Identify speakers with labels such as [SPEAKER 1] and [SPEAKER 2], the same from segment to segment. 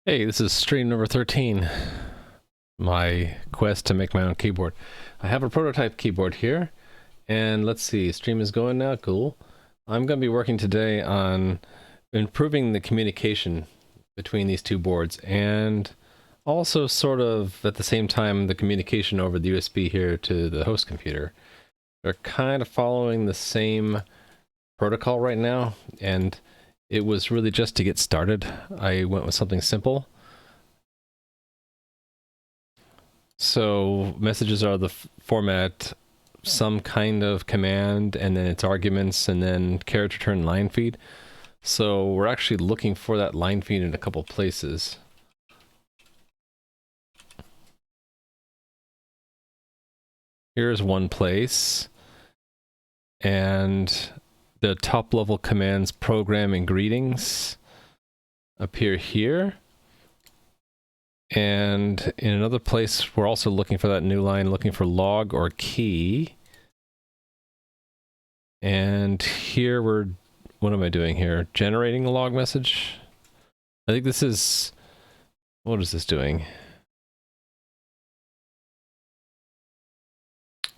[SPEAKER 1] Hey, this is stream number 13, my quest to make my own keyboard. I have a prototype keyboard here, and let's see, stream is going now, cool. I'm going to be working today on improving the communication between these two boards, and also sort of at the same time the communication over the USB here to the host computer. They're kind of following the same protocol right now, and it was really just to get started. I went with something simple. So messages are the format, some kind of command, and then its arguments, and then character turn line feed. So we're actually looking for that line feed in a couple places. Here's one place, and the top level commands program and greetings appear here. And in another place, we're also looking for that new line, looking for log or key. And here what am I doing here? Generating a log message? I think this is, what is this doing?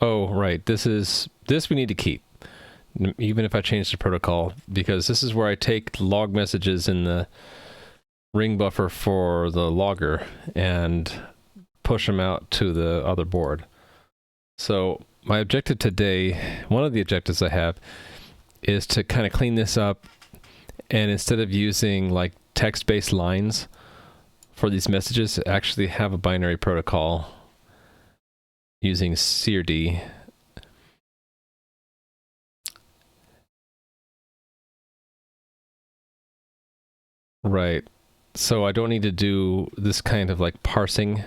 [SPEAKER 1] Oh, right, this we need to keep, even if I change the protocol, because this is where I take log messages in the ring buffer for the logger and push them out to the other board. So my objective today, one of the objectives I have, is to kind of clean this up, and instead of using like text-based lines for these messages, actually have a binary protocol using C or D. Right. So I don't need to do this kind of like parsing.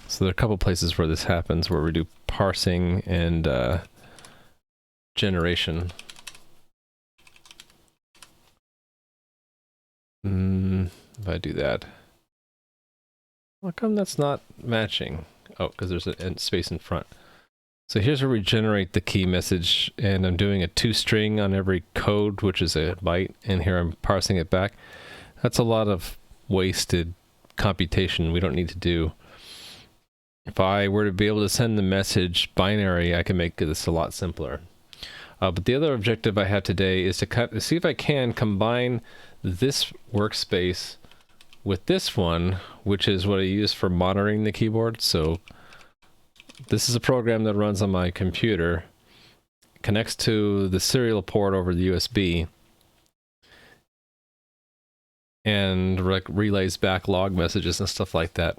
[SPEAKER 1] So there are a couple places where this happens, where we do parsing and generation. If I do that, how come that's not matching? Oh, because there's a space in front. So here's where we generate the key message, and I'm doing a 2-string on every code, which is a byte, and here I'm parsing it back. That's a lot of wasted computation we don't need to do. If I were to be able to send the message binary, I can make this a lot simpler. But the other objective I have today is to see if I can combine this workspace with this one, which is what I use for monitoring the keyboard. So this is a program that runs on my computer, connects to the serial port over the USB, and relays back log messages and stuff like that.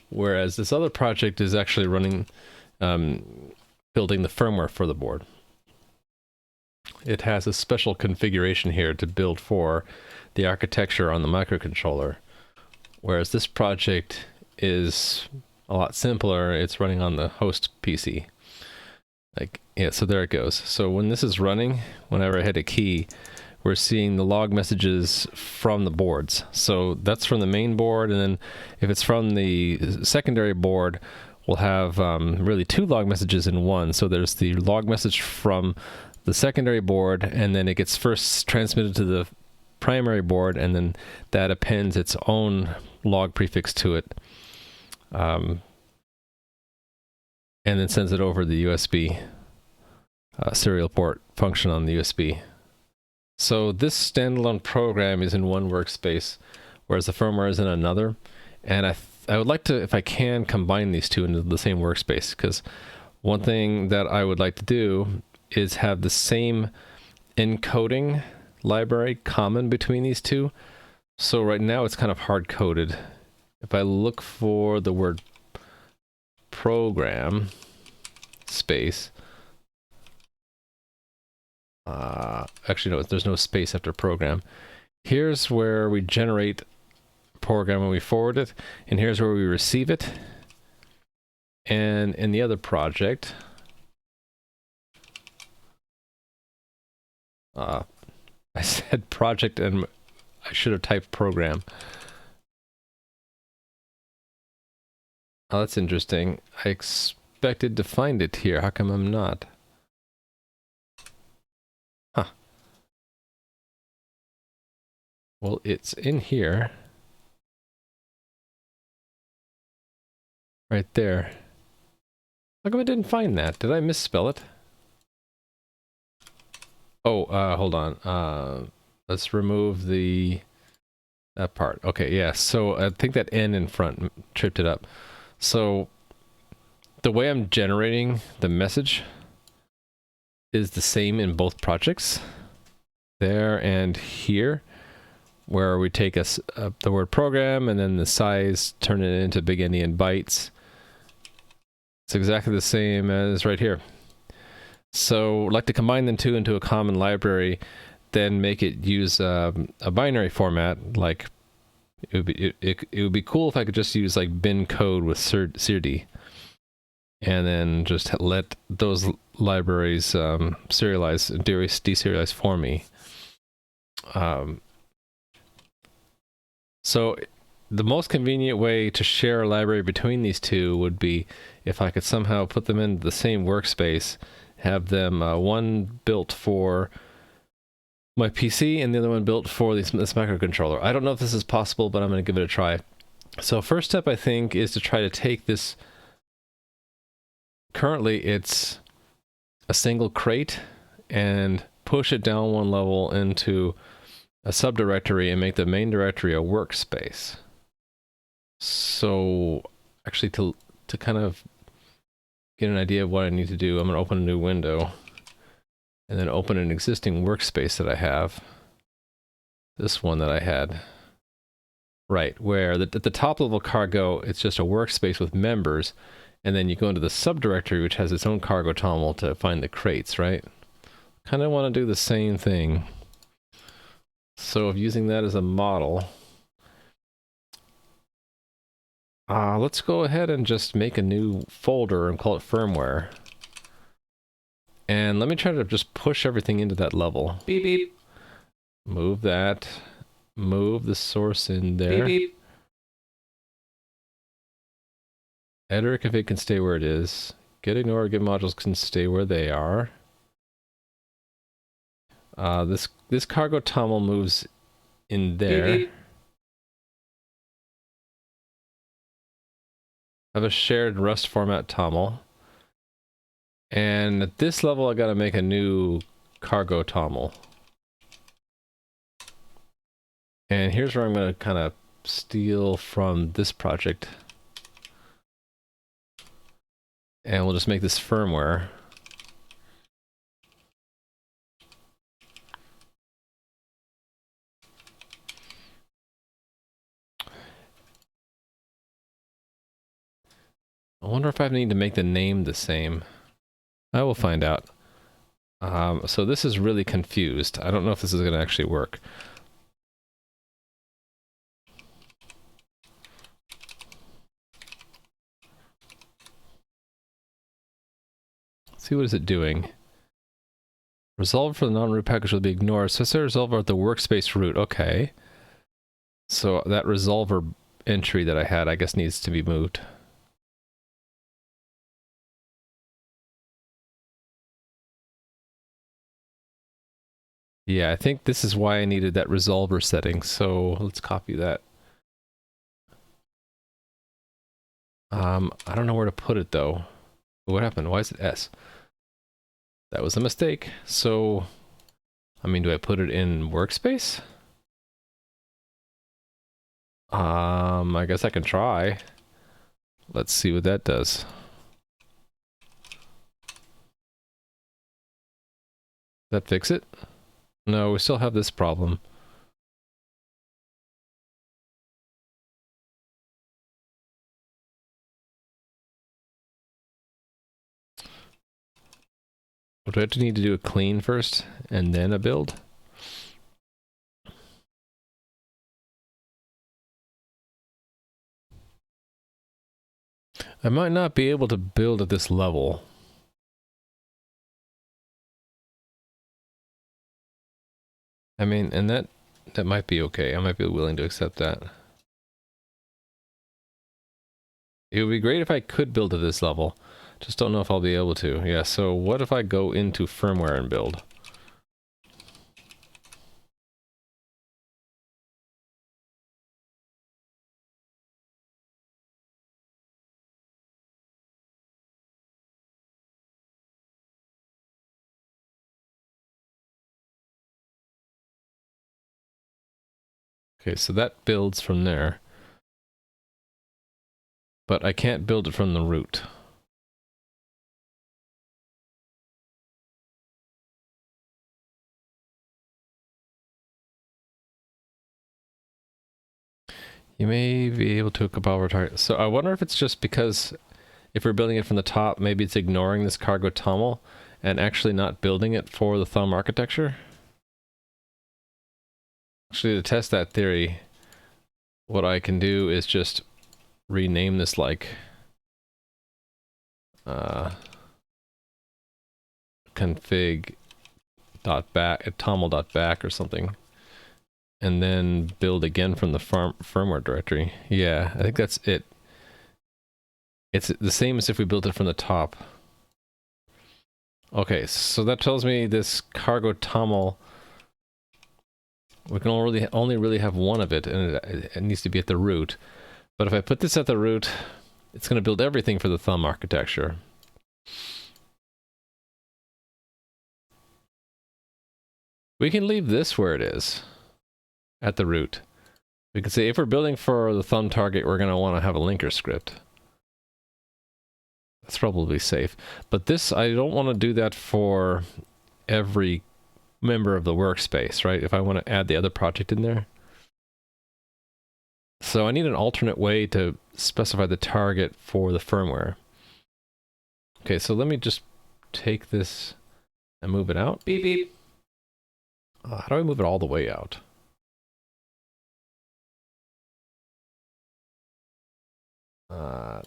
[SPEAKER 1] Whereas this other project is actually running, building the firmware for the board. It has a special configuration here to build for the architecture on the microcontroller, whereas this project is a lot simpler. It's running on the host PC. Yeah, so there it goes. So when this is running, whenever I hit a key, we're seeing the log messages from the boards. So that's from the main board, and then if it's from the secondary board, we'll have really 2 log messages in one. So there's the log message from the secondary board, and then it gets first transmitted to the primary board, and then that appends its own log prefix to it, and then sends it over the USB serial port function on the USB. So this standalone program is in one workspace, whereas the firmware is in another. And I would like to, if I can, combine these two into the same workspace, because one thing that I would like to do is have the same encoding library common between these two. So right now it's kind of hard-coded. If I look for the word program space, actually no, there's no space after program. Here's where we generate program when we forward it, and here's where we receive it. And in the other project, I said project and I should have typed program. Oh, that's interesting. I expected to find it here. How come I'm not? Huh. Well, it's in here. Right there. How come I didn't find that? Did I misspell it? Oh, hold on. Let's remove that part. Okay, yeah. So I think that N in front tripped it up. So the way I'm generating the message is the same in both projects. There and here, where we take the word program and then the size, turn it into big endian bytes. It's exactly the same as right here. So I'd like to combine them two into a common library, then make it use a binary format. Like it would be cool if I could just use like bin code with srd, and then just let those libraries serialize, deserialize for me. So the most convenient way to share a library between these two would be if I could somehow put them in the same workspace, have them one built for my PC and the other one built for this microcontroller. I don't know if this is possible, but I'm going to give it a try. So first step, I think, is to try to take this. Currently, it's a single crate, and push it down one level into a subdirectory and make the main directory a workspace. So actually, to kind of get an idea of what I need to do, I'm going to open a new window and then open an existing workspace that I have. This one that I had. Right, where at the top level cargo, it's just a workspace with members, and then you go into the subdirectory, which has its own cargo toml to find the crates, right? Kind of want to do the same thing. So if using that as a model, let's go ahead and just make a new folder and call it firmware. And let me try to just push everything into that level. Beep, beep. Move that. Move the source in there. Beep, beep. Editor config can stay where it is. Get ignore get modules can stay where they are. This cargo toml moves in there. Beep, beep. I have a shared Rust format toml. And at this level, I gotta make a new cargo toml. And here's where I'm gonna kind of steal from this project. And we'll just make this firmware. I wonder if I need to make the name the same. I will find out. So this is really confused. I don't know if this is going to actually work. Let's see, what is it doing? Resolver for the non-root package will be ignored. So it's a resolver at the workspace root. Okay. So that resolver entry that I had, I guess, needs to be moved. Yeah, I think this is why I needed that resolver setting. So let's copy that. I don't know where to put it though. What happened? Why is it S? That was a mistake. So, I mean, do I put it in workspace? I guess I can try. Let's see what that does. That fix it? No, we still have this problem. Do I have to need to do a clean first and then a build? I might not be able to build at this level. I mean, and that might be okay. I might be willing to accept that. It would be great if I could build at this level. Just don't know if I'll be able to. Yeah, so what if I go into firmware and build? Okay, so that builds from there. But I can't build it from the root. You may be able to compile over target. So I wonder if it's just because if we're building it from the top, maybe it's ignoring this cargo TOML and actually not building it for the thumb architecture. Actually, to test that theory, what I can do is just rename this like config.back, toml.back or something, and then build again from the firmware directory. Yeah, I think that's it. It's the same as if we built it from the top. Okay, so that tells me this cargo TOML, we can only really have one of it, and it needs to be at the root. But if I put this at the root, it's going to build everything for the thumb architecture. We can leave this where it is, at the root. We can say if we're building for the thumb target, we're going to want to have a linker script. That's probably safe. But this, I don't want to do that for every member of the workspace, right? If I want to add the other project in there. So I need an alternate way to specify the target for the firmware. Okay, so let me just take this and move it out. Beep, beep. How do I move it all the way out?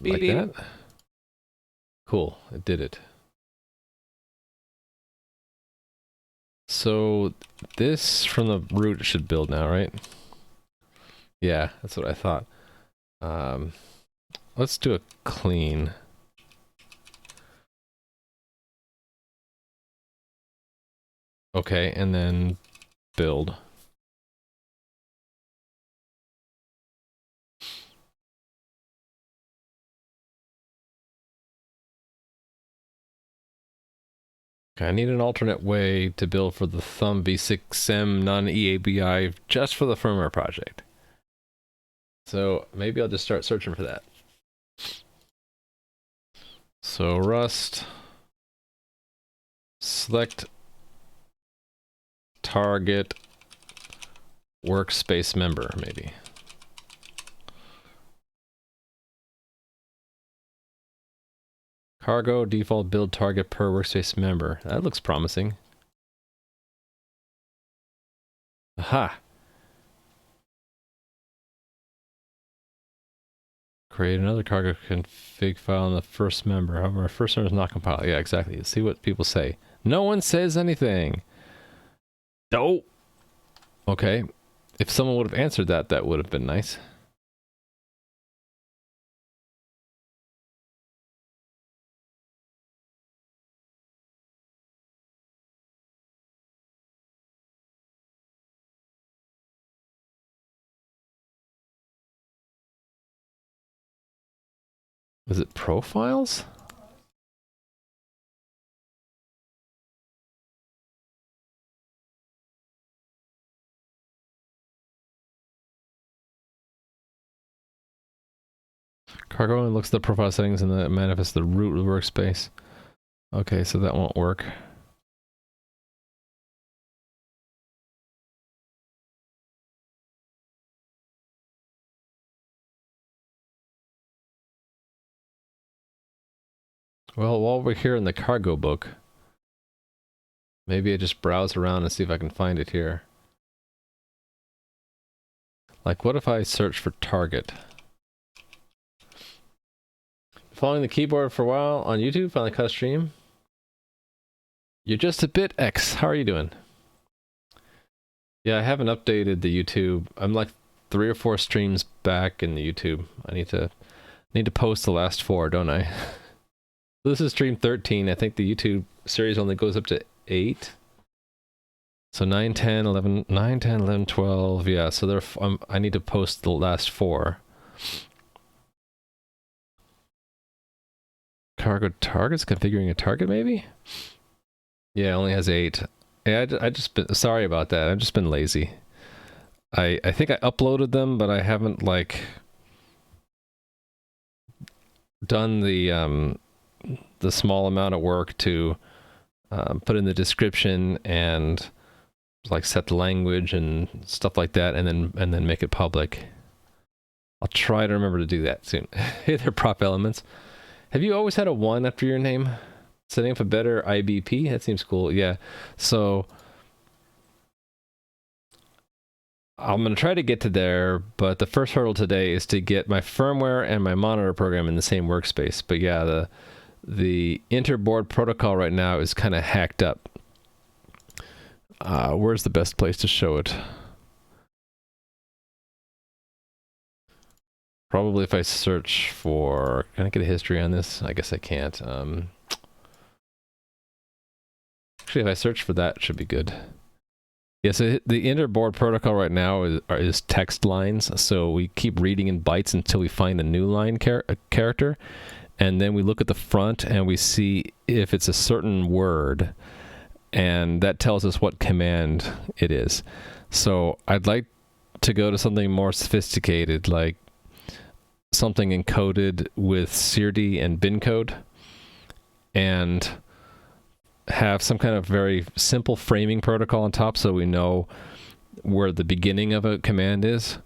[SPEAKER 1] Beep, like beep. That? Cool, it did it. So this from the root should build now, right? Yeah, that's what I thought. Let's do a clean. Okay, and then build. Okay, I need an alternate way to build for the thumb v6m non-EABI just for the firmware project. So maybe I'll just start searching for that. So Rust, select target workspace member, maybe. Cargo default build target per workspace member. That looks promising. Aha! Create another cargo config file in the first member. However, our first member is not compiled. Yeah, exactly. See what people say. No one says anything. No. Okay. If someone would have answered that, that would have been nice. Was it profiles? Cargo only looks at the profile settings and that manifests the root of the workspace. Okay, so that won't work. Well, while we're here in the cargo book, maybe I just browse around and see if I can find it here. Like, what if I search for target? Following the keyboard for a while on YouTube, finally cut a stream. You're just a bit X. How are you doing? Yeah, I haven't updated the YouTube. I'm like 3 or 4 streams back in the YouTube. I need to post the last 4, don't I? This is stream 13. I think the YouTube series only goes up to 8. So 9, 10, 11, 9, 10, 11, 12. Yeah, so I need to post the last 4. Cargo targets, configuring a target maybe? Yeah, it only has 8. Yeah, I just been, sorry about that. I've just been lazy. I think I uploaded them, but I haven't like done the small amount of work to put in the description and like set the language and stuff like that, and then make it public. I'll try to remember to do that soon. Hey there, prop elements. Have you always had a 1 after your name? Setting up a better IBP? That seems cool. Yeah. So I'm going to try to get to there, but the first hurdle today is to get my firmware and my monitor program in the same workspace. But yeah, the interboard protocol right now is kind of hacked up. Where's the best place to show it? Probably if I search for... Can I get a history on this? I guess I can't. Actually, if I search for that, it should be good. Yeah, so the interboard protocol right now is text lines. So we keep reading in bytes until we find a new line character. And then we look at the front and we see if it's a certain word. And that tells us what command it is. So I'd like to go to something more sophisticated, like something encoded with SIRD and bin code, and have some kind of very simple framing protocol on top so we know where the beginning of a command is.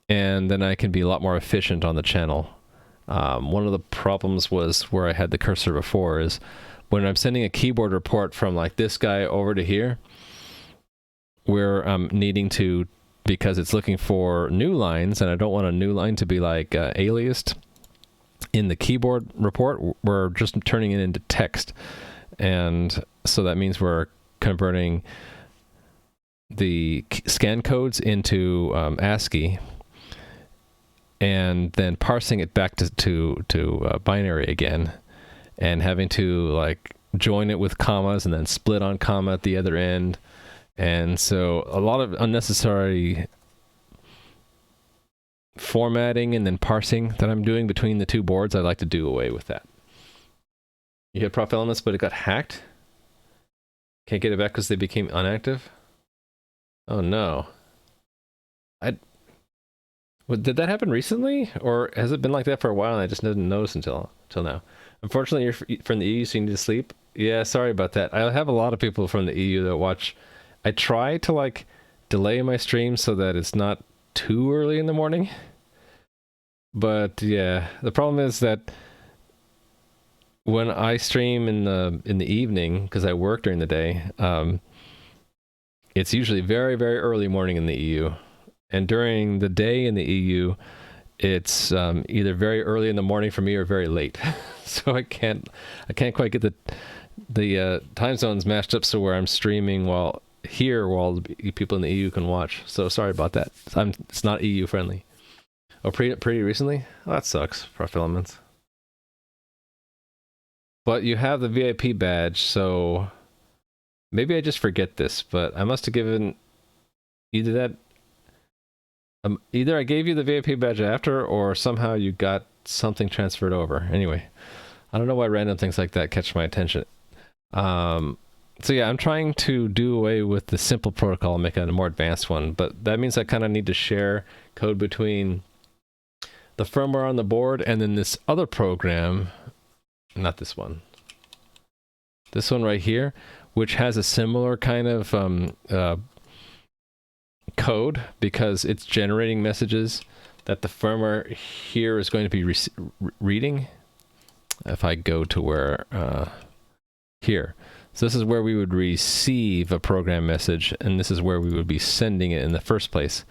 [SPEAKER 1] And then I can be a lot more efficient on the channel. One of the problems was where I had the cursor before is when I'm sending a keyboard report from like this guy over to here, where I'm needing to, because it's looking for new lines, and I don't want a new line to be like aliased in the keyboard report, we're just turning it into text. And so that means we're converting the scan codes into ASCII, and then parsing it back to binary again, and having to like join it with commas and then split on comma at the other end. And so a lot of unnecessary formatting and then parsing that I'm doing between the two boards. I'd like to do away with that. You hit prop elements, but it got hacked? Can't get it back because they became inactive? Oh no. Did that happen recently? Or has it been like that for a while and I just didn't notice until now? Unfortunately, you're from the EU, so you need to sleep. Yeah, sorry about that. I have a lot of people from the EU that watch. I try to like delay my stream so that it's not too early in the morning. But yeah, the problem is that when I stream in the evening, because I work during the day, it's usually very, very early morning in the EU. And during the day in the EU, it's either very early in the morning for me or very late. So I can't quite get the time zones matched up so where I'm streaming while the people in the EU can watch. So sorry about that. It's not EU friendly. Oh, pretty recently? Oh, that sucks. Prop elements. But you have the VIP badge, so maybe I just forget this, but I must have given either that. Either I gave you the VIP badge after, or somehow you got something transferred over. Anyway, I don't know why random things like that catch my attention. So yeah, I'm trying to do away with the simple protocol and make it a more advanced one, but that means I kind of need to share code between the firmware on the board and then this other program, not this one, this one right here, which has a similar kind of code because it's generating messages that the firmware here is going to be reading. If I go to where here, so this is where we would receive a program message, and this is where we would be sending it in the first place.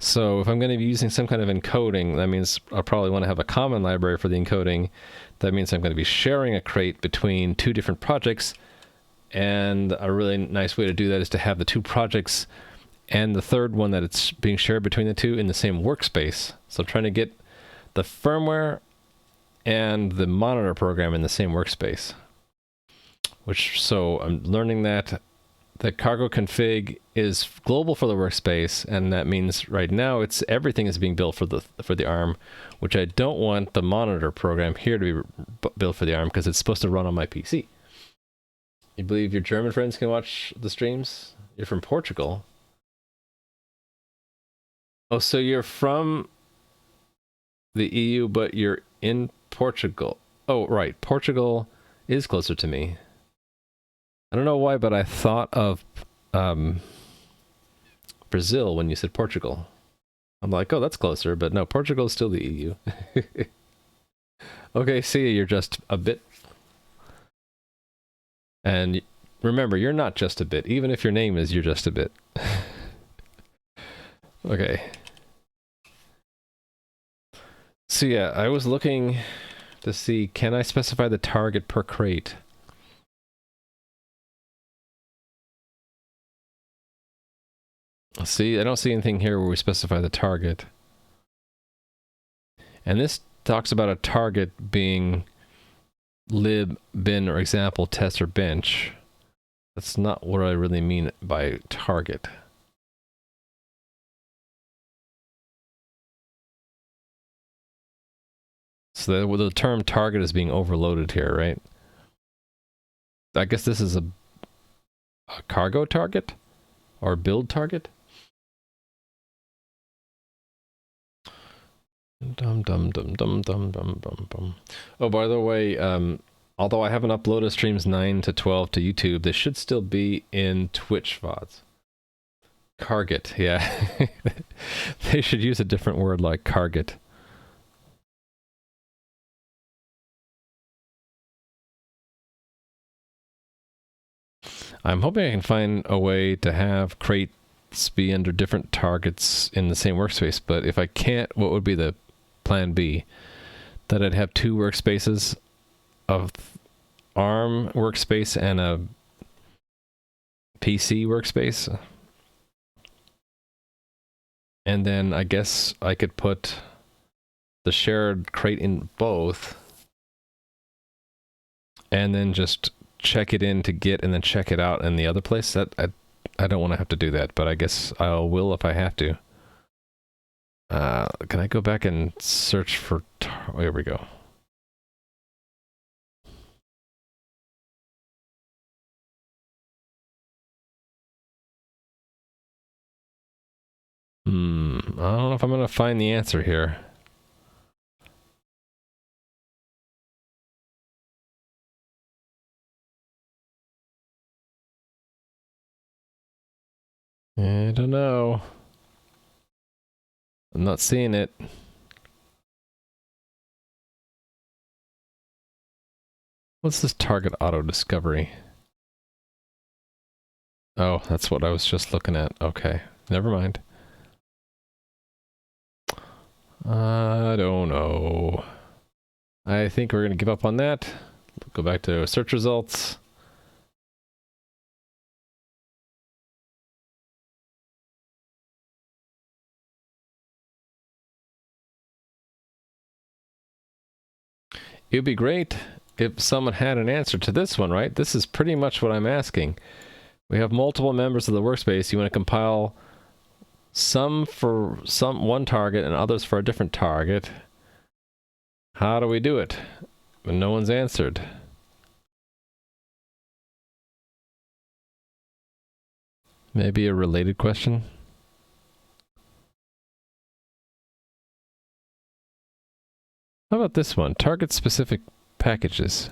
[SPEAKER 1] So if I'm going to be using some kind of encoding, that means I'll probably want to have a common library for the encoding. That means I'm going to be sharing a crate between two different projects, and a really nice way to do that is to have the two projects and the third one that it's being shared between the two in the same workspace. So I'm trying to get the firmware and the monitor program in the same workspace. So I'm learning that the cargo config is global for the workspace, and that means right now everything is being built for the ARM, which I don't want the monitor program here to be built for the ARM because it's supposed to run on my PC. You believe your German friends can watch the streams? You're from Portugal. Oh, so you're from the EU, but you're in Portugal. Oh, right. Portugal is closer to me. I don't know why, but I thought of um, Brazil when you said Portugal. I'm like, oh, that's closer, but no, Portugal is still the EU. Okay, see, you're just a bit. And remember, you're not just a bit, even if your name is you're just a bit. Okay. So yeah, I was looking to see, can I specify the target per crate? See, I don't see anything here where we specify the target. And this talks about a target being lib, bin, or example, test, or bench. That's not what I really mean by target. So the term target is being overloaded here, right? I guess this is a cargo target? Or build target? Dum dum dum dum dum dum dum dum. Oh, by the way, although I haven't uploaded streams 9 to 12 to YouTube, they should still be in Twitch VODs. Carget, yeah. They should use a different word like carget. I'm hoping I can find a way to have crates be under different targets in the same workspace, but if I can't, what would be the plan B? That I'd have two workspaces of ARM workspace and a PC workspace. And then I guess I could put the shared crate in both and then just check it in to Git and then check it out in the other place. That I don't want to have to do that, but I guess I will if I have to. Can I go back and search for... Here we go. I don't know if I'm going to find the answer here. I don't know. I'm not seeing it. What's this target auto discovery? Oh, that's what I was just looking at. Okay, never mind. I don't know. I think we're going to give up on that. Go back to search results. It would be great if someone had an answer to this one, right? This is pretty much what I'm asking. We have multiple members of the workspace. You want to compile some for one target and others for a different target. How do we do it? But no one's answered. Maybe a related question? How about this one? Target specific packages.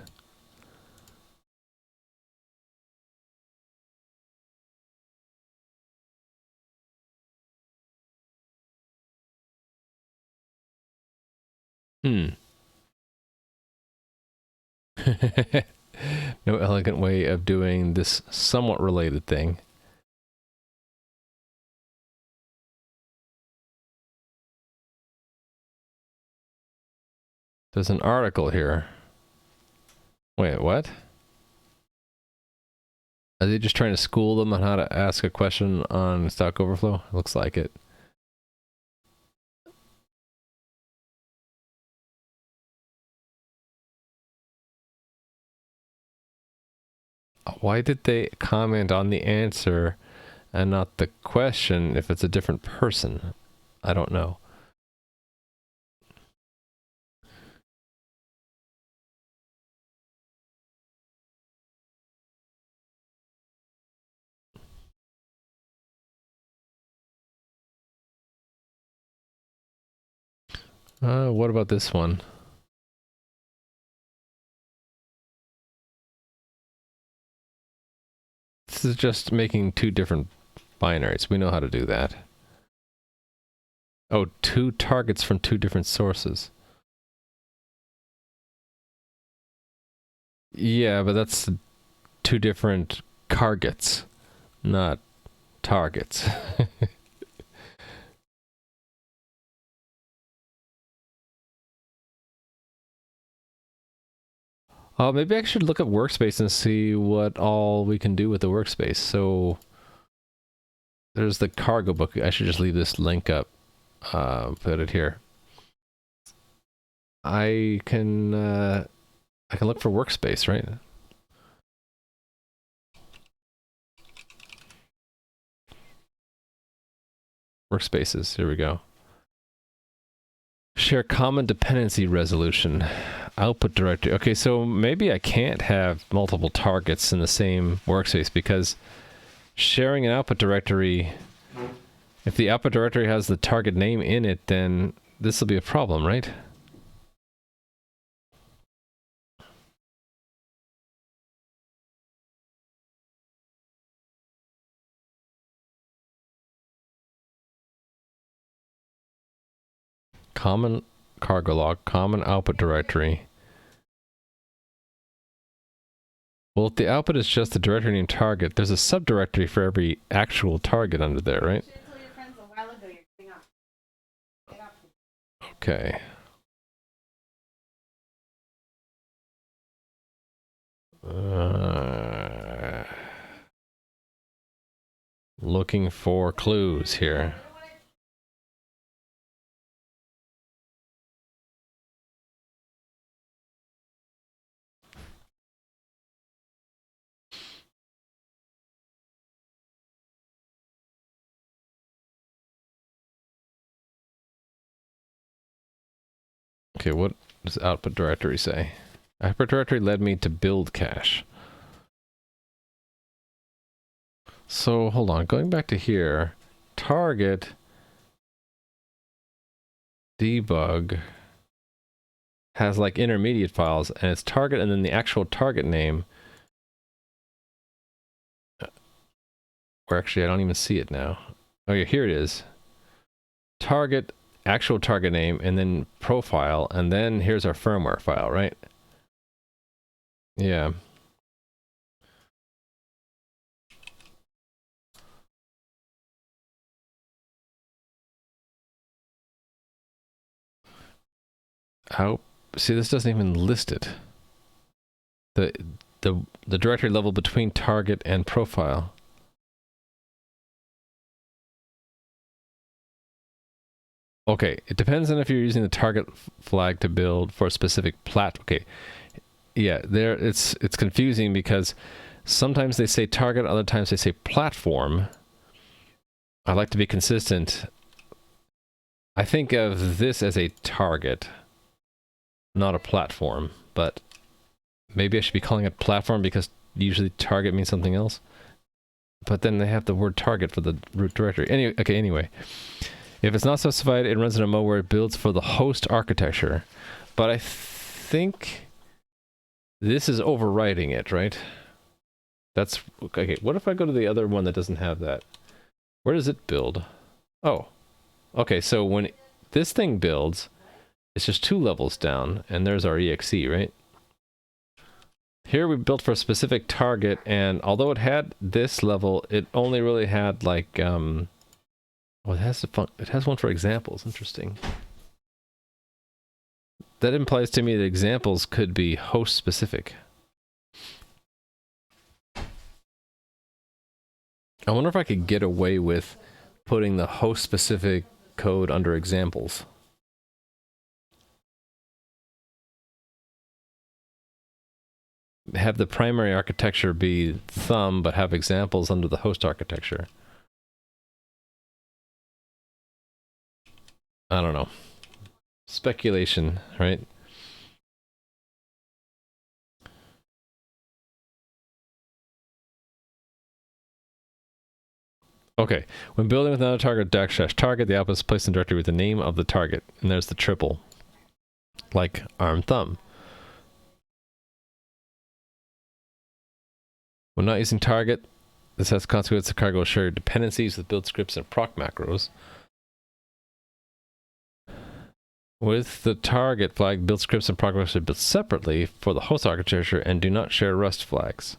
[SPEAKER 1] No elegant way of doing this somewhat related thing. There's an article here. Wait, what? Are they just trying to school them on how to ask a question on Stack Overflow? Looks like it. Why did they comment on the answer and not the question if it's a different person? I don't know. What about this one? This is just making two different binaries. We know how to do that. Oh, two targets from two different sources. Yeah, but that's two different targets, not targets. Oh, maybe I should look up workspace and see what all we can do with the workspace. So there's the cargo book. I should just leave this link up. Put it here. I can look for workspace, right? Workspaces. Here we go. Share common dependency resolution. Output directory. Okay, so maybe I can't have multiple targets in the same workspace because sharing an output directory, if the output directory has the target name in it, then this will be a problem, right? Common cargo log, common output directory. Well, if the output is just the directory name target, there's a subdirectory for every actual target under there, right? Okay. Looking for clues here. Okay, what does output directory say? Output directory led me to build cache. So hold on, going back to here, target debug has like intermediate files, and it's target and then the actual target name. Or actually, I don't even see it now. Oh yeah, here it is. Target, actual target name, and then profile, and then here's our firmware file, right? Yeah. How? See, this doesn't even list it. The the directory level between target and profile. Okay, it depends on if you're using the target flag to build for a specific plat. Okay, yeah, there it's confusing because sometimes they say target, other times they say platform. I like to be consistent. I think of this as a target, not a platform, but maybe I should be calling it platform because usually target means something else. But then they have the word target for the root directory. Anyway. If it's not specified, it runs in a mode where it builds for the host architecture. But I think this is overriding it, right? That's okay. What if I go to the other one that doesn't have that? Where does it build? Oh, okay. So when this thing builds, it's just 2 levels down, and there's our exe, right? Here we built for a specific target, and although it had this level, it only really had like well, it has one for examples. Interesting. That implies to me that examples could be host specific. I wonder if I could get away with putting the host specific code under examples. Have the primary architecture be thumb, but have examples under the host architecture. I don't know. Speculation, right? Okay, when building with another target --target, the output is placed in directory with the name of the target, and there's the triple. like arm thumb. When not using target, this has consequences. The cargo will share dependencies with build scripts and proc macros. With the target flag, build scripts and proc macros are built separately for the host architecture and do not share Rust flags.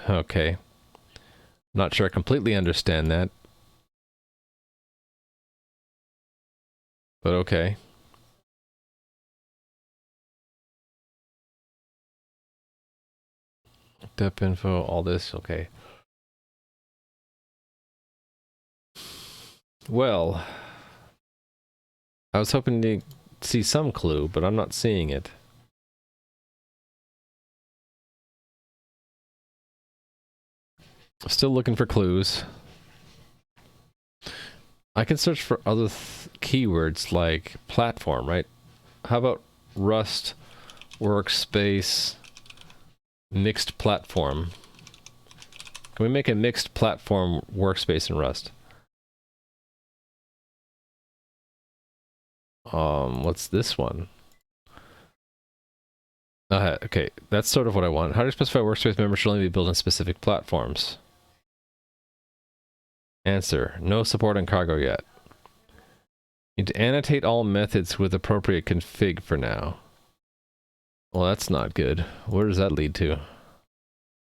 [SPEAKER 1] Okay. Not sure I completely understand that. But okay. Dep info, all this, okay. Well, I was hoping to see some clue, but I'm not seeing it. Still looking for clues. I can search for other keywords like platform, right? How about Rust, workspace, mixed platform? Can we make a mixed platform workspace in Rust? What's this one? Okay, that's sort of what I want. How do you specify workspace members should only be built on specific platforms? Answer: no support on cargo yet. Need to annotate all methods with appropriate config for now. Well, that's not good. Where does that lead to?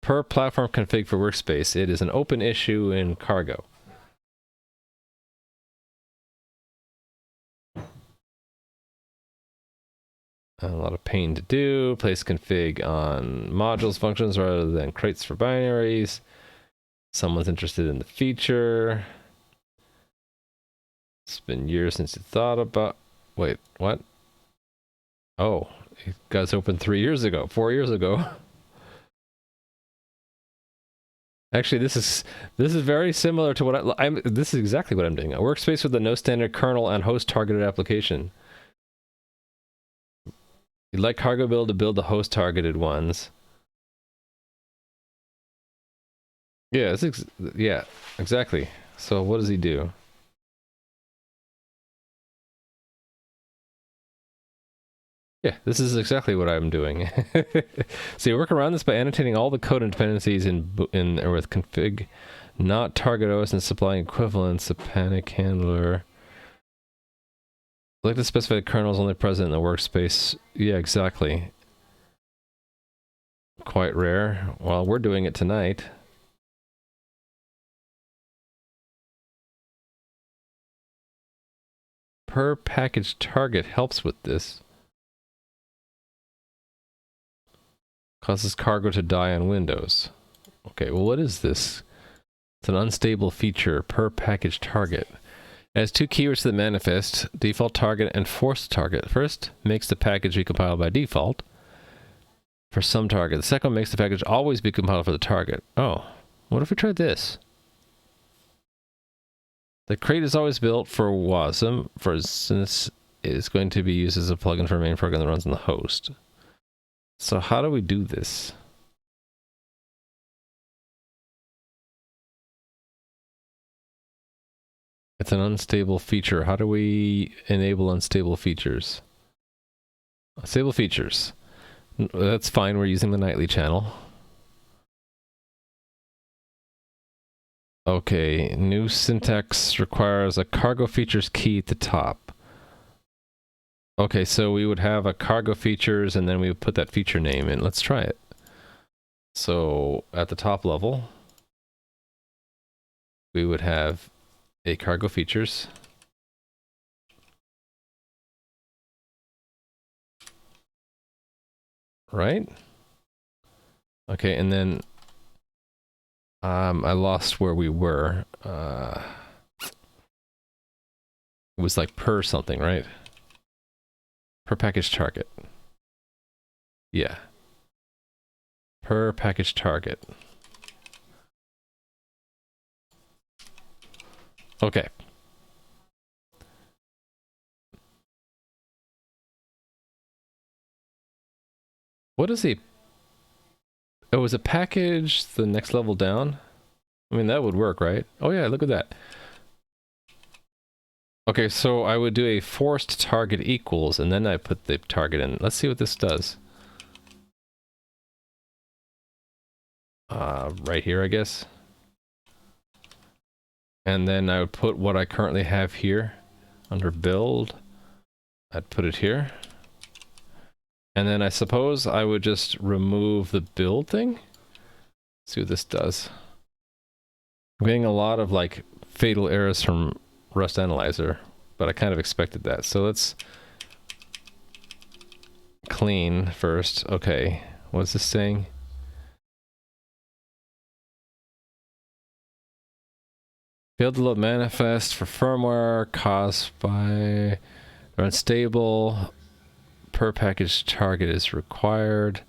[SPEAKER 1] Per platform config for workspace, it is an open issue in cargo. A lot of pain to do. Place config on modules functions rather than crates for binaries. Someone's interested in the feature. It's been years since you thought about... Wait, what? Oh, it got opened 3 years ago, 4 years ago. Actually, this is very similar to what this is exactly what I'm doing. A workspace with a no standard kernel and host targeted application. You'd like cargo build to build the host targeted ones. Yeah, yeah, exactly. So what does he do? Yeah, this is exactly what I'm doing. So you work around this by annotating all the code and dependencies in or with config, not target OS, and supplying equivalents, a panic handler. I'd like to specify the kernel is only present in the workspace. Yeah, exactly. Quite rare. Well, we're doing it tonight. Per package target helps with this. Causes cargo to die on Windows. Okay, well, what is this? It's an unstable feature per package target. It has two keywords to the manifest: default target and forced target. First makes the package be compiled by default for some target. The second one makes the package always be compiled for the target. Oh, what if we tried this? The crate is always built for WASM, for instance, is going to be used as a plugin for a main program that runs on the host. So how do we do this? It's an unstable feature. How do we enable unstable features? Unstable features. That's fine. We're using the nightly channel. Okay, new syntax requires a cargo features key at the top. Okay, so we would have a cargo features and then we would put that feature name in. Let's try it. So at the top level, we would have a cargo features. Right? Okay, and then I lost where we were. It was like per something, right? Per package target. Yeah. Per package target. Okay. What is a... Oh, is a package the next level down? I mean, that would work, right? Oh yeah, look at that. Okay, so I would do a forced target equals, and then I put the target in. Let's see what this does. Right here, I guess. And then I would put what I currently have here under build. I'd put it here. And then I suppose I would just remove the build thing. See what this does. I'm getting a lot of like fatal errors from Rust Analyzer, but I kind of expected that. So let's clean first. Okay, what's this saying? Failed to load manifest for firmware caused by unstable. Per package target is required.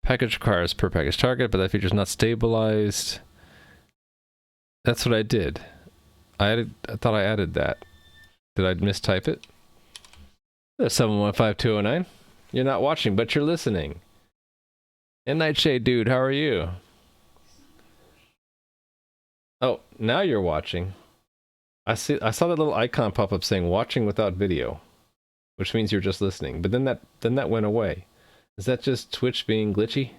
[SPEAKER 1] Package requires per package target, but that feature is not stabilized. That's what I did. I thought I added that. Did I mistype it? There's 715-209. You're not watching, but you're listening. And Nightshade dude, how are you? Oh, now you're watching. I saw that little icon pop up saying watching without video, which means you're just listening. But then that went away. Is that just Twitch being glitchy?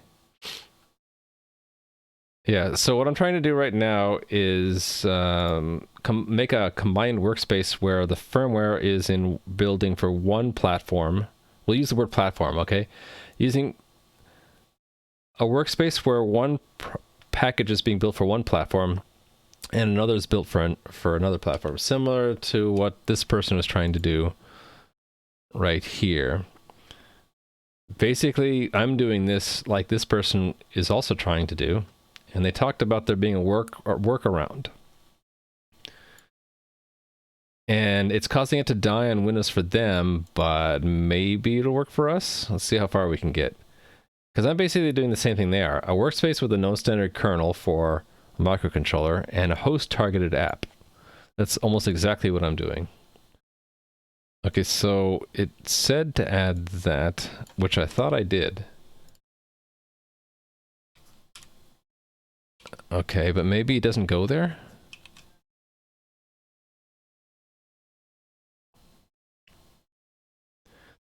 [SPEAKER 1] Yeah, so what I'm trying to do right now is make a combined workspace where the firmware is in building for one platform. We'll use the word platform, okay? Using a workspace where one package is being built for one platform and another is built for another platform, similar to what this person was trying to do right here. Basically, I'm doing this like this person is also trying to do. And they talked about there being a workaround. And it's causing it to die on Windows for them, but maybe it'll work for us. Let's see how far we can get. Because I'm basically doing the same thing they are. A workspace with a known standard kernel for a microcontroller and a host targeted app. That's almost exactly what I'm doing. Okay, so it said to add that, which I thought I did. Okay, but maybe it doesn't go there?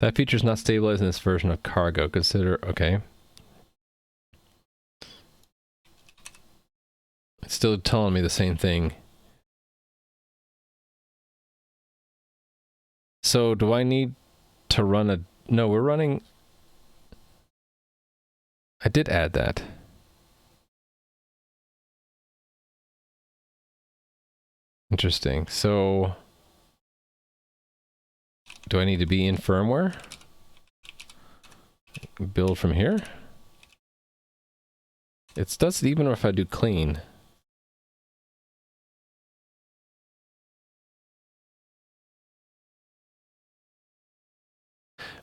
[SPEAKER 1] That feature is not stabilized in this version of Cargo. Consider... Okay. It's still telling me the same thing. So do I need to run a... No, we're running... I did add that. Interesting. So... Do I need to be in firmware? Build from here? It does it even if I do clean.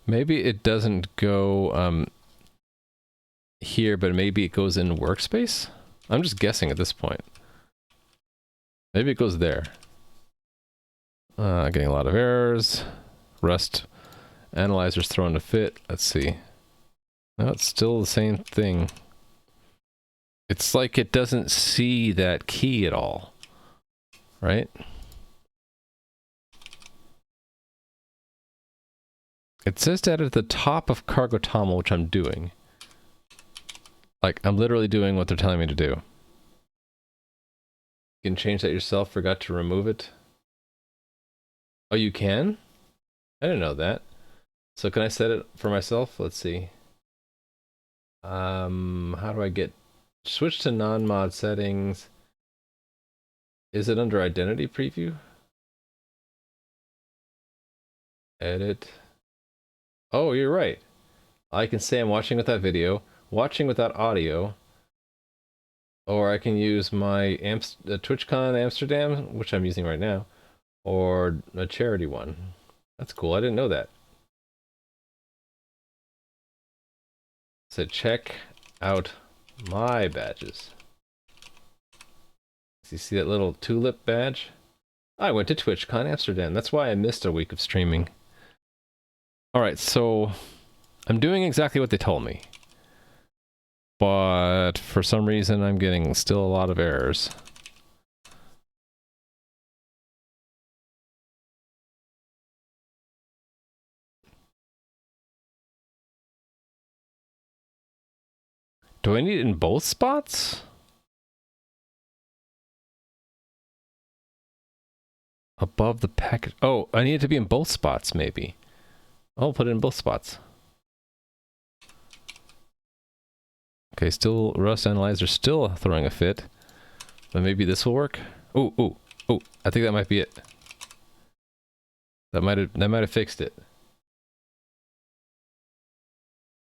[SPEAKER 1] Maybe it doesn't go here, but maybe it goes in workspace? I'm just guessing at this point. Maybe it goes there. Getting a lot of errors. Rust analyzer's throwing a fit. Let's see. No, it's still the same thing. It's like it doesn't see that key at all. Right? It says to add it at the top of Cargo Toml, which I'm doing. Like, I'm literally doing what they're telling me to do. You can change that yourself, forgot to remove it. Oh, you can? I didn't know that. So can I set it for myself? Let's see. How do I get... Switch to non-mod settings. Is it under identity preview? Edit. Oh, you're right. I can say I'm watching without video, watching without audio, or I can use my TwitchCon Amsterdam, which I'm using right now, or a charity one. That's cool. I didn't know that. So check out my badges. So you see that little tulip badge? I went to TwitchCon Amsterdam. That's why I missed a week of streaming. Alright, so I'm doing exactly what they told me. But for some reason I'm getting still a lot of errors. Do I need it in both spots? Above the package. Oh, I need it to be in both spots, maybe. I'll put it in both spots. Okay, still Rust Analyzer still throwing a fit. But maybe this will work. Oh, oh, oh, I think that might be it. That might have fixed it.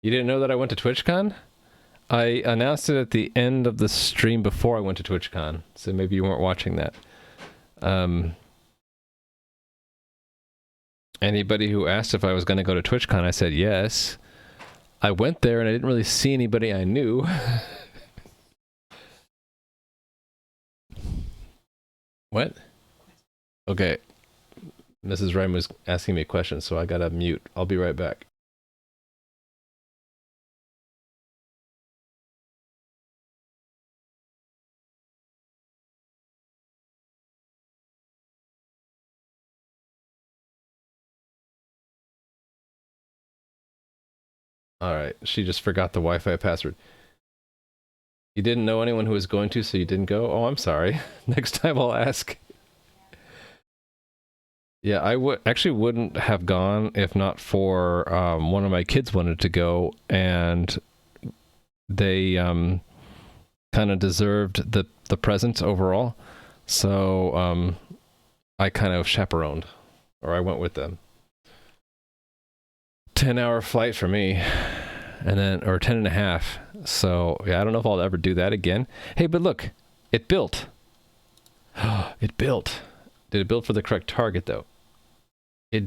[SPEAKER 1] You didn't know that I went to TwitchCon? I announced it at the end of the stream before I went to TwitchCon, so maybe you weren't watching that. Anybody who asked if I was going to go to TwitchCon, I said yes. I went there and I didn't really see anybody I knew. What? Okay. Mrs. Ryan was asking me a question, so I gotta mute. I'll be right back. Alright, she just forgot the Wi-Fi password. You didn't know anyone who was going to, so you didn't go? Oh, I'm sorry. Next time I'll ask. Yeah, I actually wouldn't have gone if not for one of my kids wanted to go, and they kind of deserved the present overall. So I kind of chaperoned, or I went with them. 10-hour flight for me, and then, or 10 and a half. So yeah, I don't know if I'll ever do that again. Hey, but look, it built. It built. Did it build for the correct target though? It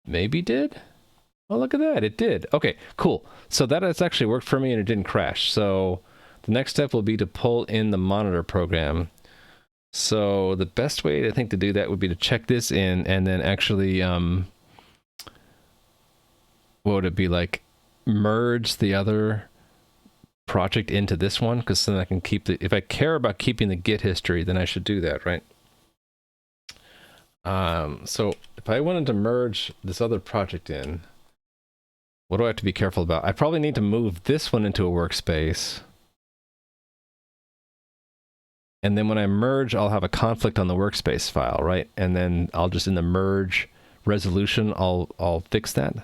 [SPEAKER 1] maybe did. Oh, look at that. It did. Okay, cool. So that has actually worked for me and it didn't crash. So the next step will be to pull in the monitor program. So the best way I think to do that would be to check this in and then actually what would it be like? Merge the other project into this one, because then I can keep the, if I care about keeping the Git history, then I should do that, right? So if I wanted to merge this other project in, what do I have to be careful about? I probably need to move this one into a workspace. And then when I merge, I'll have a conflict on the workspace file, right? And then I'll just, in the merge resolution, I'll fix that.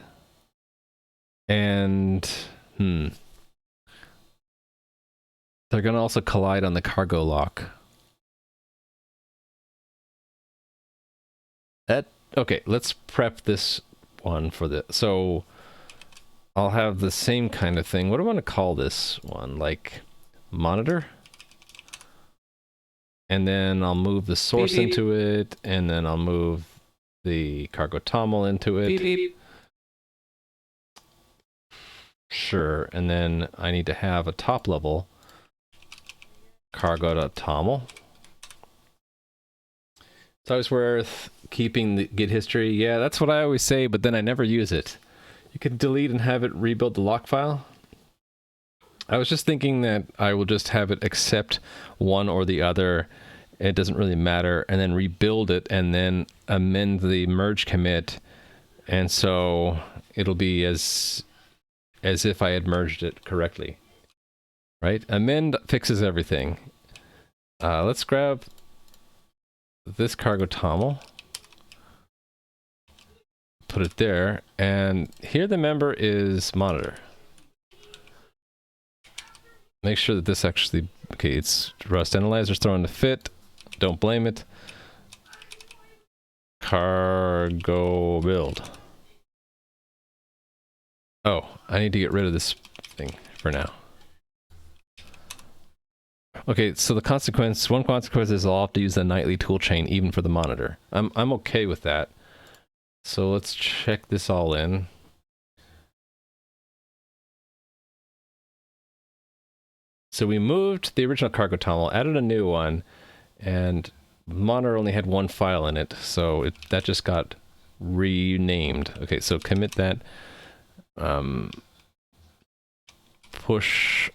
[SPEAKER 1] And, they're going to also collide on the cargo lock. Okay, let's prep this one for the, so I'll have the same kind of thing. What do I want to call this one? Like monitor? And then I'll move the source into it, and then I'll move the cargo toml into it. Sure, and then I need to have a top level cargo.toml. It's always worth keeping the Git history. Yeah, that's what I always say, but then I never use it. You can delete and have it rebuild the lock file. I was just thinking that I will just have it accept one or the other. It doesn't really matter, and then rebuild it and then amend the merge commit. And so it'll be as if I had merged it correctly, right? Amend fixes everything. Let's grab this cargo toml, put it there, and here the member is monitor. Make sure that this actually, okay, it's Rust Analyzer's throwing the fit. Don't blame it. Cargo build. Oh, I need to get rid of this thing for now. Okay, so the consequence, one consequence is I'll have to use the nightly toolchain even for the monitor. I'm okay with that. So let's check this all in. So we moved the original cargo toml, added a new one, and monitor only had one file in it, so that just got renamed. Okay, so commit that. Push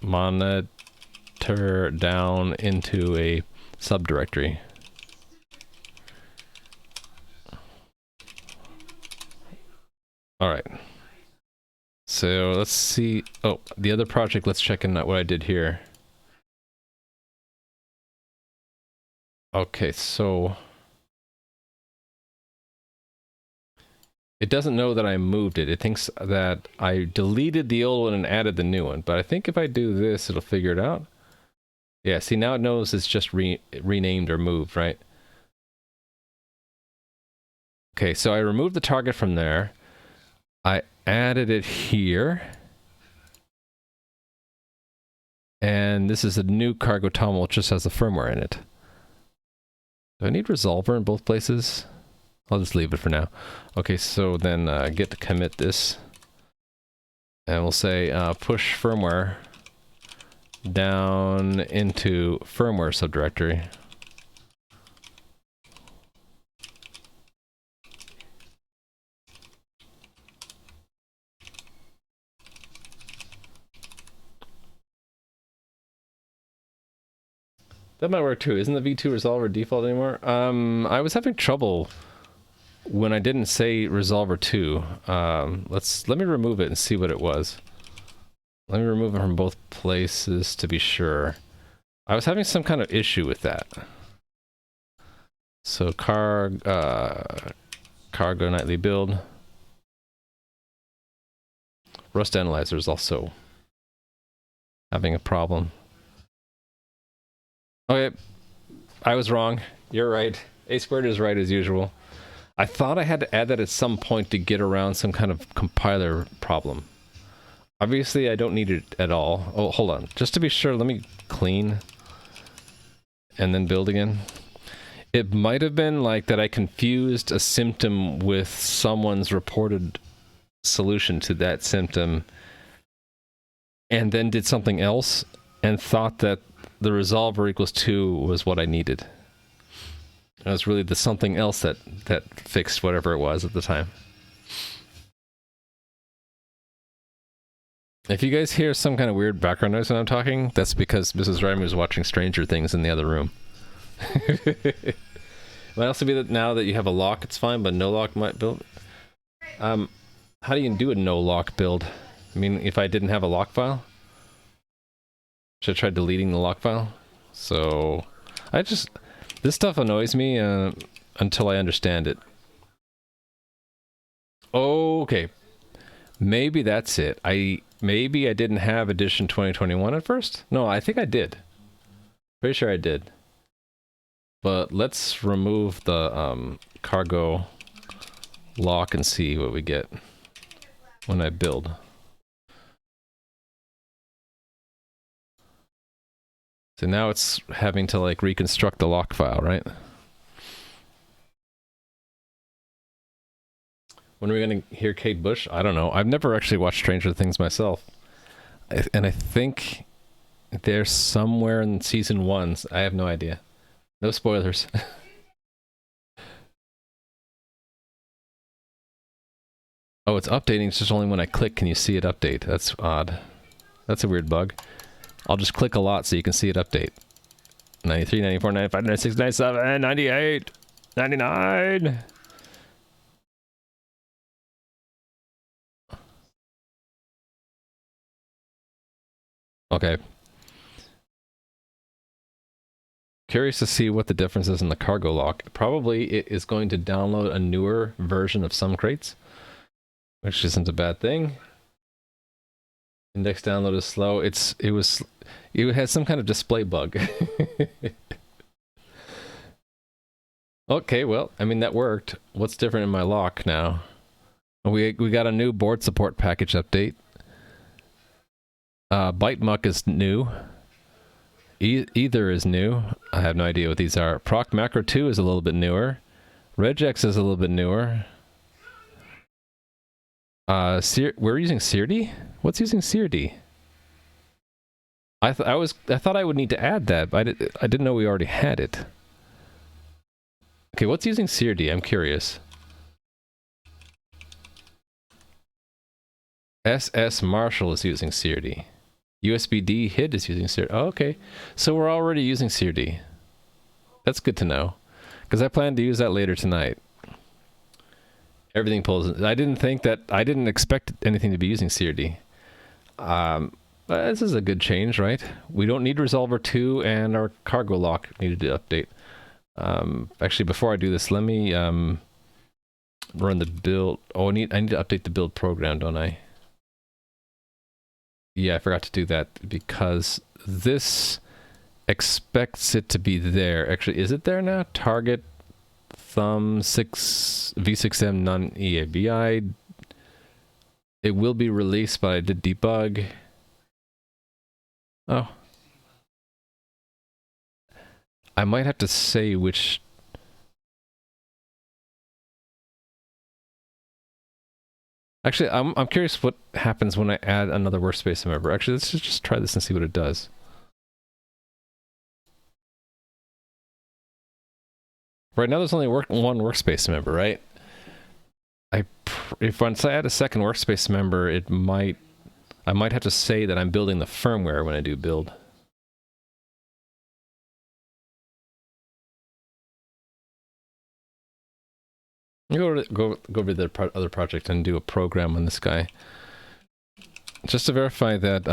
[SPEAKER 1] monitor down into a subdirectory. All right. so let's see. Oh, the other project, let's check in what I did here. Okay, so it doesn't know that I moved it. It thinks that I deleted the old one and added the new one. But I think if I do this, it'll figure it out. Yeah, see, now it knows it's just renamed or moved, right? Okay, so I removed the target from there. I added it here. And this is a new cargo terminal, which just has the firmware in it. Do I need resolver in both places? I'll just leave it for now. Okay, so then get to commit this. And we'll say push firmware down into firmware subdirectory. That might work too. Isn't the V2 resolver default anymore? I was having trouble when I didn't say resolver 2. Let me remove it and see what it was. Let me remove it from both places to be sure. I was having some kind of issue with that. So cargo nightly build. Rust analyzer is also having a problem. Okay, I was wrong. You're right. A squared is right as usual. I thought I had to add that at some point to get around some kind of compiler problem. Obviously, I don't need it at all. Oh, hold on. Just to be sure, let me clean and then build again. It might have been like that I confused a symptom with someone's reported solution to that symptom and then did something else and thought that the resolver equals 2 was what I needed. It was really the something else that fixed whatever it was at the time. If you guys hear some kind of weird background noise when I'm talking, that's because Mrs. Reimer is watching Stranger Things in the other room. It might also be that now that you have a lock, it's fine, but no lock might build. How do you do a no lock build? I mean, if I didn't have a lock file? Should I try deleting the lock file? So, this stuff annoys me until I understand it. Okay. Maybe that's it. Maybe I didn't have edition 2021 at first? No, I think I did. Pretty sure I did. But let's remove the cargo lock and see what we get when I build. So now it's having to like reconstruct the lock file, right? When are we going to hear Kate Bush? I don't know. I've never actually watched Stranger Things myself. And I think they're somewhere in season 1. I have no idea. No spoilers. Oh, it's updating. It's just only when I click can you see it update. That's odd. That's a weird bug. I'll just click a lot so you can see it update. 93, 94, 95, 96, 97, 98, 99. Okay. Curious to see what the difference is in the cargo lock. Probably it is going to download a newer version of some crates, which isn't a bad thing. Index download is slow. It has some kind of display bug. Okay, well, I mean that worked. What's different in my lock now? We got a new board support package update. ByteMuck is new. Ether is new. I have no idea what these are. Proc Macro 2 is a little bit newer. Regex is a little bit newer. We're using Seardy? What's using Seardy? I thought I would need to add that, but I didn't know we already had it. Okay, what's using Seardy? I'm curious. SS Marshall is using Seardy. USB-D HID is using Seardy. Oh, okay. So we're already using Seardy. That's good to know. Because I plan to use that later tonight. Everything pulls. I didn't expect anything to be using CRD. This is a good change, right? We don't need Resolver 2, and our cargo lock needed to update. Actually, before I do this, let me run the build. Oh, I need to update the build program, don't I? Yeah, I forgot to do that because this expects it to be there. Actually, is it there now? Target thumb 6 v6m non EABI. It will be released, but I did debug. Oh. I might have to say which. Actually, I'm curious what happens when I add another workspace member. Actually, let's just try this and see what it does. Right now, there's only one workspace member, right? If once I add a second workspace member, I might have to say that I'm building the firmware when I do build. Go over the other project and do a program on this guy, just to verify that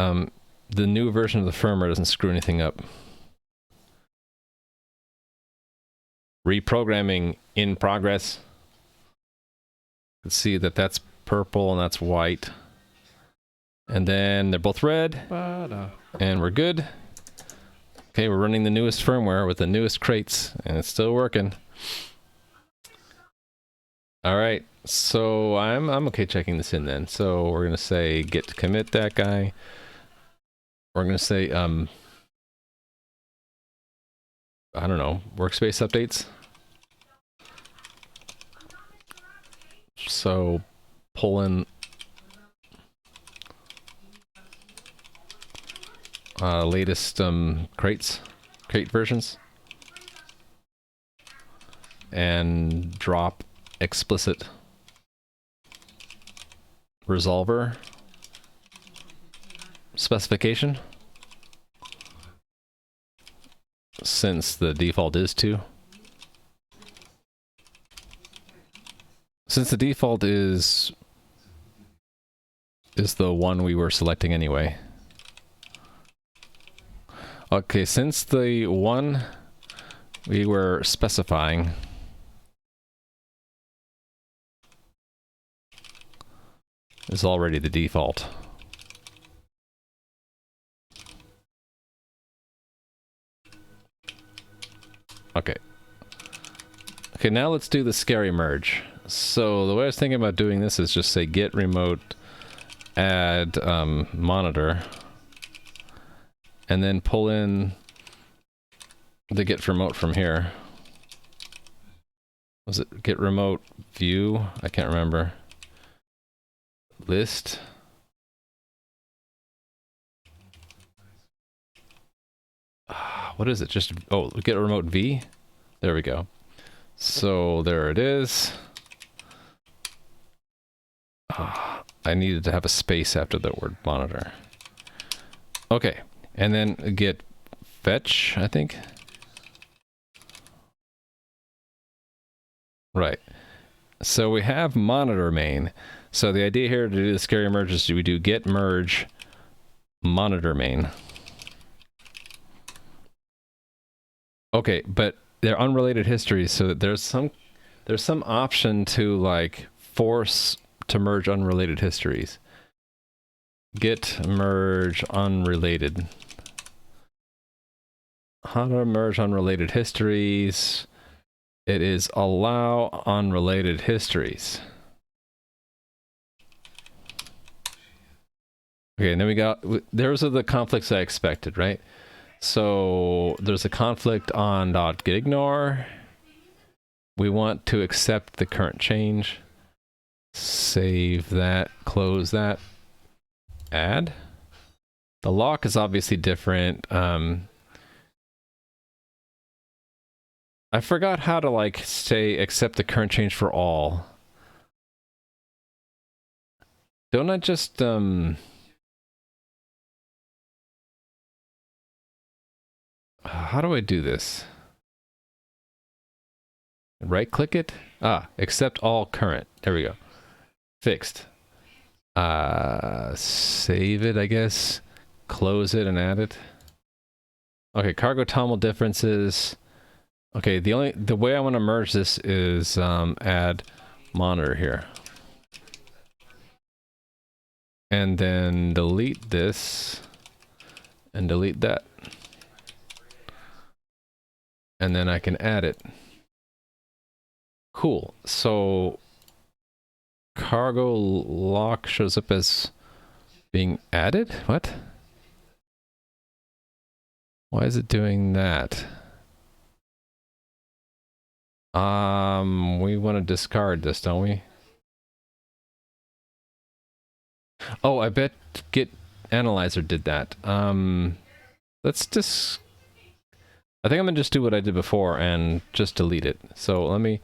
[SPEAKER 1] the new version of the firmware doesn't screw anything up. Reprogramming in progress. Let's see that that's purple and that's white. And then they're both red. And we're good. Okay, we're running the newest firmware with the newest crates, and it's still working. All right, so I'm okay checking this in then. So we're gonna say git commit that guy. We're gonna say I don't know, workspace updates. So pull in latest crate versions, and drop explicit resolver specification, since the default is 2. Since the default is the one we were selecting anyway. Okay, since the one we were specifying is already the default. Okay. Okay, now let's do the scary merge. So the way I was thinking about doing this is just say git remote add monitor, and then pull in the git remote from here. Was it git remote view? I can't remember. List. What is it? Just, oh, git remote v? There we go. So there it is. I needed to have a space after the word monitor. Okay, and then git fetch, I think. Right. So we have monitor main. So the idea here to do the scary merge is we do git merge monitor main. Okay, but they're unrelated histories, so there's some option to like force to merge unrelated histories. Git merge unrelated. How to merge unrelated histories? It is allow unrelated histories. Okay, and then we got, those are the conflicts I expected, right? So there's a conflict on .gitignore. We want to accept the current change. Save that, close that, add. The lock is obviously different. I forgot how to like say accept the current change for all. Don't I just how do I do this? Right click it. Accept all current. There we go. Fixed. Save it, I guess. Close it and add it. Okay, cargo toml differences. Okay, the way I want to merge this is add monitor here. And then delete this and delete that. And then I can add it. Cool. So cargo lock shows up as being added? What? Why is it doing that? We want to discard this, don't we? Oh, I bet Git Analyzer did that. Let's just... I think I'm gonna just do what I did before and just delete it. So let me...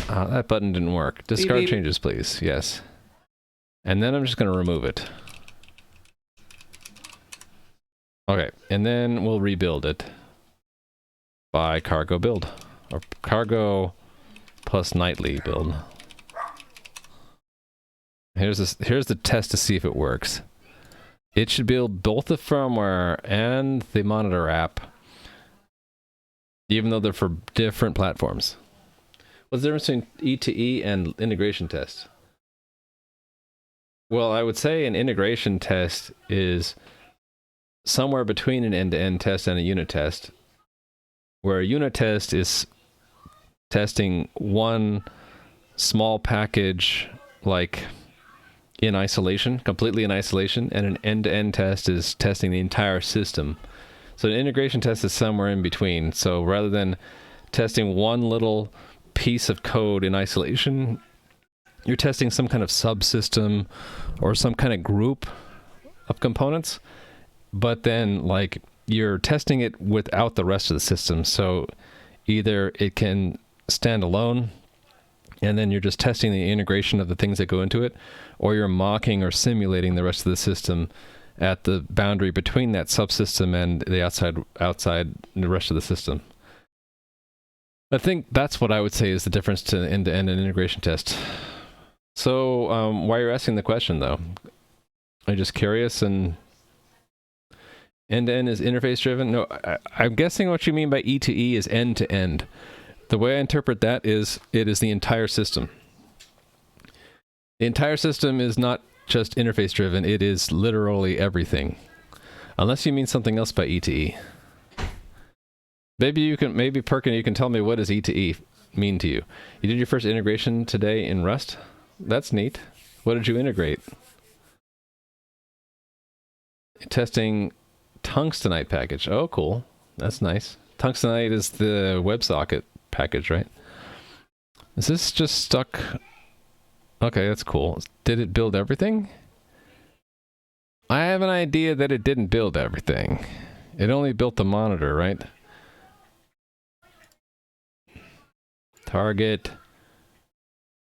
[SPEAKER 1] that button didn't work. Discard changes, please. Yes. And then I'm just gonna remove it. Okay, and then we'll rebuild it by cargo build. Or cargo plus nightly build. Here's the test to see if it works. It should build both the firmware and the monitor app, even though they're for different platforms. What's the difference between E2E and integration test? Well, I would say an integration test is somewhere between an end-to-end test and a unit test, where a unit test is testing one small package, like in isolation, completely in isolation, and an end-to-end test is testing the entire system. So an integration test is somewhere in between. So rather than testing one little piece of code in isolation, you're testing some kind of subsystem or some kind of group of components, but then like you're testing it without the rest of the system. So either it can stand alone, and then you're just testing the integration of the things that go into it, or you're mocking or simulating the rest of the system at the boundary between that subsystem and the outside the rest of the system. I think that's what I would say is the difference to end-to-end and integration test. So why are you asking the question, though? Are you just curious? And end-to-end is interface-driven? No, I'm guessing what you mean by E2E is end-to-end. The way I interpret that is it is the entire system. The entire system is not just interface driven, it is literally everything. Unless you mean something else by E2E. Maybe Perkin, you can tell me, what does E2E mean to you? You did your first integration today in Rust? That's neat. What did you integrate? Testing Tungstenite package. Oh, cool. That's nice. Tungstenite is the WebSocket package, right? Is this just stuck? Okay, that's cool. Did it build everything? I have an idea that it didn't build everything. It only built the monitor, right? Target.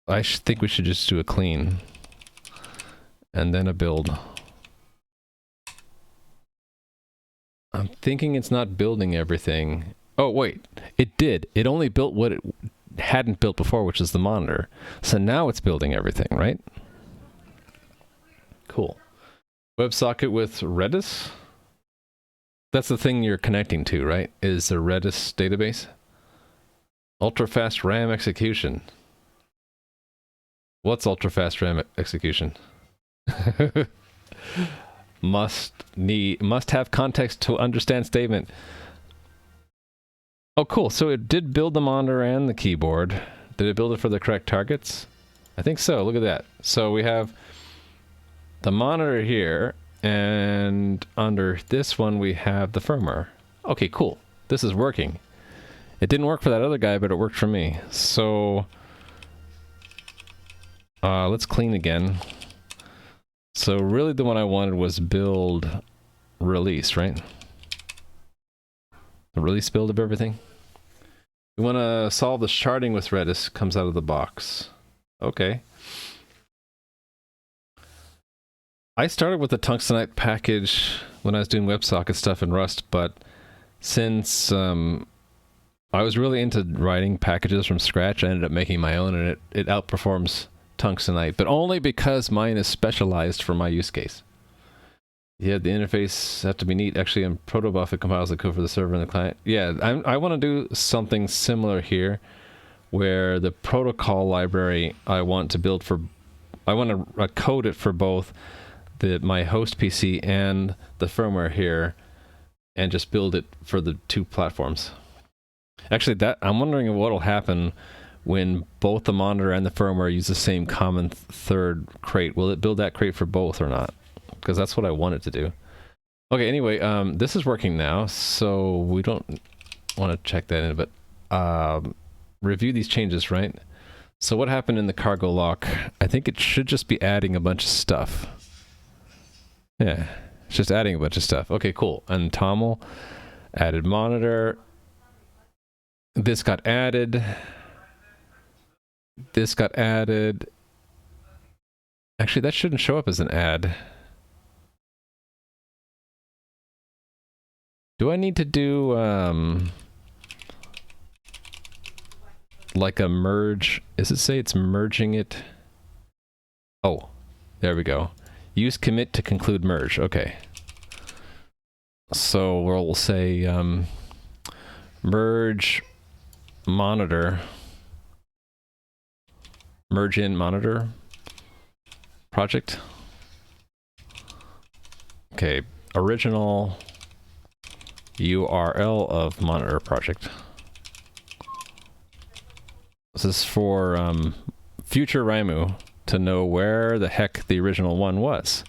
[SPEAKER 1] I think we should just do a clean. And then a build. I'm thinking it's not building everything. Oh, wait. It did. It only built what it hadn't built before, which is the monitor. So now it's building everything, right? Cool. WebSocket with Redis? That's the thing you're connecting to, right? Is the Redis database? Ultra-fast RAM execution. What's ultra-fast RAM execution? Must have context to understand statement. Oh, cool. So it did build the monitor and the keyboard. Did it build it for the correct targets? I think so. Look at that. So we have the monitor here, and under this one we have the firmware. Okay, cool. This is working. It didn't work for that other guy, but it worked for me. So let's clean again. So really the one I wanted was build release, right? The release build of everything. We want to solve the sharding with Redis, comes out of the box. Okay. I started with the Tungstenite package when I was doing WebSocket stuff in Rust, but since I was really into writing packages from scratch. I ended up making my own, and it outperforms Tungstenite, but only because mine is specialized for my use case. Yeah, the interface have to be neat. Actually, in Protobuf, it compiles the code for the server and the client. Yeah, I want to do something similar here, where the protocol library I want to build for, I want to code it for both my host PC and the firmware here, and just build it for the two platforms. Actually, that I'm wondering what will happen when both the monitor and the firmware use the same common third crate. Will it build that crate for both or not? Because that's what I want it to do. Okay, anyway, this is working now, so we don't want to check that in, but review these changes, right? So what happened in the cargo lock? I think it should just be adding a bunch of stuff. Yeah, it's just adding a bunch of stuff. Okay, cool. And Tommel added monitor. This got added. This got added. Actually, that shouldn't show up as an add. Do I need to do like a merge? Does it say it's merging it? Oh, there we go. Use commit to conclude merge. Okay. So we'll say merge monitor, merge in monitor project. Okay, original URL of monitor project. This is for future Raimu to know where the heck the original one was.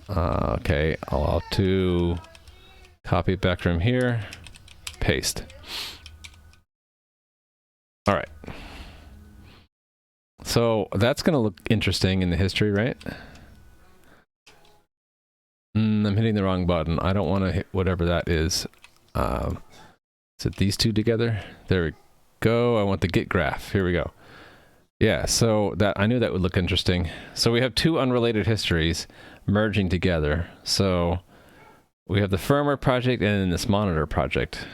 [SPEAKER 1] Okay, I'll have to copy it back from here, paste. All right. So that's going to look interesting in the history, right? I'm hitting the wrong button. I don't want to hit whatever that is. Is it these two together? There we go. I want the git graph. Here we go. Yeah, so that I knew that would look interesting. So we have two unrelated histories merging together. So we have the firmware project and then this monitor project.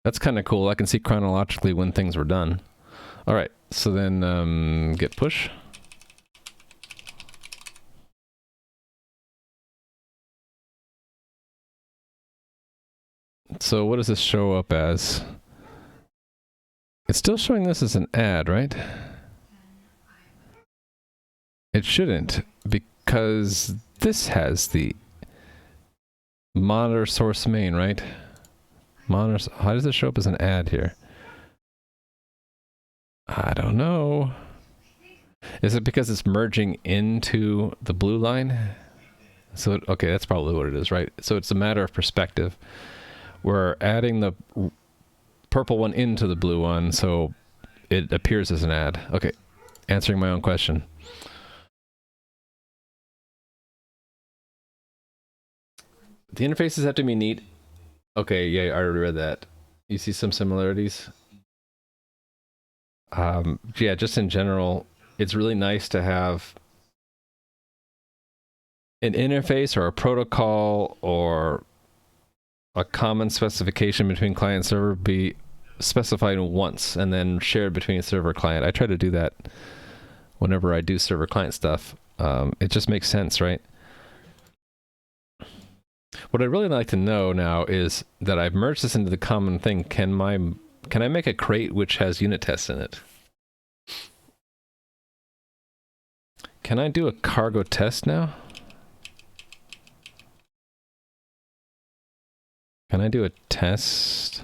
[SPEAKER 1] That's kind of cool. I can see chronologically when things were done. All right, so then git push. So what does this show up as? It's still showing this as an add, right? It shouldn't, because this has the monitor source main, right? Monitor, how does it show up as an add here? I don't know. Is it because it's merging into the blue line? So, okay, that's probably what it is, right? So it's a matter of perspective. We're adding the purple one into the blue one, so it appears as an add. Okay, answering my own question. The interfaces have to be neat. Okay, yeah, I already read that. You see some similarities? Yeah, just in general, it's really nice to have an interface or a protocol or a common specification between client and server be specified once and then shared between server and client. I try to do that whenever I do server client stuff. It just makes sense, right? What I'd really like to know now is that I've merged this into the common thing. Can I make a crate which has unit tests in it? Can I do a cargo test now? Can I do a test?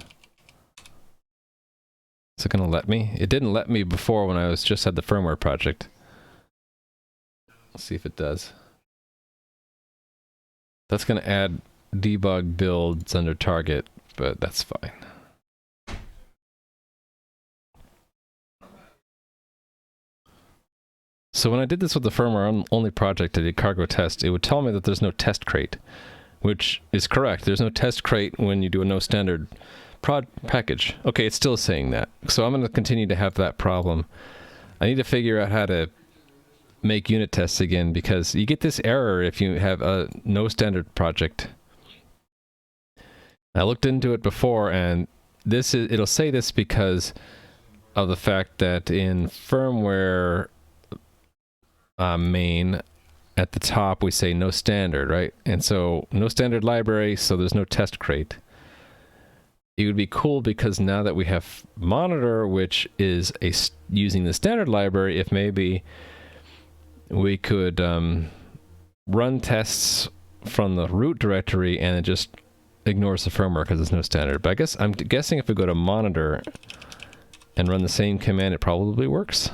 [SPEAKER 1] Is it going to let me? It didn't let me before when I just had the firmware project. Let's see if it does. That's going to add debug builds under target, but that's fine. So when I did this with the firmware only project, I did cargo test, it would tell me that there's no test crate, which is correct. There's no test crate when you do a no standard prod package. Okay, it's still saying that. So I'm going to continue to have that problem. I need to figure out how to make unit tests again, because you get this error if you have a no standard project. I looked into it before, and it'll say this because of the fact that in firmware main at the top we say no standard, right? And so no standard library, so there's no test crate. It would be cool because now that we have monitor, which is using the standard library, if maybe we could run tests from the root directory and it just ignores the firmware because there's no standard. But I guess I'm guessing if we go to monitor and run the same command, it probably works.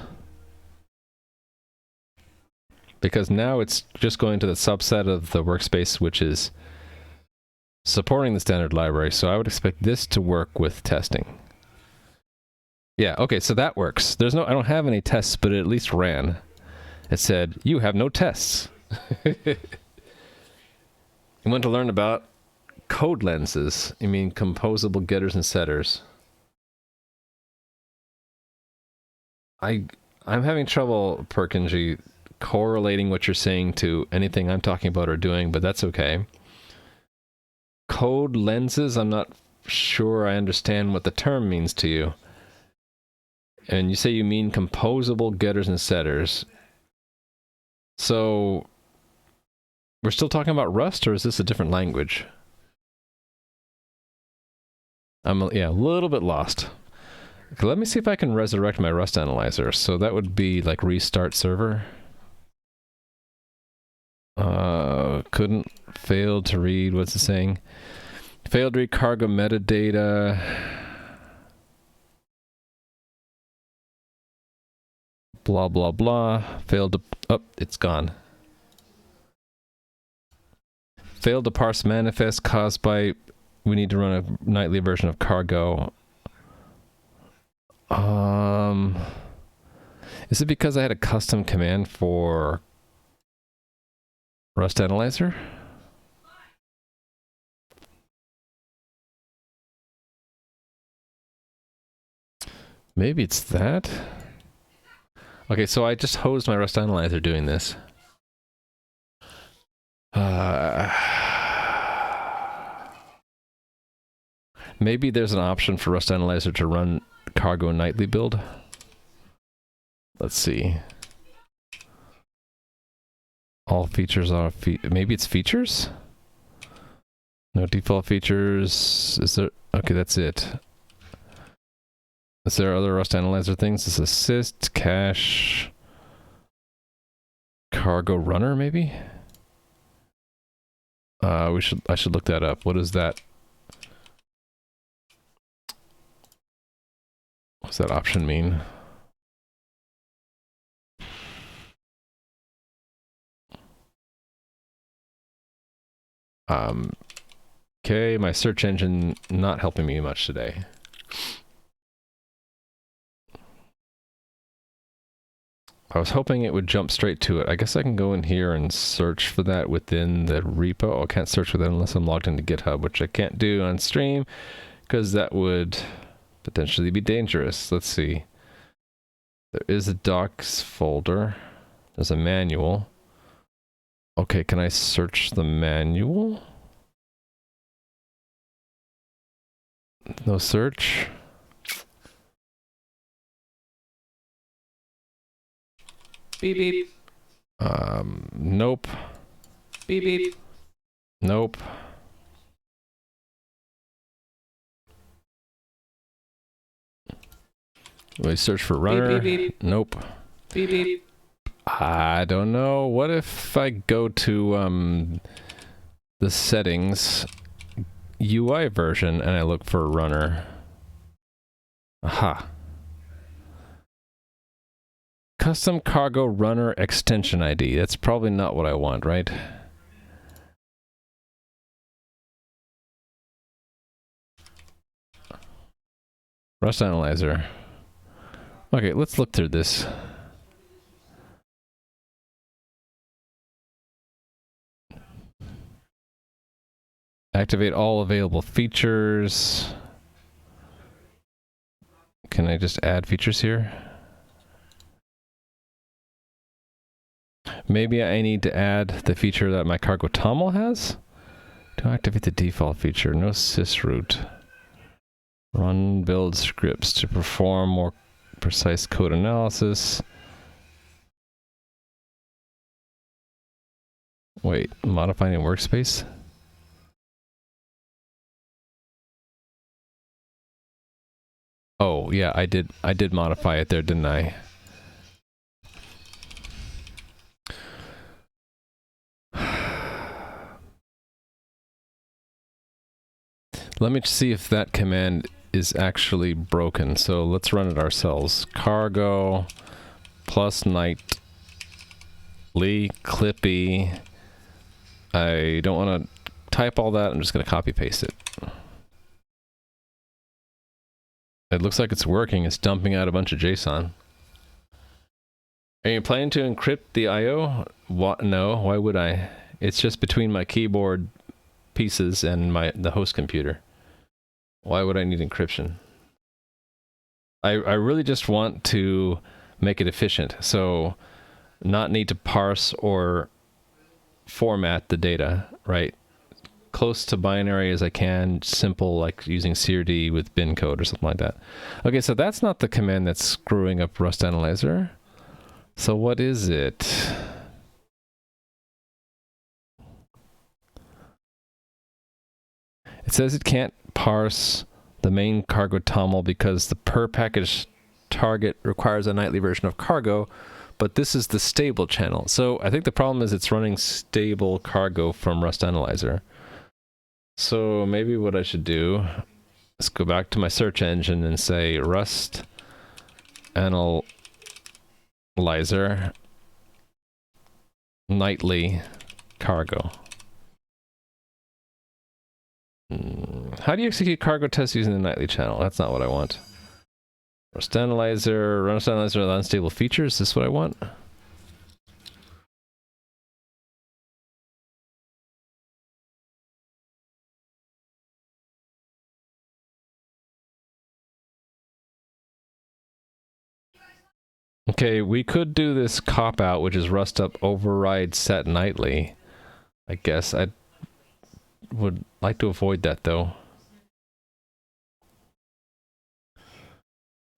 [SPEAKER 1] Because now it's just going to the subset of the workspace which is supporting the standard library. So I would expect this to work with testing. Yeah, okay, so that works. I don't have any tests, but it at least ran. It said, you have no tests. You want to learn about code lenses. You mean composable getters and setters. I'm having trouble, Perkinji, correlating what you're saying to anything I'm talking about or doing, but that's okay. Code lenses, I'm not sure I understand what the term means to you. And you say you mean composable getters and setters. So we're still talking about Rust, or is this a different language? I'm a little bit lost. Okay, let me see if I can resurrect my Rust analyzer. So that would be like restart server. Couldn't, failed to read, what's it saying? Failed to read cargo metadata. Blah, blah, blah. Failed to, oh, it's gone. Failed to parse manifest caused by, we need to run a nightly version of cargo. Is it because I had a custom command for Rust Analyzer? Maybe it's that? Okay, so I just hosed my Rust Analyzer doing this. Maybe there's an option for Rust Analyzer to run cargo nightly build. Let's see. All features are maybe it's features? No default features. Is there? Okay, that's it. Is there other Rust Analyzer things? This assist, cache, cargo runner, maybe? I should look that up. What is that? What's that option mean? Okay, my search engine not helping me much today. I was hoping it would jump straight to it. I guess I can go in here and search for that within the repo. Oh, I can't search with it unless I'm logged into GitHub, which I can't do on stream because that would potentially be dangerous. Let's see. There is a docs folder. There's a manual. Okay, can I search the manual? No search.
[SPEAKER 2] Beep beep.
[SPEAKER 1] Nope.
[SPEAKER 2] Beep beep.
[SPEAKER 1] Nope. We search for runner.
[SPEAKER 2] Beep, beep, beep.
[SPEAKER 1] Nope.
[SPEAKER 2] Beep beep.
[SPEAKER 1] I don't know. What if I go to the settings UI version and I look for runner? Aha. Custom cargo runner extension ID. That's probably not what I want, right? Rust Analyzer. Okay, let's look through this. Activate all available features. Can I just add features here? Maybe I need to add the feature that my cargo toml has to Don't activate the default feature. No sysroot. Run build scripts to perform more precise code analysis. Wait, modifying a workspace? Oh, yeah, I did modify it there, didn't I? Let me see if that command is actually broken. So let's run it ourselves. Cargo plus nightly clippy. I don't want to type all that. I'm just going to copy paste it. It looks like it's working. It's dumping out a bunch of JSON. Are you planning to encrypt the I/O? What? No. Why would I? It's just between my keyboard pieces and the host computer. Why would I need encryption? I really just want to make it efficient. So not need to parse or format the data, right? Close to binary as I can, simple, like using CRD with bin code or something like that. Okay, so that's not the command that's screwing up Rust Analyzer. So what is it? It says it can't parse the main cargo toml because the per package target requires a nightly version of cargo, but this is the stable channel. So I think the problem is it's running stable cargo from Rust Analyzer. So maybe what I should do is go back to my search engine and say Rust Analyzer nightly cargo. How do you execute cargo tests using the nightly channel? That's not what I want. Rust Analyzer with unstable features. Is this what I want? Okay, we could do this cop out, which is rust up override set nightly. I guess I would like to avoid that though.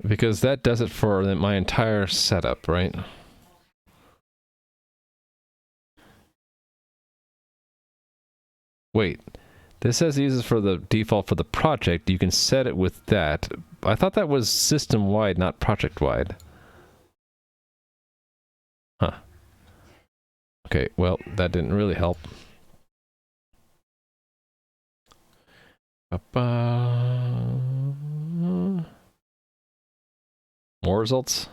[SPEAKER 1] Because that does it for my entire setup, right? Wait, this says it uses for the default for the project. You can set it with that. I thought that was system-wide, not project-wide. Huh. Okay, well, that didn't really help. More results?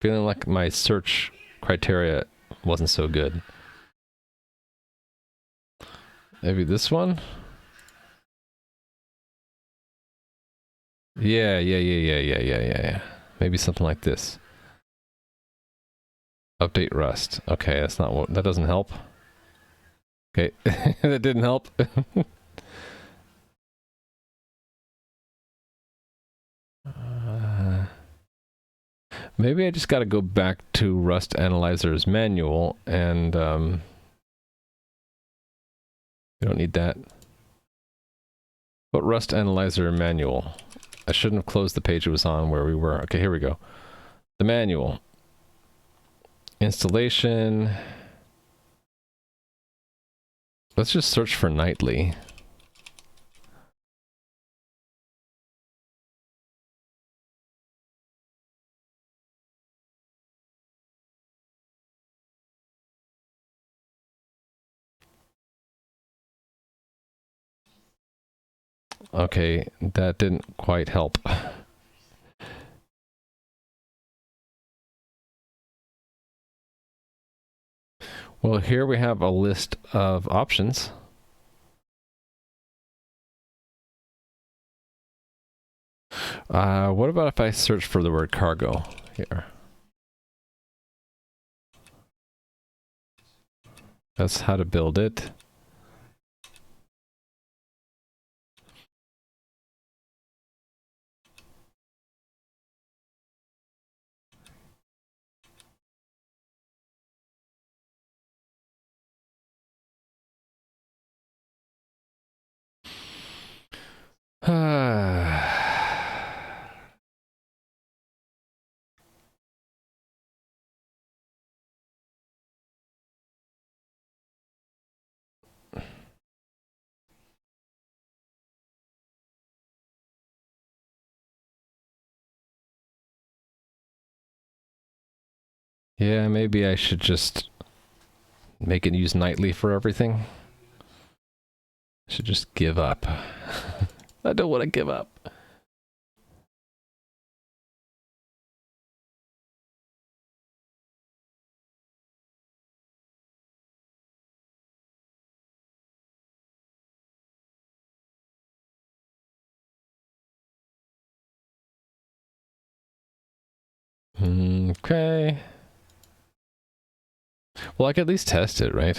[SPEAKER 1] Feeling like my search criteria wasn't so good. Maybe this one? Yeah. Maybe something like this. Update Rust. Okay, that's not what... That doesn't help. Okay, that didn't help. Maybe I just got to go back to Rust Analyzer's manual and we don't need that. But Rust Analyzer manual. I shouldn't have closed the page it was on where we were. Okay, here we go. The manual. Installation. Let's just search for nightly. Okay, that didn't quite help. Well, here we have a list of options. What about if I search for the word cargo here? That's how to build it. Yeah, maybe I should just make it use nightly for everything. I should just give up. I don't want to give up. Okay. Well, I could at least test it, right?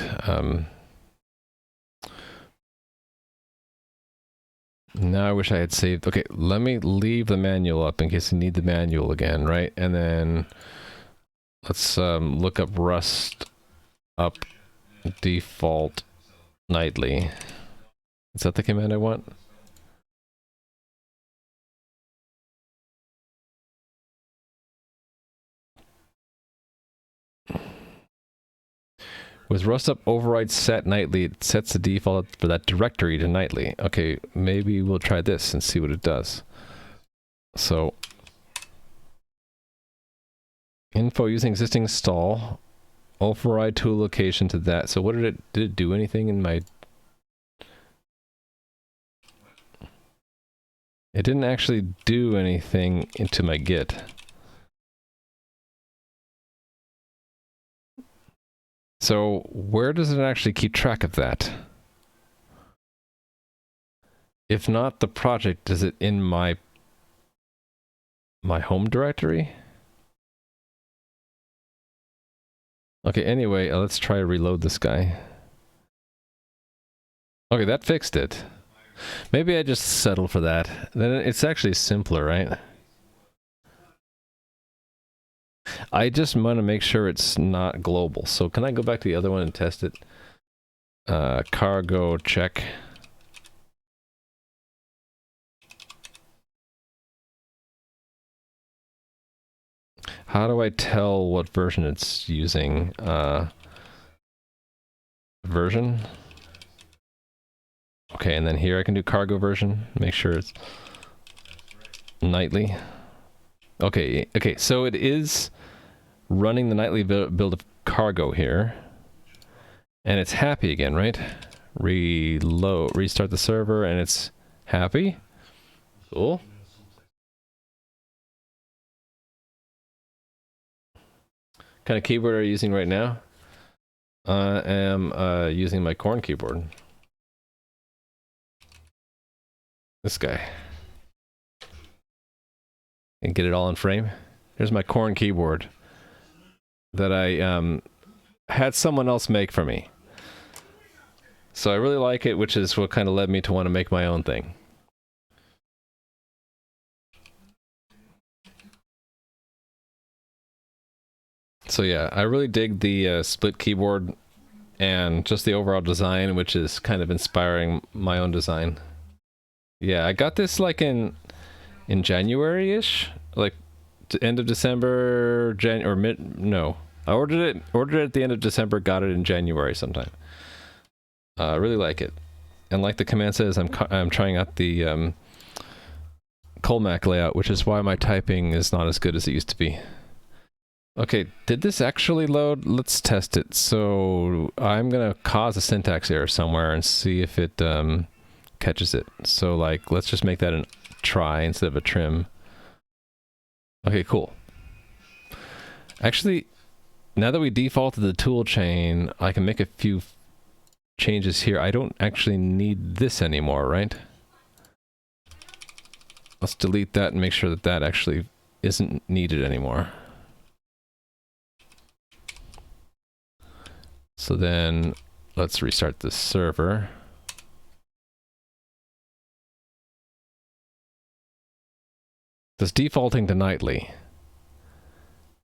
[SPEAKER 1] Now I wish I had saved. Okay, let me leave the manual up in case I need the manual again, right? And then let's look up Rust up default nightly. Is that the command I want? With Rust up override set nightly, it sets the default for that directory to nightly. Okay, maybe we'll try this and see what it does. So, info using existing install, override tool location to that. So what did it do anything in my... It didn't actually do anything into my Git. So where does it actually keep track of that? If not the project, is it in my home directory? Okay, anyway, let's try to reload this guy. Okay, that fixed it. Maybe I just settle for that. Then it's actually simpler, right? I just want to make sure it's not global. So can I go back to the other one and test it? Cargo check. How do I tell what version it's using? Version? Okay, and then here I can do cargo version. Make sure it's nightly. Okay, okay, so it is running the nightly build of cargo here. And it's happy again, right? Reload, restart the server, and it's happy. Cool. What kind of keyboard are you using right now? I am using my Corn keyboard. This guy. And get it all in frame. Here's my Corn keyboard that I had someone else make for me. So I really like it, which is what kind of led me to want to make my own thing. So yeah, I really dig the split keyboard and just the overall design, which is kind of inspiring my own design. Yeah, I got this like in January-ish, like end of December, or mid. No, I ordered it at the end of December, got it in January sometime. I really like it, and like the command says, I'm trying out the Colmac layout, which is why my typing is not as good as it used to be. Okay, did this actually load? Let's test it. So I'm gonna cause a syntax error somewhere and see if it catches it. So like, let's just make that a try instead of a trim. Okay, cool. Actually, now that we defaulted the tool chain, I can make a few changes here. I don't actually need this anymore, right? Let's delete that and make sure that that actually isn't needed anymore. So then let's restart the server. It's defaulting to nightly.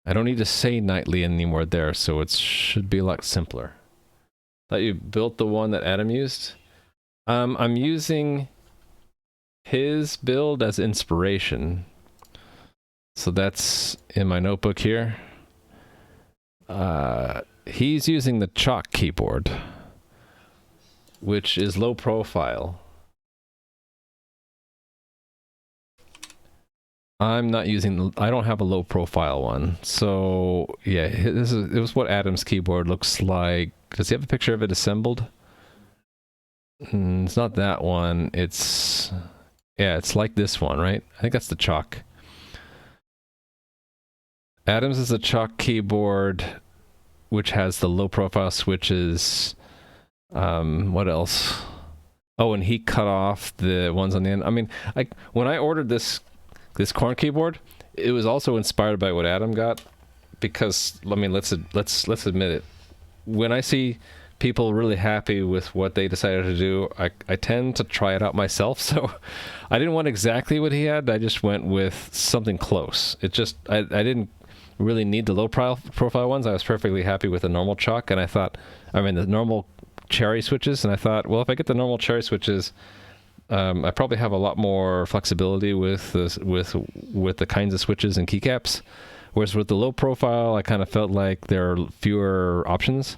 [SPEAKER 1] I don't need to say nightly anymore there, so it should be a lot simpler. Thought you built the one that Adam used? I'm using his build as inspiration. So that's in my notebook here. He's using the chalk keyboard, which is low profile. I'm not using, I don't have a low profile one. So yeah, it was what Adam's keyboard looks like. Does he have a picture of it assembled? It's not that one. Yeah, it's like this one, right? I think that's the chalk. Adam's is a chalk keyboard, which has the low profile switches. What else? Oh, and he cut off the ones on the end. I mean, when I ordered this corn keyboard, it was also inspired by what Adam got, because I mean, let's admit it. When I see people really happy with what they decided to do, I tend to try it out myself. So I didn't want exactly what he had. I just went with something close. It just I didn't really need the low profile ones. I was perfectly happy with the normal chalk, and the normal cherry switches, and I thought, well, if I get the normal cherry switches, I probably have a lot more flexibility with the kinds of switches and keycaps. Whereas with the low profile, I kind of felt like there are fewer options.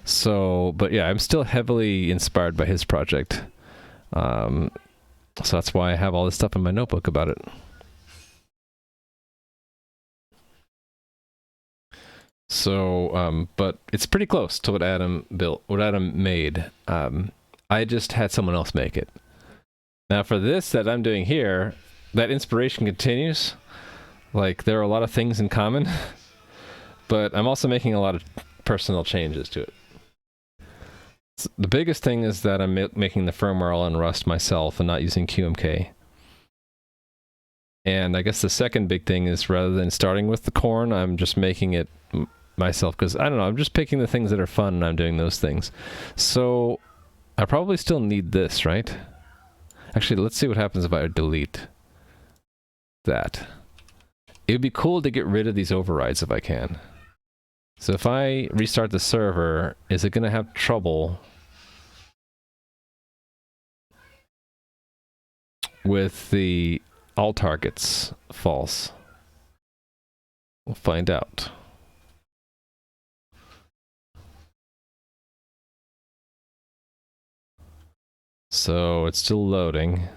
[SPEAKER 1] So, but yeah, I'm still heavily inspired by his project. So that's why I have all this stuff in my notebook about it. So, but it's pretty close to what Adam made. I just had someone else make it. Now for this that I'm doing here, that inspiration continues. Like, there are a lot of things in common, but I'm also making a lot of personal changes to it. So the biggest thing is that I'm making the firmware all in Rust myself and not using QMK. And I guess the second big thing is, rather than starting with the corn, I'm just making it myself, because I don't know, I'm just picking the things that are fun and I'm doing those things. So I probably still need this, right? Actually, let's see what happens if I delete that. It would be cool to get rid of these overrides if I can. So if I restart the server, is it going to have trouble with the all targets false? We'll find out. So it's still loading.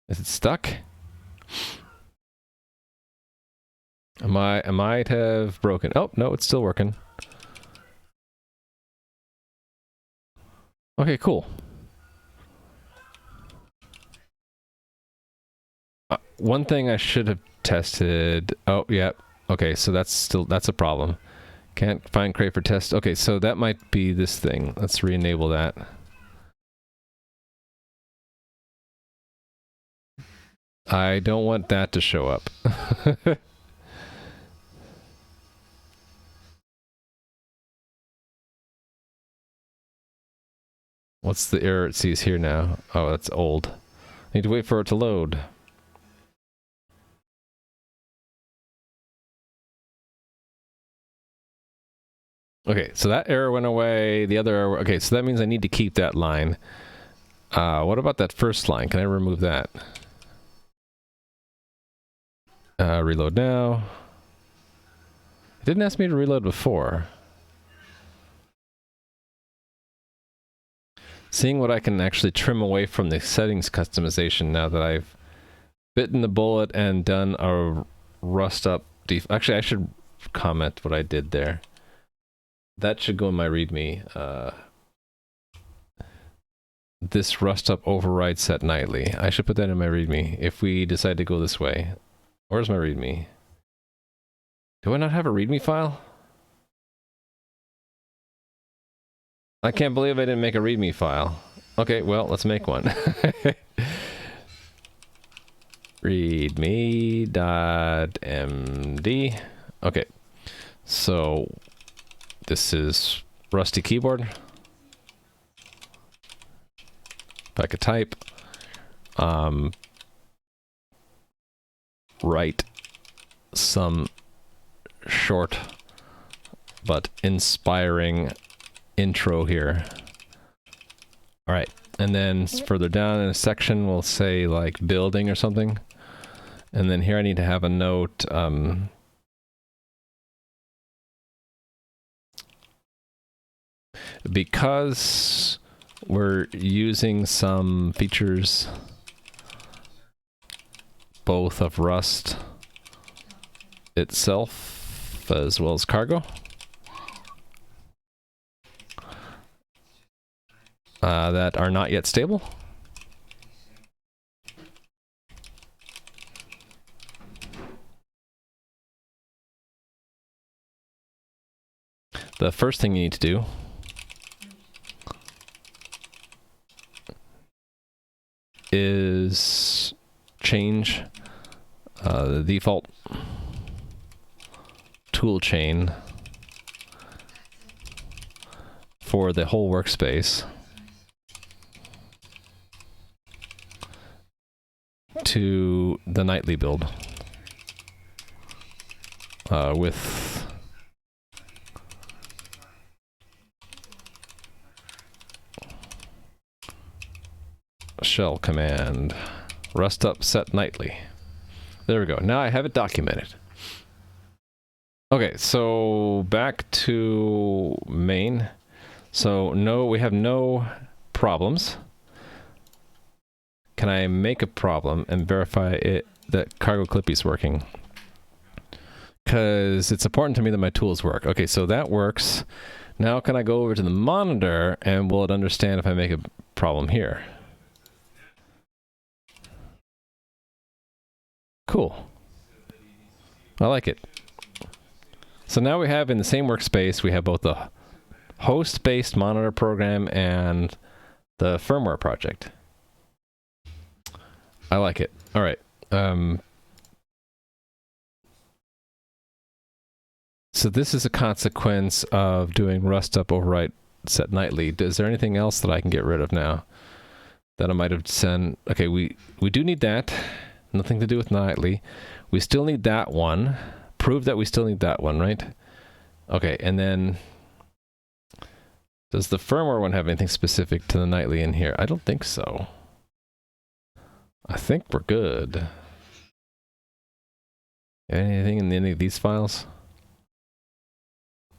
[SPEAKER 1] Is it stuck? I might have broken. Oh, no, it's still working. Okay, cool. One thing I should have tested. Oh, yeah. Okay, so that's a problem. Can't find crate for test. Okay, so that might be this thing. Let's re-enable that. I don't want that to show up. What's the error it sees here now? Oh, that's old. Need to wait for it to load. Okay, so that error went away. The other error... Okay, so that means I need to keep that line. What about that first line? Can I remove that? Reload now. It didn't ask me to reload before. Seeing what I can actually trim away from the settings customization now that I've bitten the bullet and done a rust up actually, I should comment what I did there. That should go in my readme. This rust up override set nightly. I should put that in my readme if we decide to go this way. Where's my readme? Do I not have a readme file? I can't believe I didn't make a readme file. Okay, well, let's make one. readme.md. Okay, so this is rusty keyboard. If I could type, write some short but inspiring intro here. All right, and then further down in a section we'll say like building or something, and then here I need to have a note, because we're using some features both of Rust itself as well as cargo. That are not yet stable. The first thing you need to do is change the default tool chain for the whole workspace to the nightly build with shell command rust up set nightly. There we go. Now I have it documented. Okay, so back to main. So no, we have no problems. Can I make a problem and verify it that cargo clippy is working? Because it's important to me that my tools work. Okay, so that works. Now can I go over to the monitor and will it understand if I make a problem here? Cool. I like it. So now we have in the same workspace, we have both the host-based monitor program and the firmware project. I like it. All right. So this is a consequence of doing rust up overwrite set nightly. Is there anything else that I can get rid of now that I might have sent? Okay, we do need that. Nothing to do with nightly. We still need that one. Prove that we still need that one, right? Okay, and then does the firmware one have anything specific to the nightly in here? I don't think so. I think we're good. Anything in any of these files?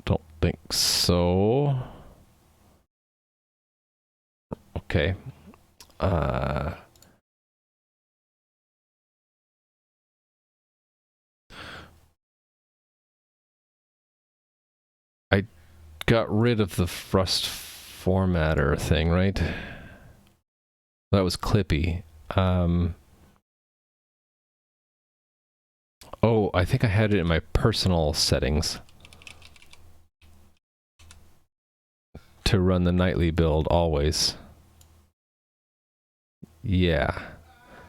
[SPEAKER 1] Don't think so. Okay. I got rid of the Rust formatter thing, right? That was Clippy. Oh, I think I had it in my personal settings to run the nightly build always. Yeah.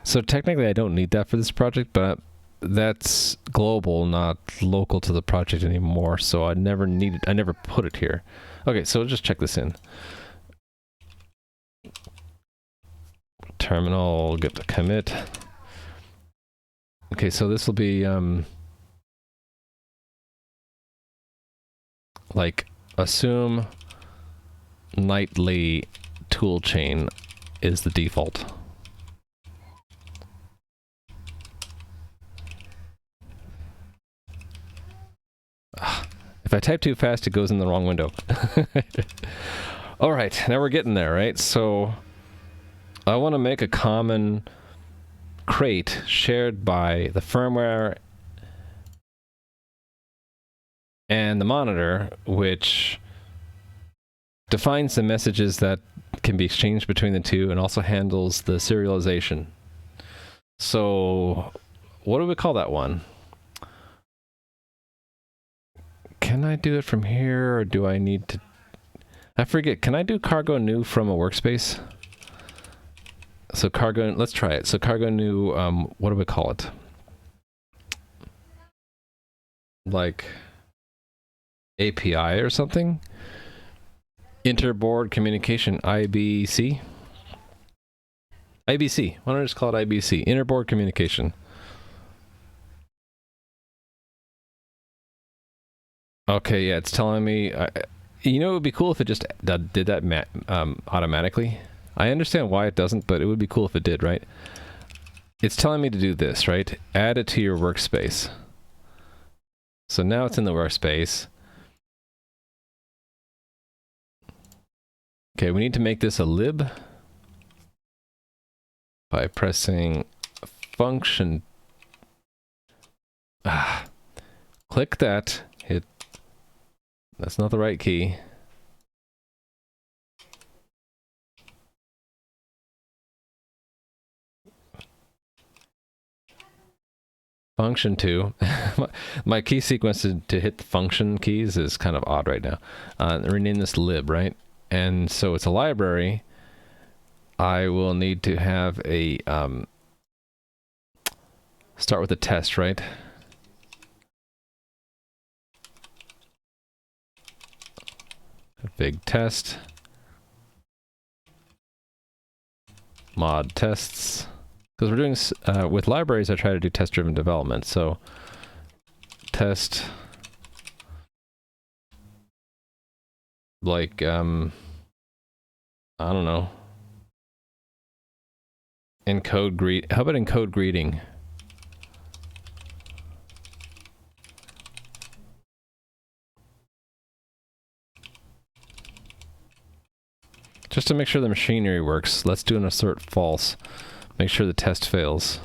[SPEAKER 1] So technically I don't need that for this project, but that's global, not local to the project anymore. So I never put it here. Okay, so we'll just check this in. Terminal, get the commit. Okay, so this will be like assume nightly toolchain is the default. If I type too fast, it goes in the wrong window. All right, now we're getting there, right? So I want to make a common crate shared by the firmware and the monitor, which defines the messages that can be exchanged between the two and also handles the serialization. So what do we call that one? Can I do it from here, or do I need to... I forget. Can I do cargo new from a workspace? So cargo... Let's try it. So cargo new, what do we call it? Like API or something? Interboard communication, IBC? IBC. Why don't I just call it IBC? Interboard communication. Okay, yeah, it's telling me... you know, it would be cool if it just did that automatically. I understand why it doesn't, but it would be cool if it did, right? It's telling me to do this, right? Add it to your workspace. So now it's in the workspace. Okay, we need to make this a lib by pressing function click that, hit, that's not the right key. Function 2. My key sequence to hit the function keys is kind of odd right now. Rename this lib, right? And so it's a library. I will need to have a, start with a test, right? Config test. Mod tests. Because we're doing, with libraries, I try to do test-driven development. So, test, like, I don't know. Encode greet. How about encode greeting? Just to make sure the machinery works, let's do an assert false. Make sure the test fails.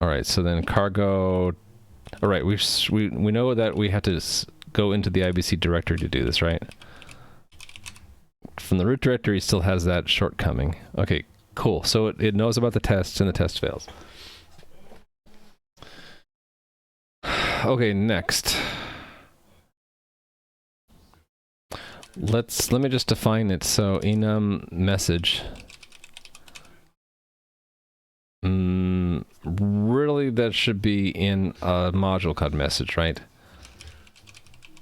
[SPEAKER 1] All right, so then cargo. All right, we know that we have to go into the IBC directory to do this, right? From the root directory, it still has that shortcoming. Okay, cool. So it knows about the tests and the test fails. Okay, next. Let me just define it. So enum message. Really, that should be in a module called message, right?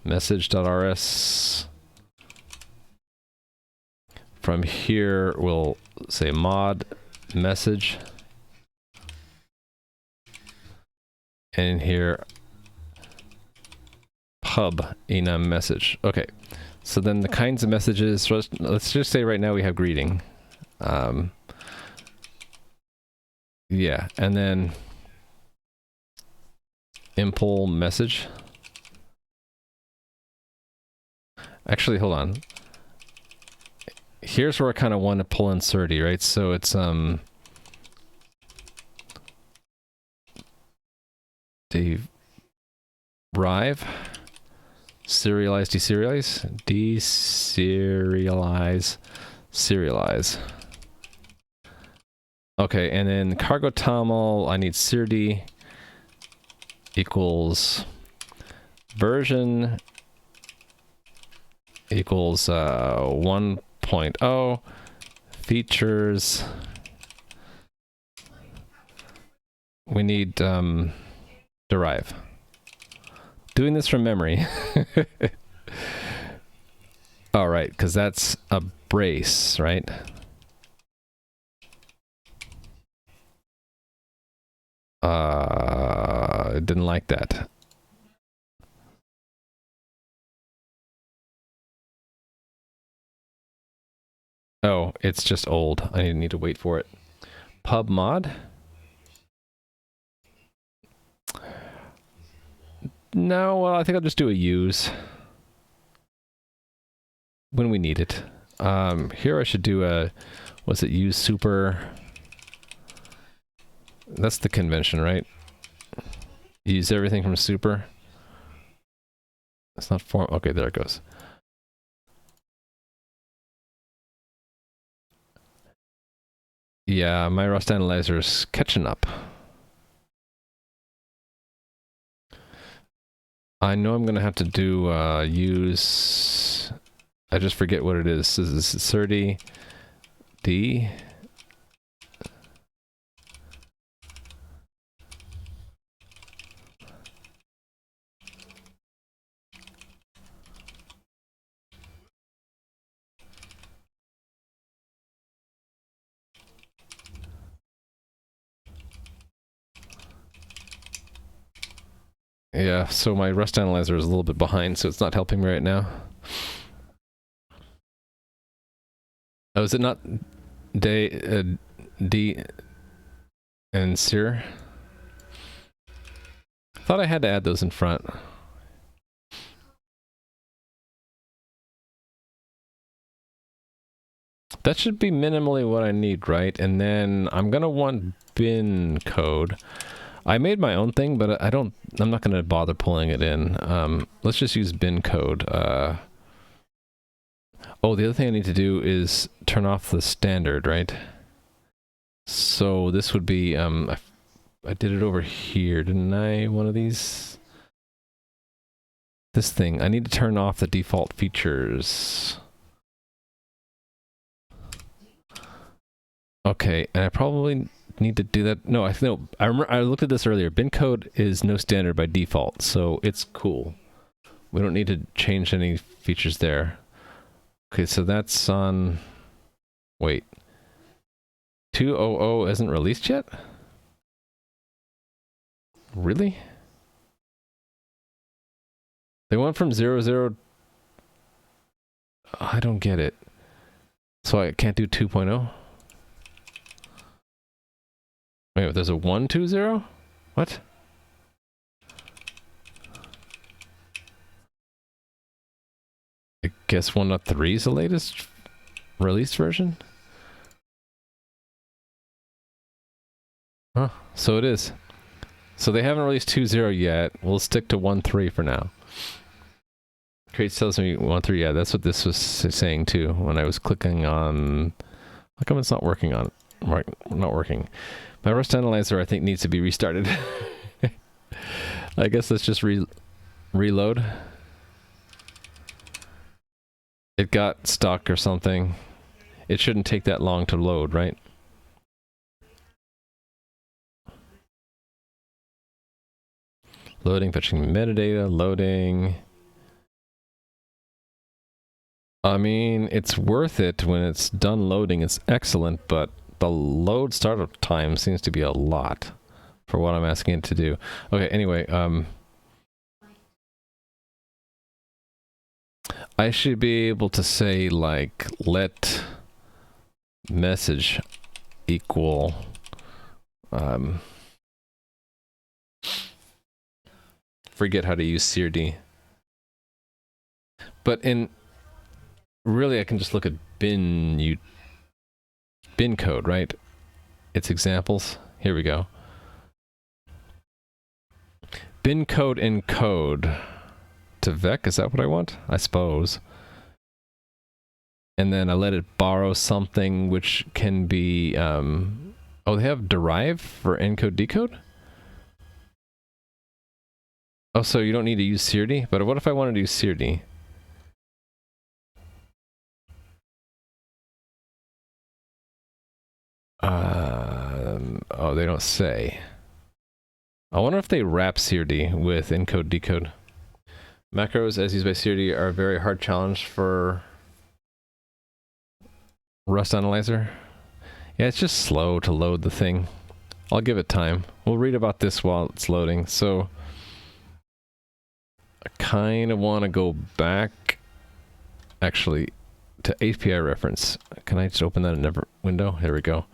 [SPEAKER 1] Message.rs. From here, we'll say mod message. And here, pub enum message. Okay. So then the kinds of messages, let's just say right now we have greeting. Yeah, and then impl message. Actually, hold on. Here's where I kind of want to pull in certy, right? So it's derive, serialize, deserialize, serialize. Okay, and then cargo toml, I need certy equals version equals 1.0 features. We need derive. Doing this from memory. All right, because that's a brace, right? I didn't like that. Oh, it's just old. I need to wait for it. Pub mod? No, well, I think I'll just do a use when we need it. Here I should do a, what's it, use super. That's the convention, right? Use everything from super. It's not form. Okay, there it goes. Yeah, my Rust analyzer is catching up. I know I'm gonna have to do use. I just forget what it is. This is certy d. Yeah, so my Rust analyzer is a little bit behind, so it's not helping me right now. Oh, is it not D and Sir? I thought I had to add those in front. That should be minimally what I need, right? And then I'm gonna want bin code. I made my own thing, but I'm not going to bother pulling it in. Let's just use bin code. Oh, the other thing I need to do is turn off the standard, right? So this would be, I did it over here, didn't I? One of these. This thing. I need to turn off the default features. Okay, and I probably need to do that. No, I remember I looked at this earlier. Bin code is no standard by default, so it's cool. We don't need to change any features there. Okay, so that's on. Wait. 2.0.0 isn't released yet? Really? They went from 0.0. I don't get it. So I can't do 2.0? Wait, there's a 1.2.0? What? I guess 1.3 is the latest released version? Huh, so it is. So they haven't released 2.0 yet. We'll stick to 1.3 for now. Crates tells me 1.3, yeah, that's what this was saying too when I was clicking on... How come it's not working on... Not working. My Rust Analyzer, I think, needs to be restarted. I guess let's just reload. It got stuck or something. It shouldn't take that long to load, right? Loading, fetching metadata, loading. I mean, it's worth it when it's done loading. It's excellent, but the load startup time seems to be a lot for what I'm asking it to do. Okay, anyway, I should be able to say, like, let message equal, forget how to use CRD. But really I can just look at bin code, right? It's examples. Here we go. Bin code encode to vec, is that what I want? I suppose. And then I let it borrow something which can be, oh, they have derive for encode decode? Oh, so you don't need to use CRD? But what if I wanted to use CRD? Oh, they don't say. I wonder if they wrap CRD with encode decode. Macros as used by CRD are a very hard challenge for Rust Analyzer. Yeah, it's just slow to load the thing. I'll give it time. We'll read about this while it's loading. So I kind of want to go back actually to API reference. Can I just open that in a window? There we go.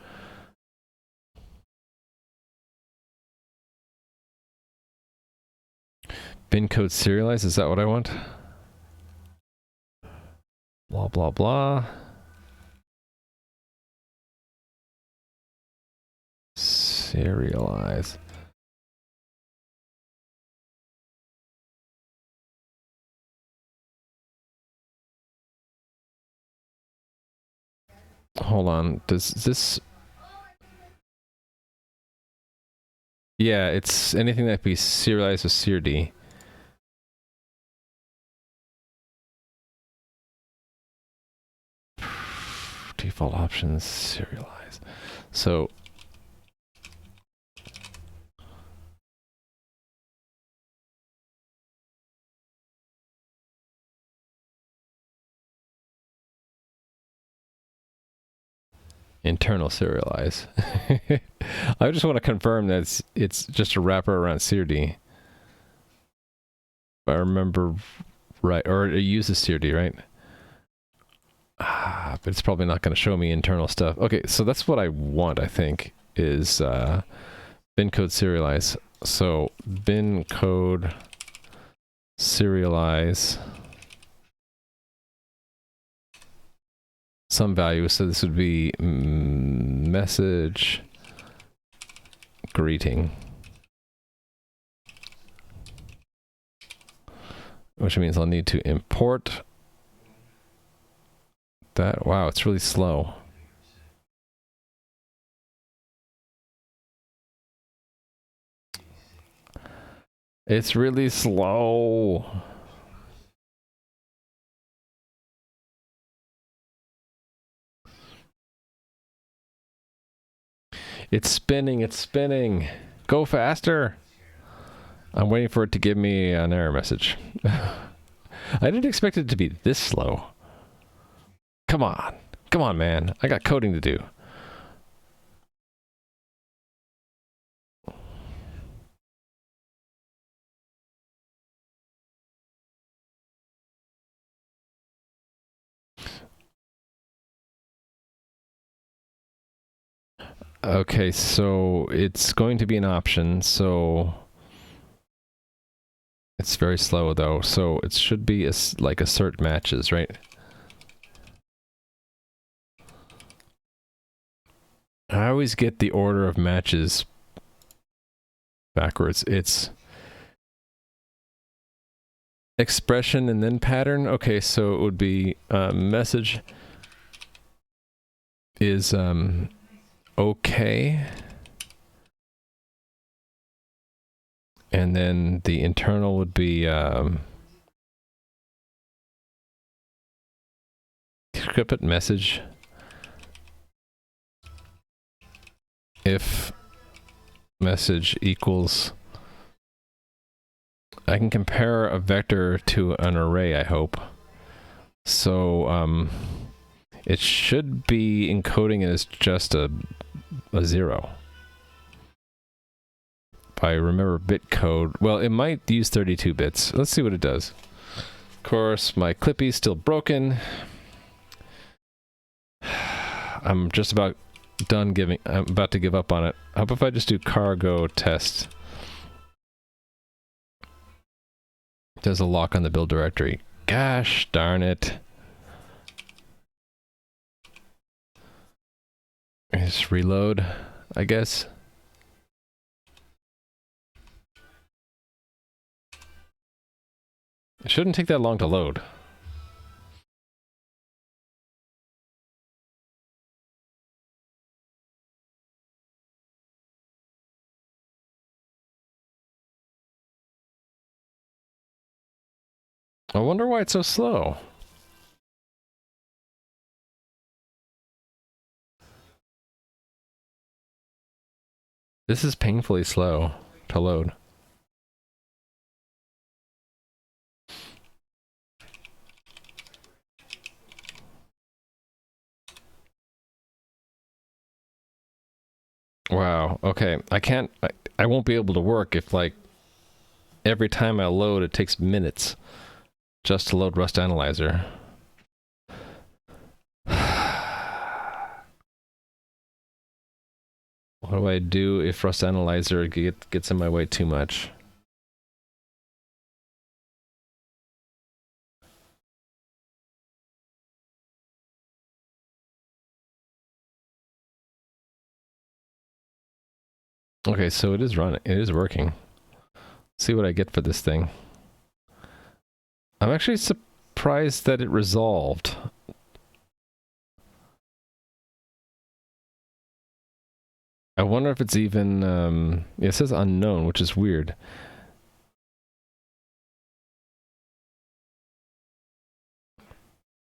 [SPEAKER 1] Bin code serialize, is that what I want? Blah, blah, blah. Serialize. Hold on, does this... Yeah, it's anything that be serialized with CRD. Default options, serialize. So internal serialize. I just want to confirm that it's just a wrapper around CRD. If I remember right, or it uses CRD, right? But it's probably not going to show me internal stuff. Okay, so that's what I want, I think, is bin code serialize. So bin code serialize some value. So this would be message greeting. which means I'll need to import that. Wow, it's really slow. It's really slow. It's spinning, it's spinning. Go faster. I'm waiting for it to give me an error message. I didn't expect it to be this slow. Come on. Come on, man. I got coding to do. Okay, so it's going to be an option, so it's very slow though, so it should be like assert matches, right? I always get the order of matches backwards. It's expression and then pattern. Okay, so it would be message is okay. And then the internal would be script message if message equals. I can compare a vector to an array, I hope. So it should be encoding it as just a 0. If I remember bit code, well, it might use 32 bits. Let's see what it does. Of course, my Clippy's still broken. I'm about to give up on it. How about if I just do cargo test? There's a lock on the build directory. Gosh darn it. Just reload, I guess. It shouldn't take that long to load. I wonder why it's so slow. This is painfully slow to load. Wow, okay. I won't be able to work if, like, every time I load, it takes minutes just to load Rust Analyzer. What do I do if Rust Analyzer gets in my way too much? Okay, so it is running. It is working. Let's see what I get for this thing. I'm actually surprised that it resolved. I wonder if it's even, it says unknown, which is weird.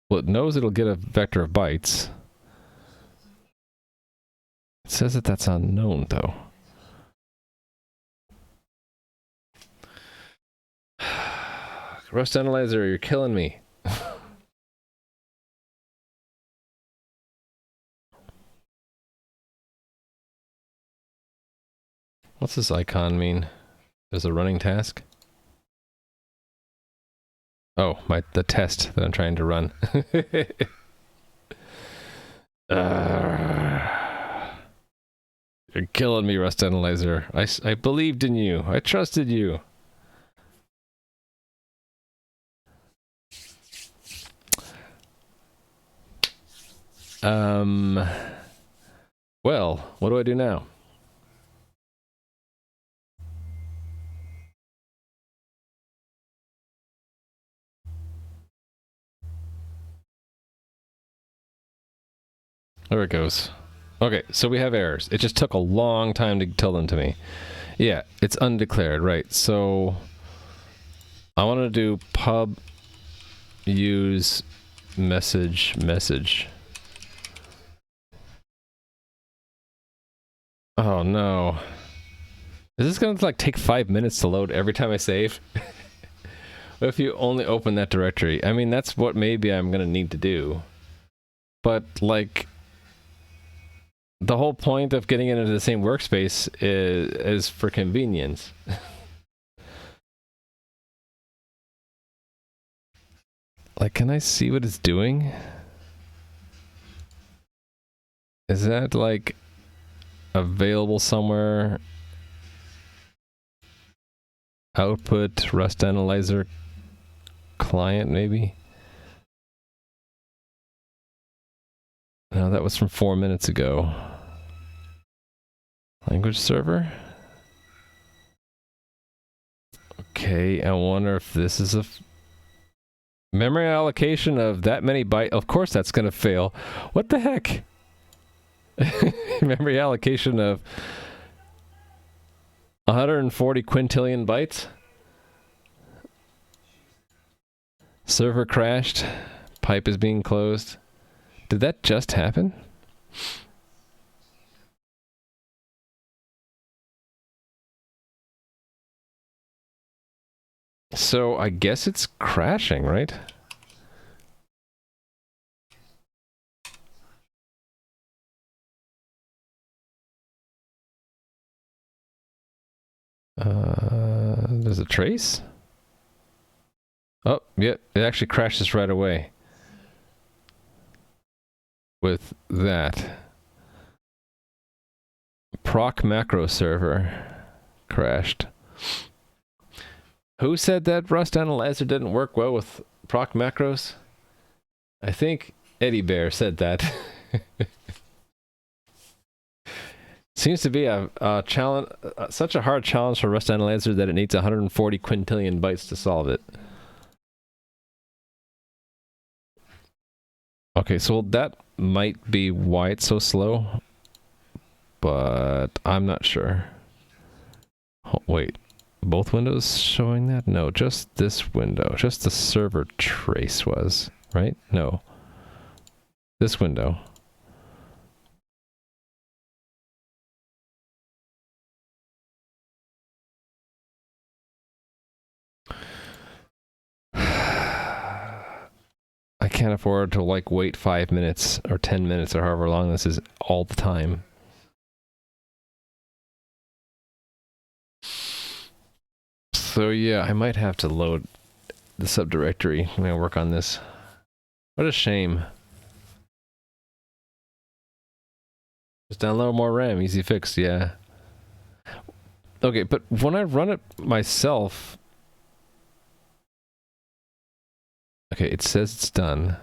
[SPEAKER 1] Well, it knows it'll get a vector of bytes. It says that that's unknown, though. Rust Analyzer, you're killing me. What's this icon mean? There's a running task? Oh, the test that I'm trying to run. You're killing me, Rust Analyzer. I believed in you. I trusted you. Well, what do I do now? There it goes. Okay, so we have errors. It just took a long time to tell them to me. Yeah, it's undeclared, right? So I want to do pub use message. Oh no. Is this gonna like take 5 minutes to load every time I save? What if you only open that directory? I mean, that's what maybe I'm gonna need to do. But like, the whole point of getting into the same workspace is for convenience. Like, can I see what it's doing? Is that like available somewhere? Output Rust Analyzer client, maybe? No, that was from 4 minutes ago. Language server? Okay, I wonder if this is a memory allocation of that many bytes. Of course that's gonna fail. What the heck? Memory allocation of 140 quintillion bytes? Server crashed. Pipe is being closed. Did that just happen? So I guess it's crashing, right? There's a trace? Oh, yeah, it actually crashes right away. With that. Proc macro server crashed. Who said that Rust Analyzer didn't work well with proc macros? I think Eddie Bear said that. Seems to be a challenge, such a hard challenge for Rust Analyzer that it needs 140 quintillion bytes to solve it. Okay, so that might be why it's so slow, but I'm not sure. Oh, wait, both windows showing that? No, just this window. Just the server trace was, right? No. This window. I can't afford to like wait 5 minutes or 10 minutes or however long this is all the time. So yeah, I might have to load the subdirectory. I'm gonna work on this. What a shame. Just download more RAM, easy fix, yeah. Okay, but when I run it myself... Okay, it says it's done.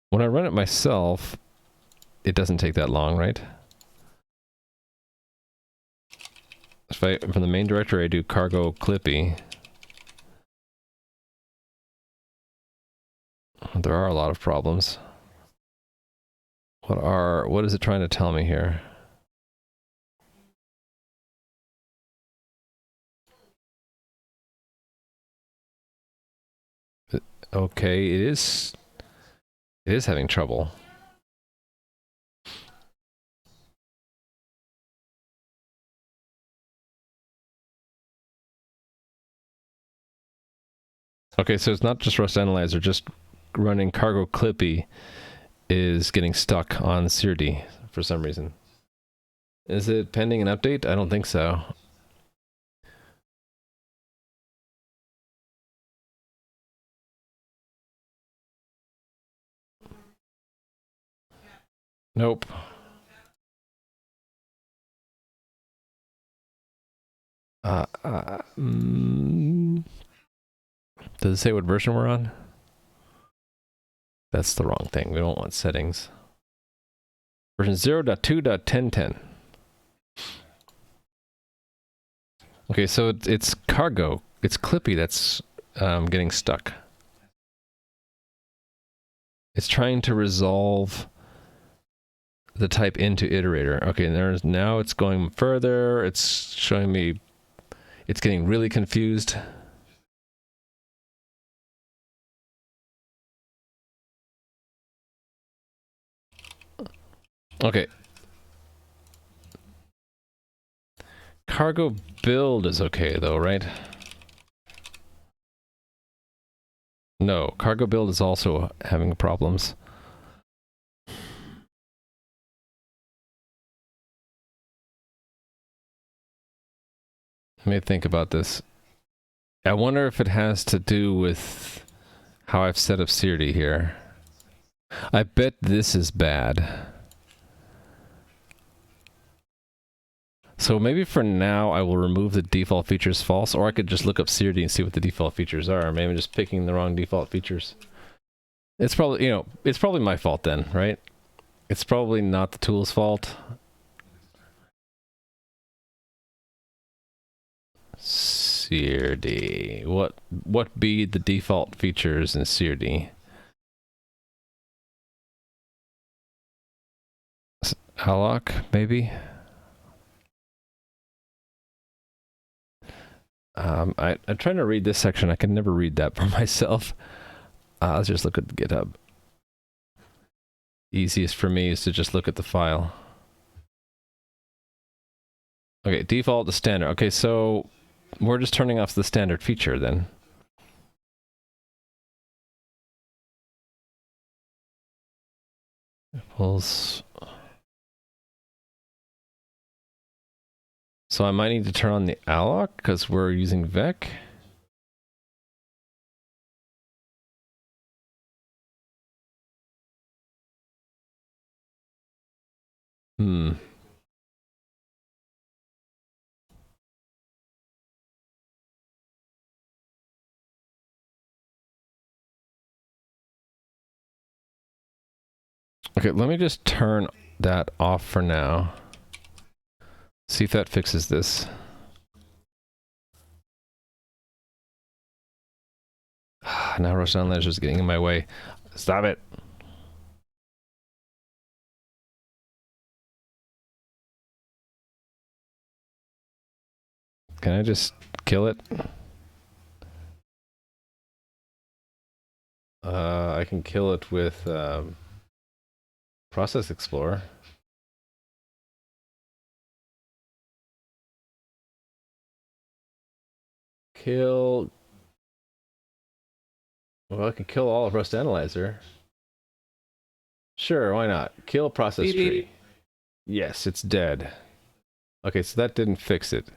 [SPEAKER 1] When I run it myself, it doesn't take that long, right? If I, from the main directory, I do cargo clippy. There are a lot of problems. What is it trying to tell me here? Okay, it is having trouble. Okay, so it's not just Rust Analyzer, just running cargo clippy is getting stuck on SIRD for some reason. Is it pending an update? I don't think so. Nope. Does it say what version we're on? That's the wrong thing. We don't want settings. Version 0.2.1010. Okay, so it's cargo. It's Clippy that's getting stuck. It's trying to resolve the type into iterator. Okay, and there's now it's going further. It's showing me it's getting really confused. Okay. Cargo build is okay though, right? No, cargo build is also having problems. Let me think about this. I wonder if it has to do with how I've set up Seardy here. I bet this is bad. So maybe for now I will remove the default features false, or I could just look up Seardy and see what the default features are. Maybe I'm just picking the wrong default features. It's probably, you know, it's probably my fault then, right? It's probably not the tool's fault. Seardy. What be the default features in Seardy? Alloc, maybe? I'm trying to read this section. I can never read that for myself. Let's just look at the GitHub. Easiest for me is to just look at the file. Okay, default to standard. Okay, so we're just turning off the standard feature then. Pulse. So I might need to turn on the alloc because we're using vec. Okay, let me just turn that off for now. See if that fixes this. Now Roshan Ledger is getting in my way. Stop it. Can I just kill it? I can kill it with Process Explorer. Kill. Well, I can kill all of Rust Analyzer. Sure, why not? Kill process
[SPEAKER 2] Beep, beep.
[SPEAKER 1] tree. Yes, it's dead. Okay, so that didn't fix it.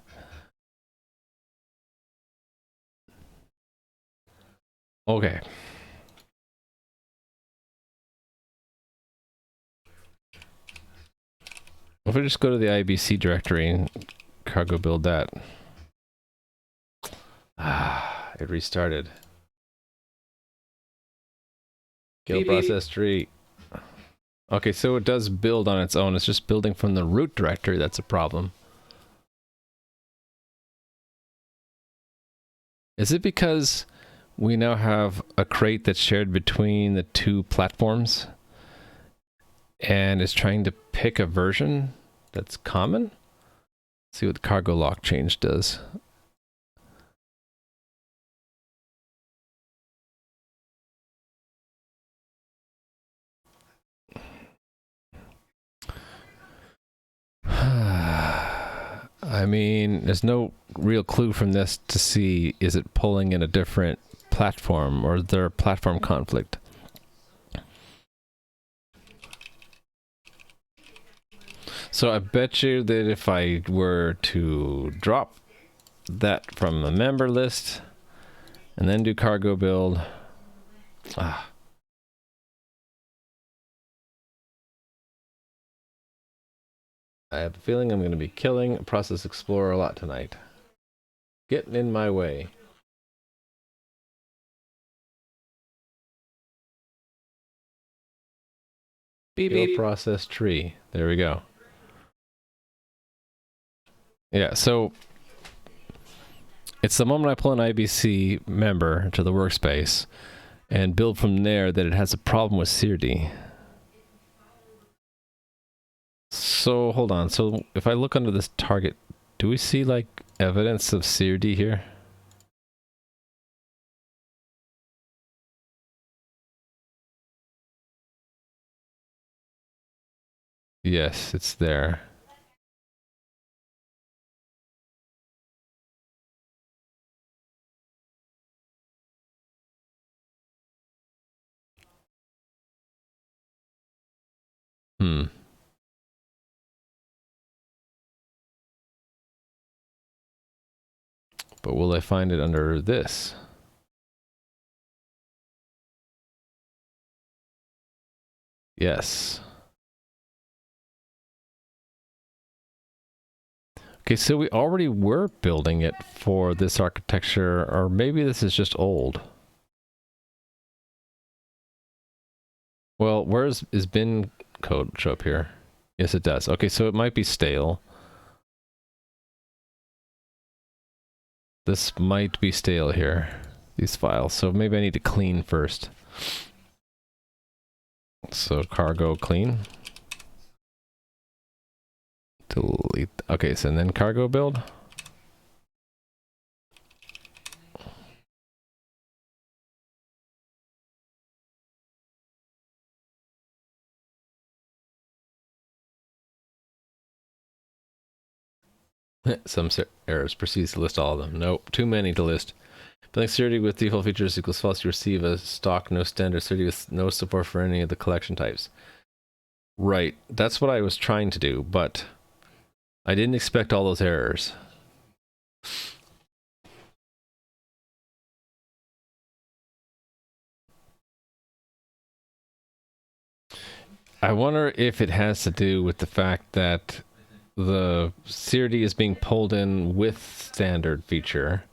[SPEAKER 1] Okay. If we just go to the IBC directory and cargo build that. It restarted. Kill
[SPEAKER 2] Beep, beep.
[SPEAKER 1] process tree. Okay, so it does build on its own. It's just building from the root directory that's a problem. Is it because we now have a crate that's shared between the two platforms and is trying to pick a version that's common? Let's see what the cargo lock change does. I mean, there's no real clue from this to see, is it pulling in a different platform or is there a platform conflict? So I bet you that if I were to drop that from the member list and then do cargo build, I have a feeling I'm going to be killing Process Explorer a lot tonight. Getting in my way.
[SPEAKER 2] Beep,
[SPEAKER 1] Kill
[SPEAKER 2] beep.
[SPEAKER 1] process tree. There we go. Yeah, so it's the moment I pull an IBC member to the workspace and build from there that it has a problem with Seardy. So hold on. So if I look under this target, do we see like evidence of CRD here? Yes, it's there. Hmm. But will I find it under this? Yes. Okay, so we already were building it for this architecture, or maybe this is just old. Well, is bin code show up here? Yes, it does. Okay, so it might be stale. This might be stale here, these files. So maybe I need to clean first. So cargo clean. Delete. Okay, so then cargo build. Some errors. Proceeds to list all of them. Nope, too many to list. Building security with default features equals false. You receive a stock no standard security with no support for any of the collection types. Right, that's what I was trying to do, but I didn't expect all those errors. I wonder if it has to do with the fact that the CRD is being pulled in with standard feature.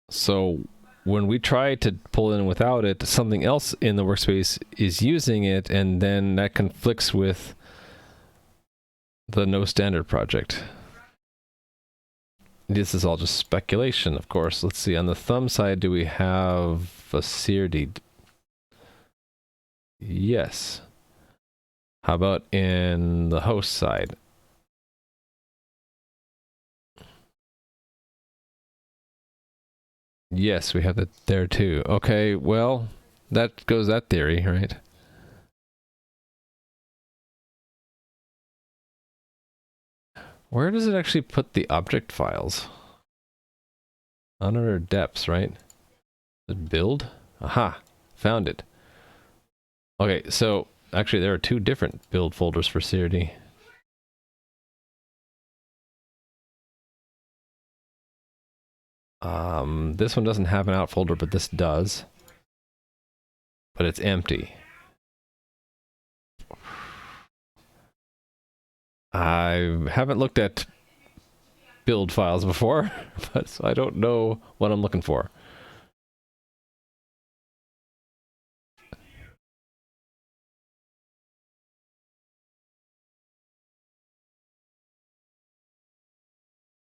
[SPEAKER 1] So when we try to pull in without it, something else in the workspace is using it, and then that conflicts with the no standard project. This is all just speculation, of course. Let's see. On the thumb side, do we have a CRD? Yes. How about in the host side? Yes, we have it there too. Okay, well, that goes that theory, right? Where does it actually put the object files? Under depths, right? The build? Aha, found it. Okay, so actually there are two different build folders for CRD. This one doesn't have an out folder, but this does. But it's empty. I haven't looked at build files before, but so I don't know what I'm looking for.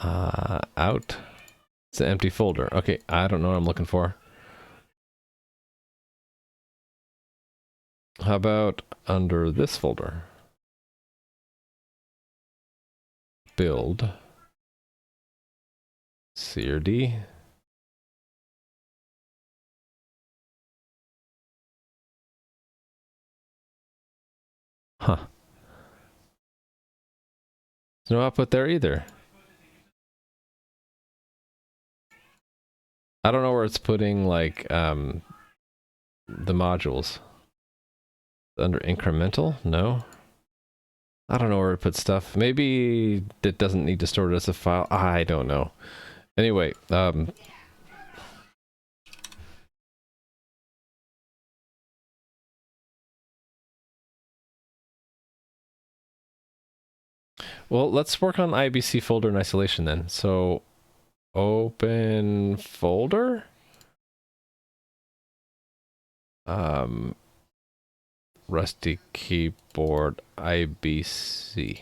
[SPEAKER 1] Out. It's an empty folder. Okay, I don't know what I'm looking for. How about under this folder? Build. CRD. Huh. There's no output there either. I don't know where it's putting, like, the modules. Under incremental? No. I don't know where it puts stuff. Maybe it doesn't need to store it as a file. I don't know. Anyway, well, let's work on IBC folder in isolation then. So, open folder. Rusty keyboard IBC.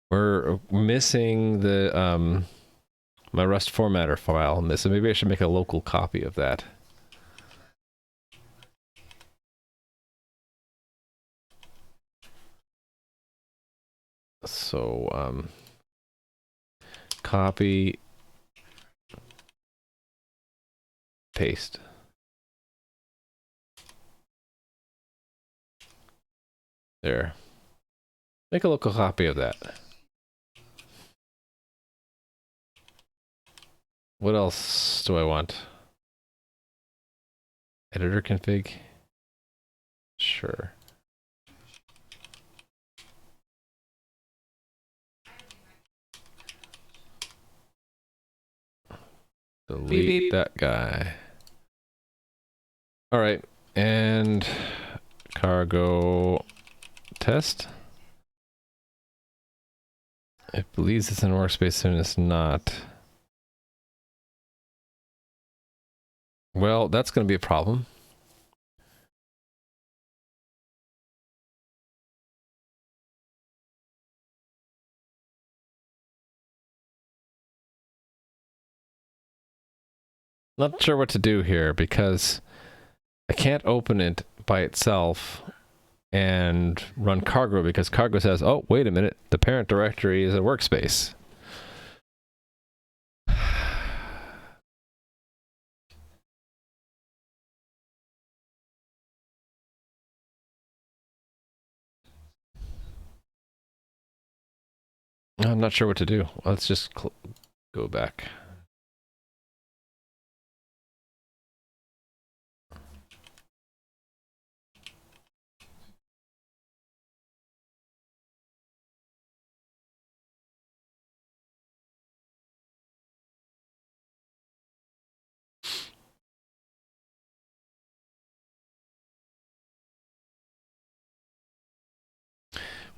[SPEAKER 1] We're missing the my Rust formatter file, so maybe I should make a local copy of that. So copy, paste. There. Make a local copy of that. What else do I want? Editor config? Sure. Delete
[SPEAKER 2] Beep, beep.
[SPEAKER 1] that guy. All right, and cargo test. It believes it's in workspace and it's not. Well, that's going to be a problem. Not sure what to do here because I can't open it by itself and run cargo because cargo says, oh, wait a minute, the parent directory is a workspace. I'm not sure what to do. Let's just go back.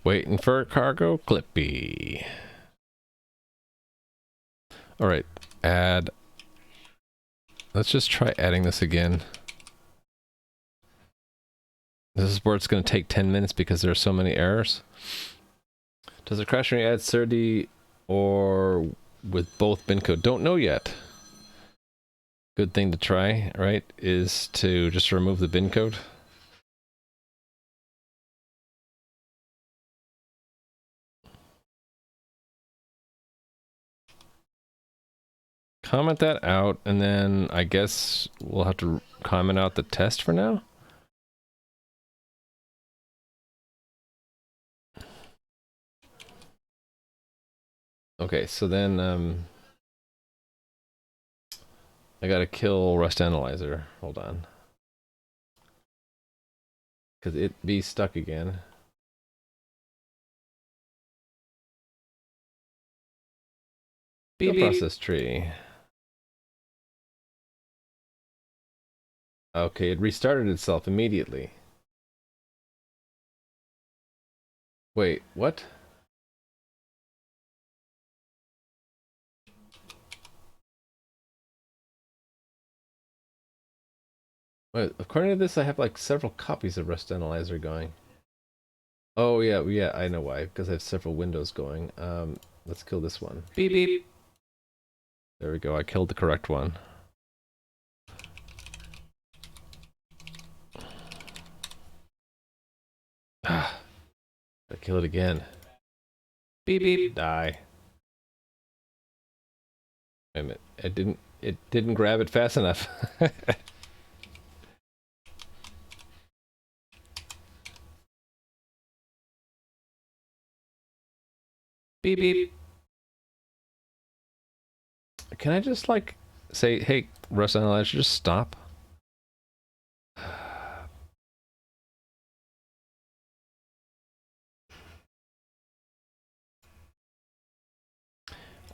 [SPEAKER 1] Waiting for cargo Clippy. All right, add. Let's just try adding this again. This is where it's going to take 10 minutes because there are so many errors. Does it crash when you add SERDI or with both bin code? Don't know yet. Good thing to try, right, is to just remove the bin code. Comment that out, and then I guess we'll have to comment out the test for now. Okay, so then I gotta kill Rust Analyzer. Hold on. Because it be stuck again.
[SPEAKER 2] Beep,
[SPEAKER 1] Kill
[SPEAKER 2] beep.
[SPEAKER 1] process tree. Okay, it restarted itself immediately. Wait, what? Wait, according to this, I have like several copies of Rust Analyzer going. Oh yeah, yeah, I know why. Because I have several windows going. Let's kill this one.
[SPEAKER 2] Beep, beep.
[SPEAKER 1] There we go. I killed the correct one. Ah, I kill it again.
[SPEAKER 2] Beep, beep.
[SPEAKER 1] Die. Wait a minute. It didn't grab it fast enough.
[SPEAKER 2] Beep, beep.
[SPEAKER 1] Can I just like say, hey, Rust Analyzer, just stop?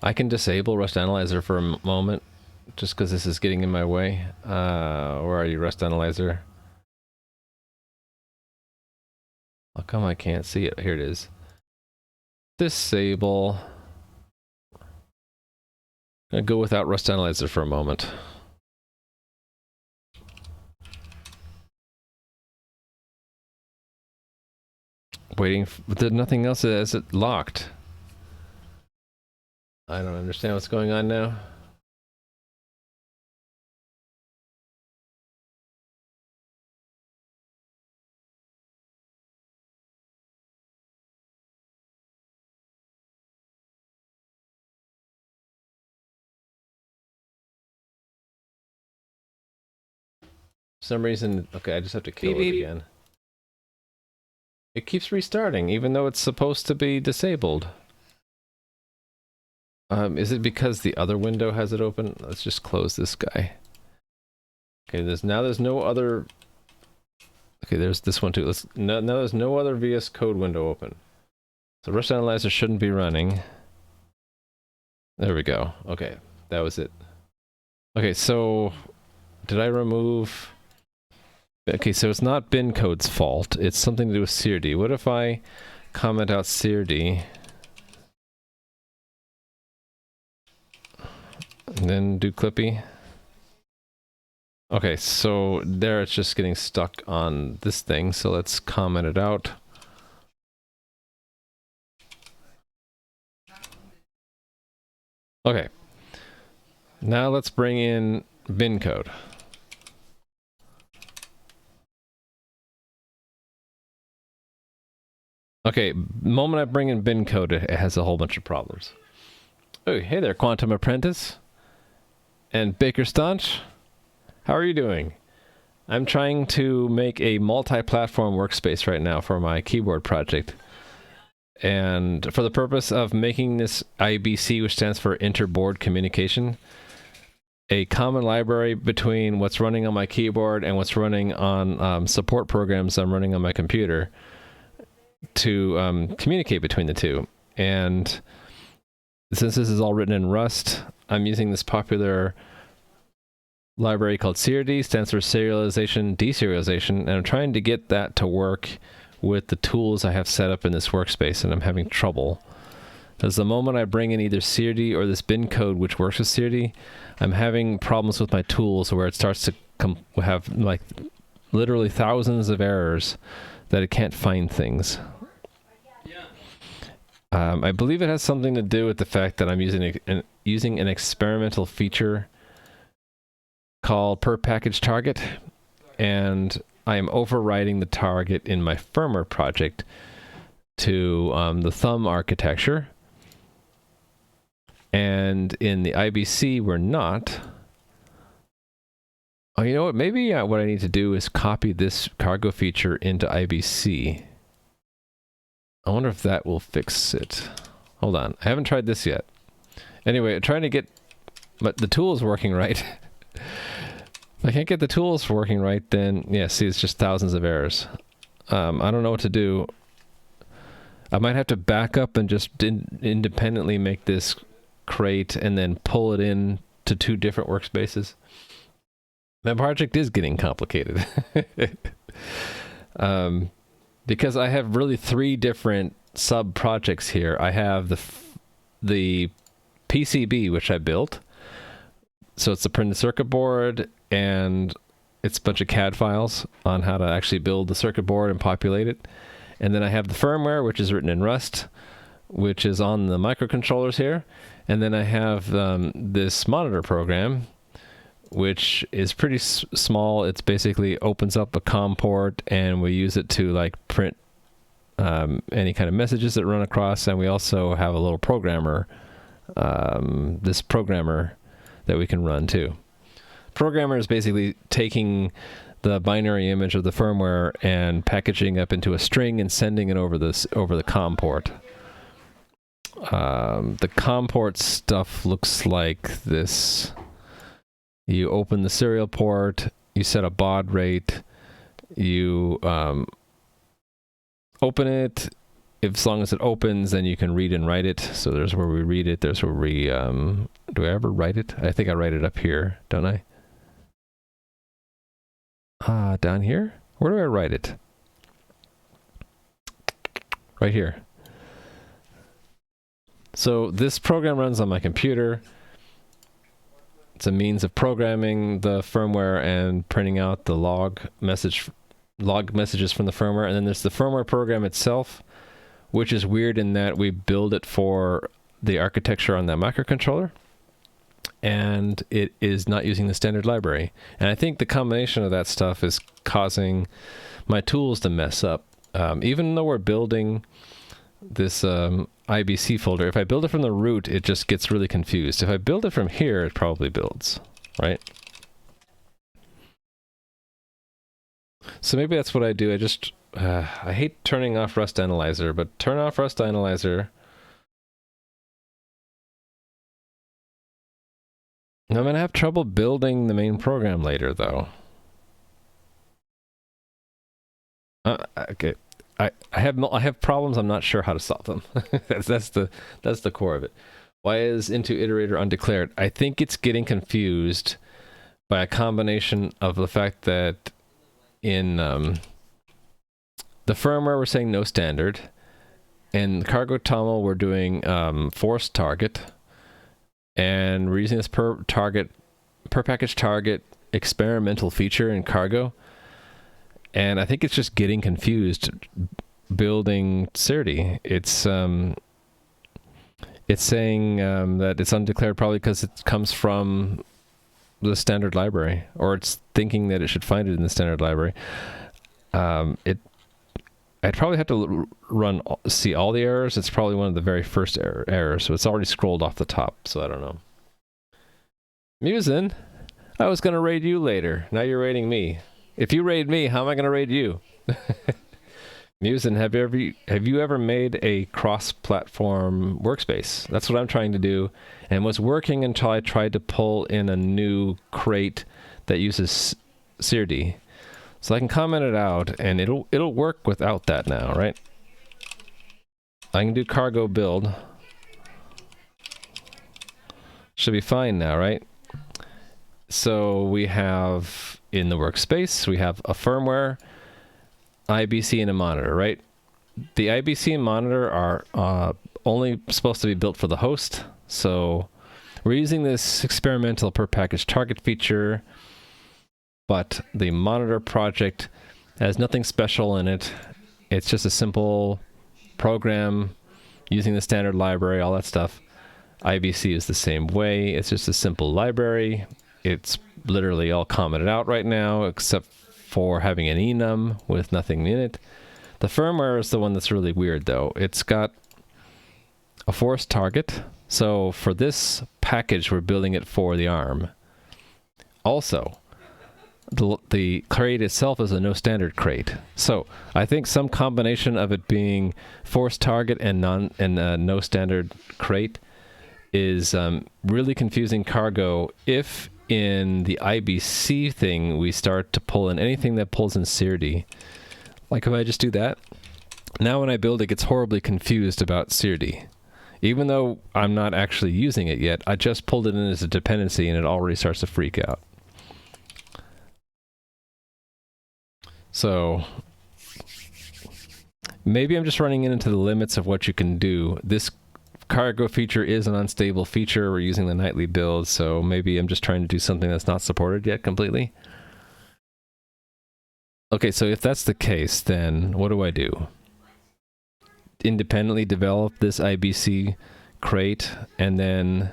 [SPEAKER 1] I can disable Rust Analyzer for a moment, just because this is getting in my way. Where are you, Rust Analyzer? How come I can't see it? Here it is. Disable. I'm gonna go without Rust Analyzer for a moment. Waiting. Nothing else is it locked. I don't understand what's going on now. For some reason, okay, I just have to kill
[SPEAKER 2] Beep,
[SPEAKER 1] it
[SPEAKER 2] beep.
[SPEAKER 1] again. It keeps restarting, even though it's supposed to be disabled. Is it because the other window has it open? Let's just close this guy. Okay, there's no other. Okay, there's this one too. Now there's no other VS Code window open. So Rust Analyzer shouldn't be running. There we go. Okay, that was it. Okay, so did I remove? Okay, so it's not bin code's fault. It's something to do with CRD. What if I comment out CRD? And then do Clippy. Okay, so there it's just getting stuck on this thing. So let's comment it out. Okay. Now let's bring in bin code. Okay, the moment I bring in bin code, it has a whole bunch of problems. Oh, hey there, Quantum Apprentice. And Baker Staunch. How are you doing? I'm trying to make a multi-platform workspace right now for my keyboard project. And for the purpose of making this IBC, which stands for Interboard Communication, a common library between what's running on my keyboard and what's running on support programs I'm running on my computer to communicate between the two. And since this is all written in Rust, I'm using this popular library called CRD, stands for Serialization Deserialization, and I'm trying to get that to work with the tools I have set up in this workspace, and I'm having trouble. Because the moment I bring in either CRD or this bin code, which works with CRD, I'm having problems with my tools where it starts to have like literally thousands of errors that it can't find things. I believe it has something to do with the fact that I'm using an experimental feature called per package target, and I am overriding the target in my firmware project to the thumb architecture, and in the IBC we're not. Oh, you know what? Maybe what I need to do is copy this cargo feature into IBC. I wonder if that will fix it. Hold on, I haven't tried this yet. Anyway, I'm trying to get the tools working right. If I can't get the tools working right, then yeah, see, it's just thousands of errors. I don't know what to do. I might have to back up and just independently make this crate and then pull it in to two different workspaces. That project is getting complicated. Because I have really three different sub projects here. I have the PCB, which I built. So it's the printed circuit board, and it's a bunch of CAD files on how to actually build the circuit board and populate it. And then I have the firmware, which is written in Rust, which is on the microcontrollers here. And then I have this monitor program, which is pretty small. It's basically opens up a COM port, and we use it to like print any kind of messages that run across. And we also have a little programmer, this programmer that we can run too. Programmer is basically taking the binary image of the firmware and packaging up into a string and sending it over the COM port. The COM port stuff looks like this. You open the serial port, you set a baud rate, you open it. As long as it opens, then you can read and write it. So there's where we read it. There's where we, do I ever write it? I think I write it up here, don't I? Down here? Where do I write it? Right here. So this program runs on my computer. It's a means of programming the firmware and printing out the log messages from the firmware. And then there's the firmware program itself, which is weird in that we build it for the architecture on that microcontroller, and it is not using the standard library. And I think the combination of that stuff is causing my tools to mess up. Even though we're building this IBC folder, if I build it from the root, it just gets really confused. If I build it from here, it probably builds, right? So maybe that's what I do. I hate turning off Rust Analyzer, but turn off Rust Analyzer. I'm going to have trouble building the main program later, though. Okay. I have problems. I'm not sure how to solve them. that's the core of it. Why is into iterator undeclared? I think it's getting confused by a combination of the fact that in the firmware we're saying no standard, and cargo toml we're doing forced target, and we're using this per package target experimental feature in cargo. And I think it's just getting confused building Sirdi. It's saying that it's undeclared probably because it comes from the standard library, or it's thinking that it should find it in the standard library. I'd probably have to see all the errors. It's probably one of the very first errors, so it's already scrolled off the top, so I don't know. Musin, I was going to raid you later. Now you're raiding me. If you raid me, how am I going to raid you? Musin, have you ever made a cross-platform workspace? That's what I'm trying to do, and was working until I tried to pull in a new crate that uses Sirdi. So I can comment it out, and it'll work without that now, right? I can do cargo build. Should be fine now, right? So we have in the workspace, we have a firmware, IBC, and a monitor, right? The IBC and monitor are only supposed to be built for the host. So we're using this experimental per package target feature, but the monitor project has nothing special in it. It's just a simple program using the standard library, all that stuff. IBC is the same way. It's just a simple library. It's literally all commented out right now, except for having an enum with nothing in it. The firmware is the one that's really weird, though. It's got a forced target. So for this package, we're building it for the ARM. Also, the crate itself is a no standard crate. So I think some combination of it being forced target and no standard crate is really confusing cargo. If in the IBC thing we start to pull in anything that pulls in Sirdi, like if I just do that, now when I build it gets horribly confused about Sirdi. Even though I'm not actually using it yet, I just pulled it in as a dependency and it already starts to freak out. So maybe I'm just running into the limits of what you can do. This cargo feature is an unstable feature. We're using the nightly build, so maybe I'm just trying to do something that's not supported yet completely. Okay, so if that's the case, then what do I do? Independently develop this IBC crate and then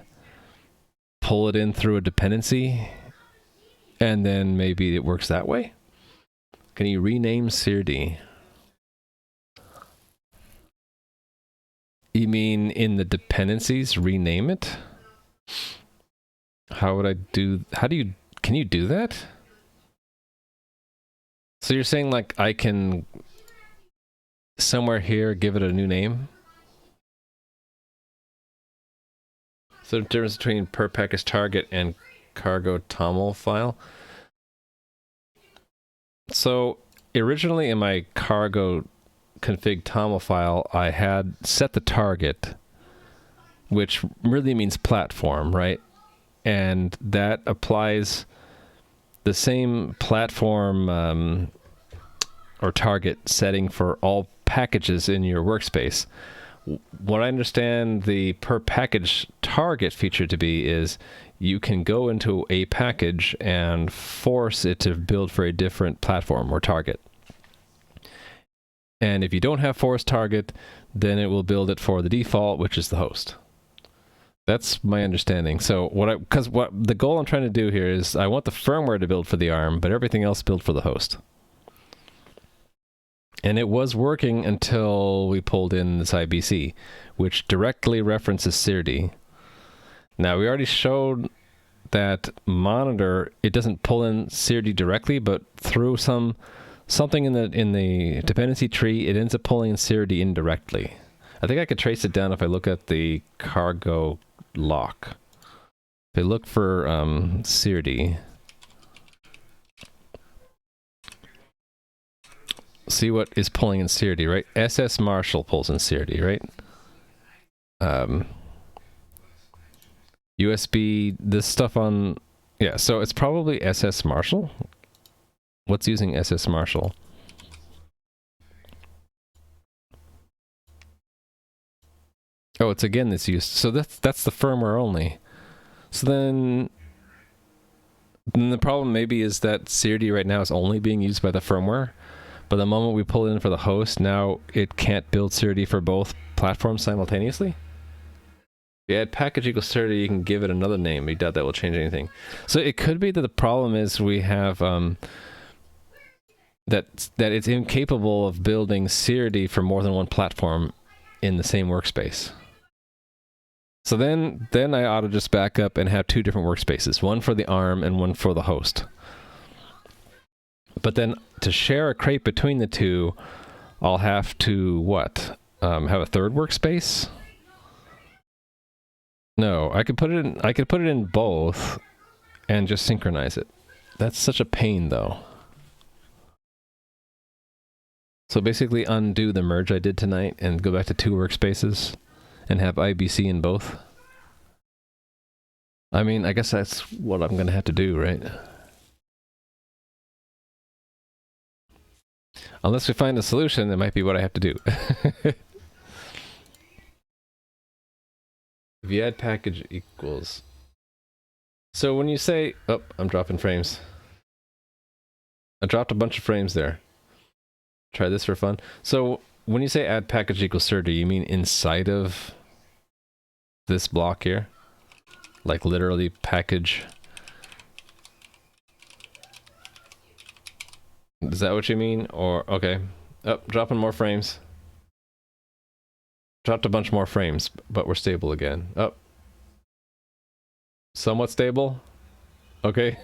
[SPEAKER 1] pull it in through a dependency, and then maybe it works that way? Can you rename Sirdi? You mean in the dependencies, rename it? Can you do that? So you're saying like I can somewhere here give it a new name? So the difference between per package target and cargo toml file. So originally in my cargo config toml file, I had set the target, which really means platform, right? And that applies the same platform or target setting for all packages in your workspace. What I understand the per package target feature to be is you can go into a package and force it to build for a different platform or target. And if you don't have force target, then it will build it for the default, which is the host. That's my understanding. So what the goal I'm trying to do here is I want the firmware to build for the ARM, but everything else built for the host. And it was working until we pulled in this IBC, which directly references Sirdi. Now, we already showed that monitor, it doesn't pull in Sirdi directly, but through some something in the dependency tree, it ends up pulling in Sirity indirectly. I think I could trace it down if I look at the cargo lock. If I look for Sirity, see what is pulling in Sirity, right? SS Marshall pulls in Sirity, right? USB, this stuff on, yeah, so it's probably SS Marshall. What's using SS Marshall? Oh, it's again this used. So that's the firmware only. So then the problem maybe is that Sirity right now is only being used by the firmware. But the moment we pull it in for the host, now it can't build Sirity for both platforms simultaneously. If you add package equals Sirity, you can give it another name. I doubt that will change anything. So it could be that the problem is we have that it's incapable of building Sirity for more than one platform in the same workspace. So then I ought to just back up and have two different workspaces, one for the ARM and one for the host. But then to share a crate between the two, I'll have to what? Have a third workspace? No, I could put it in both and just synchronize it. That's such a pain though. So basically undo the merge I did tonight and go back to two workspaces and have IBC in both. I mean, I guess that's what I'm going to have to do, right? Unless we find a solution, that might be what I have to do. If you add package equals. So when you say, oh, I'm dropping frames. I dropped a bunch of frames there. Try this for fun. So when you say add package equals Sirity, you mean inside of this block here? Like literally package. Is that what you mean? Or, okay. Oh, dropping more frames. Dropped a bunch more frames, but we're stable again. Oh. Somewhat stable. Okay.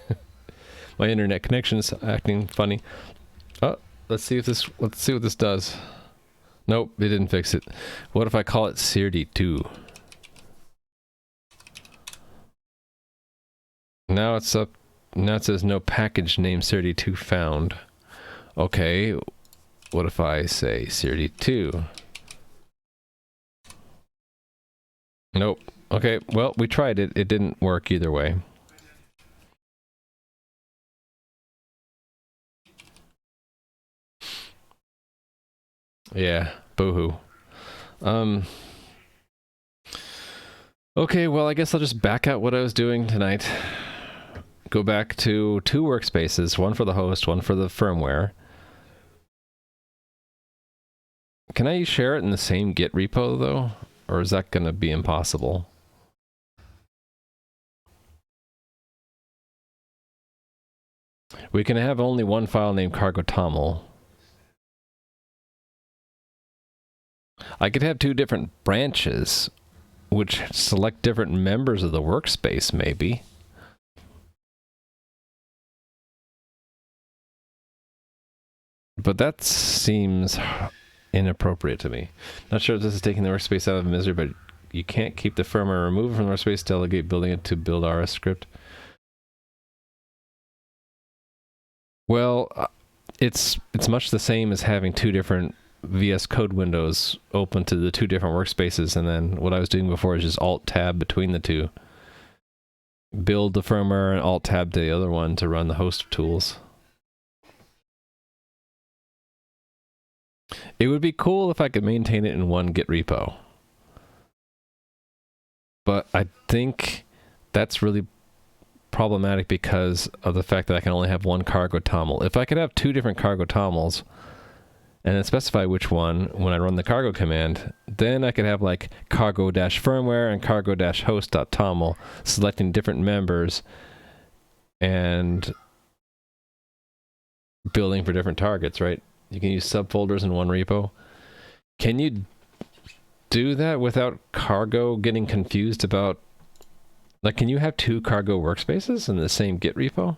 [SPEAKER 1] My internet connection's acting funny. Oh, let's see what this does. Nope, it didn't fix it. What if I call it Sirity 2? Now it's up. Now it says no package name Sirity 2 found. Okay. What if I say Sirity 2? Nope. Okay, well, we tried it. It didn't work either way. Yeah, boohoo. Okay, well, I guess I'll just back out what I was doing tonight. Go back to two workspaces, one for the host, one for the firmware. Can I share it in the same Git repo, though? Or is that going to be impossible? We can have only one file named cargo.toml. I could have two different branches, which select different members of the workspace, maybe. But that seems inappropriate to me. Not sure if this is taking the workspace out of misery, but you can't keep the firmware removed from the workspace, delegate building it to build RS script. Well, it's much the same as having two different VS Code windows open to the two different workspaces, and then what I was doing before is just Alt-Tab between the two. Build the firmware and Alt-Tab the other one to run the host tools. It would be cool if I could maintain it in one Git repo. But I think that's really problematic because of the fact that I can only have one cargo.toml. If I could have two different cargo.tomls and then specify which one when I run the cargo command, then I could have like cargo-firmware and cargo-host.toml selecting different members and building for different targets, right? You can use subfolders in one repo. Can you do that without cargo getting confused about, like, can you have two cargo workspaces in the same Git repo?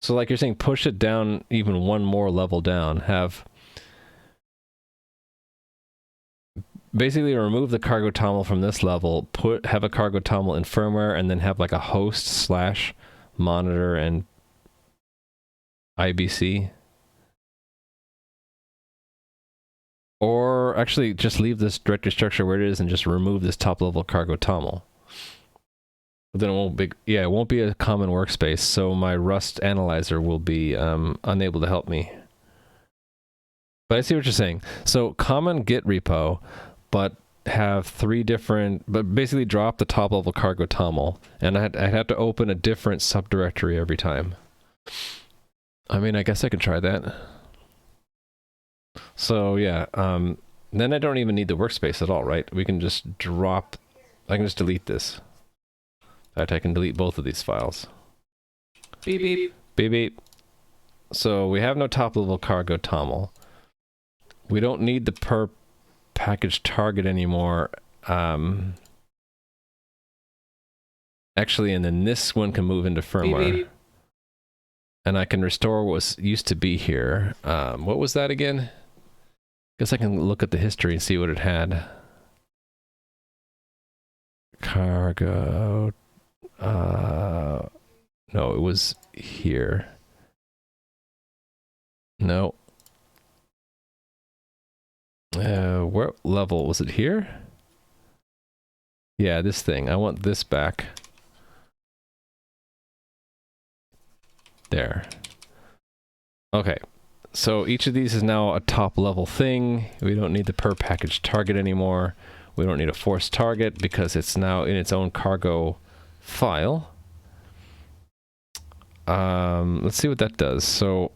[SPEAKER 1] So like you're saying, push it down even one more level down. Have basically remove the cargo toml from this level, have a cargo toml in firmware, and then have like a host slash monitor and IBC. Or actually just leave this directory structure where it is and just remove this top level cargo toml. But then it won't be a common workspace, so my Rust analyzer will be unable to help me. But I see what you're saying. So common Git repo, but have but basically drop the top level cargo toml, and I'd have to open a different subdirectory every time. I mean, I guess I could try that. So yeah, then I don't even need the workspace at all, right? We can just I can just delete this. In fact, I can delete both of these files.
[SPEAKER 2] Beep beep.
[SPEAKER 1] Beep beep. So we have no top level cargo toml. We don't need the per package target anymore. Actually, and then this one can move into firmware.
[SPEAKER 2] Beep, beep.
[SPEAKER 1] And I can restore what used to be here. What was that again? Guess I can look at the history and see what it had. Cargo. No, it was here. No. What level was it here? Yeah, this thing. I want this back. There. Okay. So each of these is now a top level thing. We don't need the per package target anymore. We don't need a force target because it's now in its own cargo file. Let's see what that does. So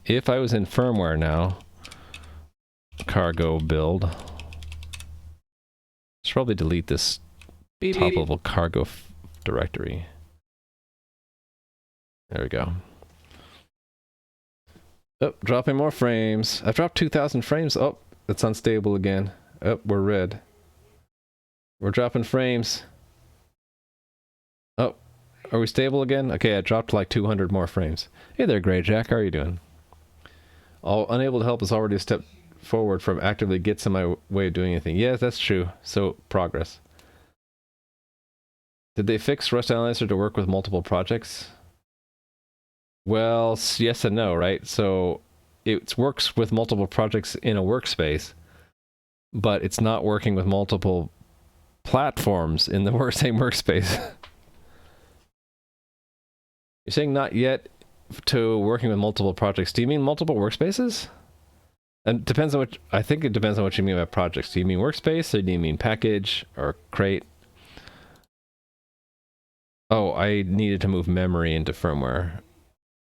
[SPEAKER 1] if I was in firmware now, cargo build, should probably delete this
[SPEAKER 2] Beep,
[SPEAKER 1] top
[SPEAKER 2] beep.
[SPEAKER 1] level cargo directory. There we go. Oh, dropping more frames. I've dropped 2,000 frames. Oh, it's unstable again. Oh, we're red. We're dropping frames. Oh, are we stable again? Okay, I dropped like 200 more frames. Hey there, Grey Jack. How are you doing? Unable to help is already a step forward from actively gets in my way of doing anything. Yes, that's true. So, progress. Did they fix Rust Analyzer to work with multiple projects? Well, yes and no, right? So it works with multiple projects in a workspace, but it's not working with multiple platforms in the same workspace. You're saying not yet to working with multiple projects. Do you mean multiple workspaces? And it depends on what, I think it depends on what you mean by projects. Do you mean workspace or do you mean package or crate? Oh, I needed to move memory into firmware.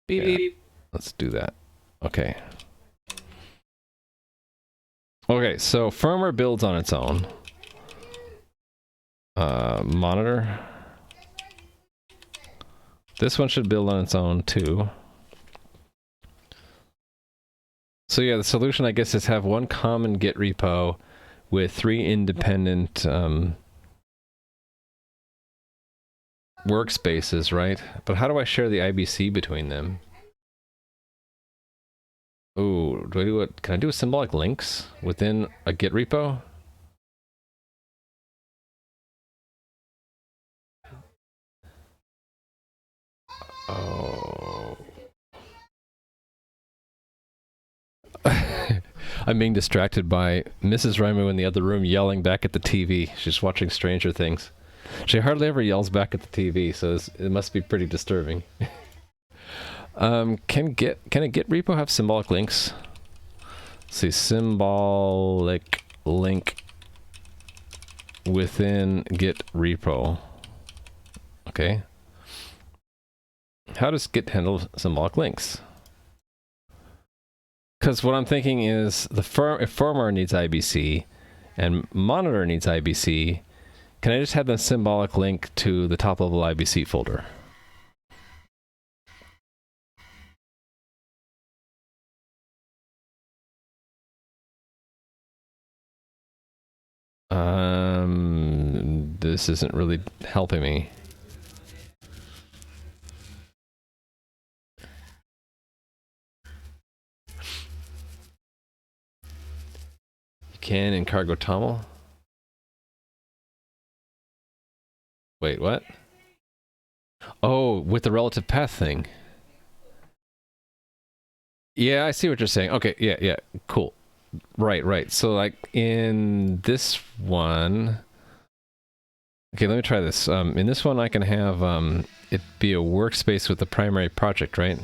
[SPEAKER 2] Beep,
[SPEAKER 1] Yeah.
[SPEAKER 2] beep.
[SPEAKER 1] Let's do that. Okay. Okay, so firmware builds on its own. Monitor. This one should build on its own too. So yeah, the solution I guess is have one common Git repo with 3 independent workspaces, right? But how do I share the IBC between them? Ooh, do I do it? Can I do a symbolic links within a Git repo? Oh. I'm being distracted by Mrs. Ramu in the other room yelling back at the TV. She's watching Stranger Things. She hardly ever yells back at the TV, so it must be pretty disturbing. Can a Git repo have symbolic links? Let's see, symbolic link within Git repo. Okay. How does Git handle symbolic links? Because what I'm thinking is if firmware needs IBC and monitor needs IBC, can I just have the symbolic link to the top level IBC folder? This isn't really helping me. can in cargo toml. Wait, what? Oh, with the relative path thing. Yeah, I see what you're saying. Okay, yeah, cool. Right. So like in this one, okay, let me try this. In this one, I can have it be a workspace with the primary project, right?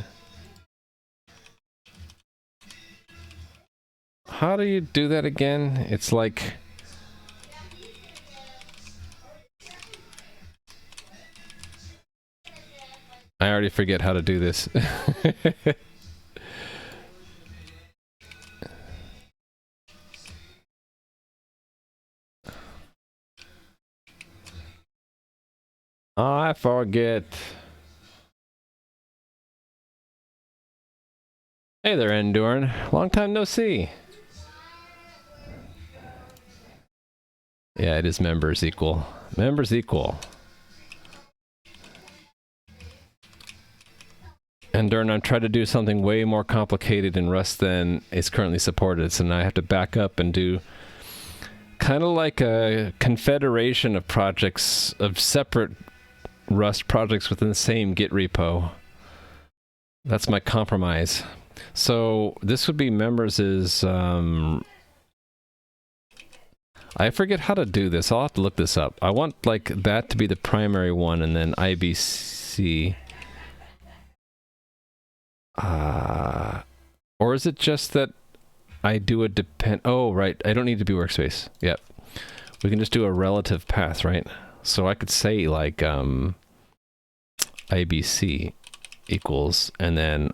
[SPEAKER 1] How do you do that again? It's like... I already forget how to do this. I forget. Hey there, Endurn. Long time no see. Yeah, it is members equal. Members equal. Endurn, I'm trying to do something way more complicated in Rust than is currently supported, so now I have to back up and do kind of like a confederation of projects, of separate Rust projects within the same Git repo. That's my compromise. So this would be members is... I forget how to do this. I'll have to look this up. I want like that to be the primary one and then IBC. Or is it just that I do a depend... Oh, right. I don't need to be workspace. Yep. We can just do a relative path, right? So I could say like IBC equals and then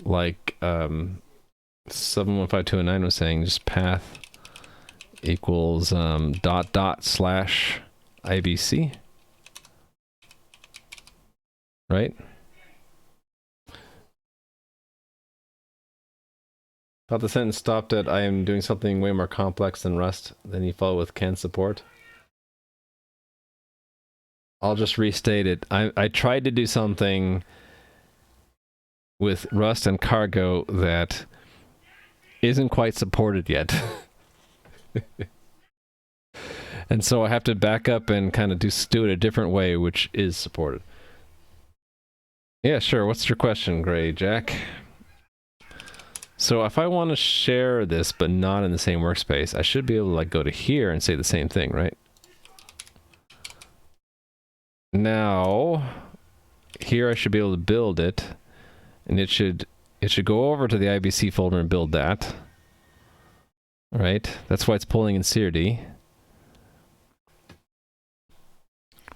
[SPEAKER 1] like 715209 was saying just path equals .. / IBC, right? Thought the sentence stopped at I am doing something way more complex than Rust. Then you follow with can support. I'll just restate it. I tried to do something with Rust and Cargo that isn't quite supported yet. And so I have to back up and kind of do it a different way, which is supported. Yeah, sure. What's your question, Gray Jack? So if I want to share this, but not in the same workspace, I should be able to like go to here and say the same thing, right? Now, here I should be able to build it, and it should go over to the IBC folder and build that. Right? That's why it's pulling in CRD.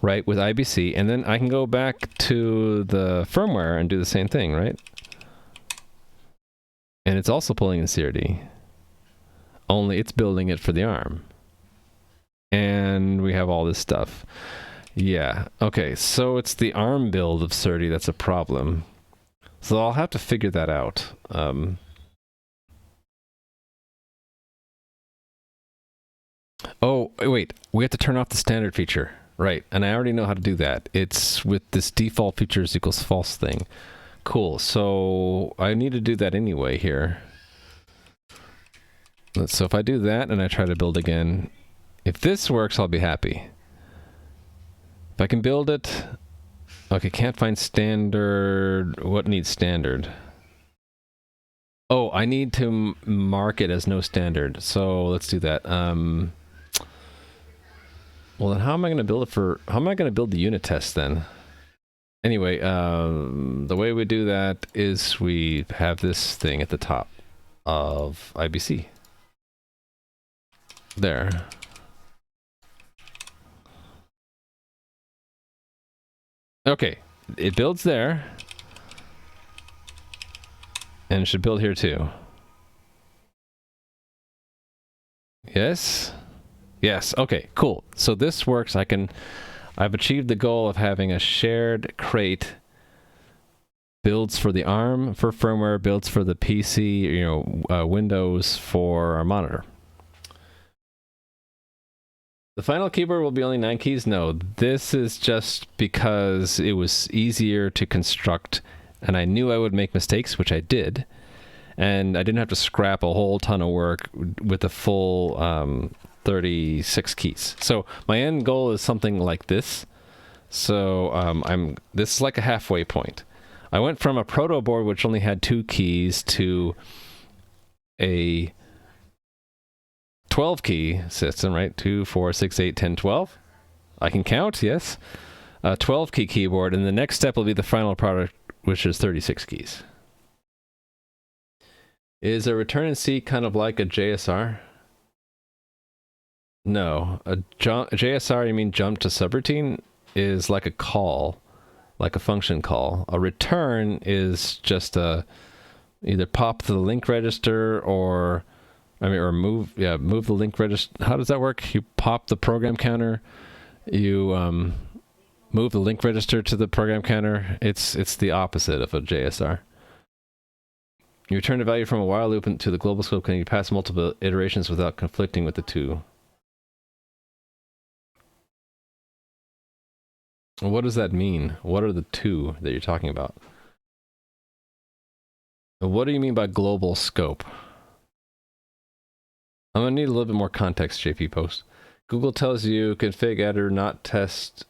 [SPEAKER 1] Right, with IBC, and then I can go back to the firmware and do the same thing, right? And it's also pulling in CRD. Only it's building it for the ARM. And we have all this stuff. Yeah, okay, so it's the ARM build of CRD that's a problem. So I'll have to figure that out. Oh, wait, we have to turn off the standard feature. Right, and I already know how to do that. It's with this default features equals false thing. Cool, so I need to do that anyway here. So if I do that and I try to build again, if this works, I'll be happy. If I can build it... Okay, can't find standard... What needs standard? Oh, I need to mark it as no standard. So let's do that. Well, then how am I going to build it for... How am I going to build the unit test then? Anyway, the way we do that is we have this thing at the top of IBC. There. Okay, it builds there. And it should build here too. Yes? Yes, okay, cool. So this works. I've achieved the goal of having a shared crate. Builds for the ARM for firmware, builds for the PC, Windows for our monitor. The final keyboard will be only 9 keys? No, this is just because it was easier to construct, and I knew I would make mistakes, which I did. and I didn't have to scrap a whole ton of work with the full 36 keys. So my end goal is something like this. So this is like a halfway point. I went from a proto board which only had 2 keys to a 12 key system, right? 2, 4, 6, 8, 10, 12. I can count, yes. A 12 key keyboard, and the next step will be the final product, which is 36 keys. Is a return in C kind of like a JSR? No. A JSR, you mean jump to subroutine, is like a call, like a function call. A return is just a either pop the link register or move the link register. How does that work? You pop the program counter, you move the link register to the program counter. It's the opposite of a JSR. You return a value from a while loop into the global scope. Can you pass multiple iterations without conflicting with the 2? What does that mean? What are the 2 that you're talking about? What do you mean by global scope? I'm going to need a little bit more context, JP Post. Google tells you config editor not test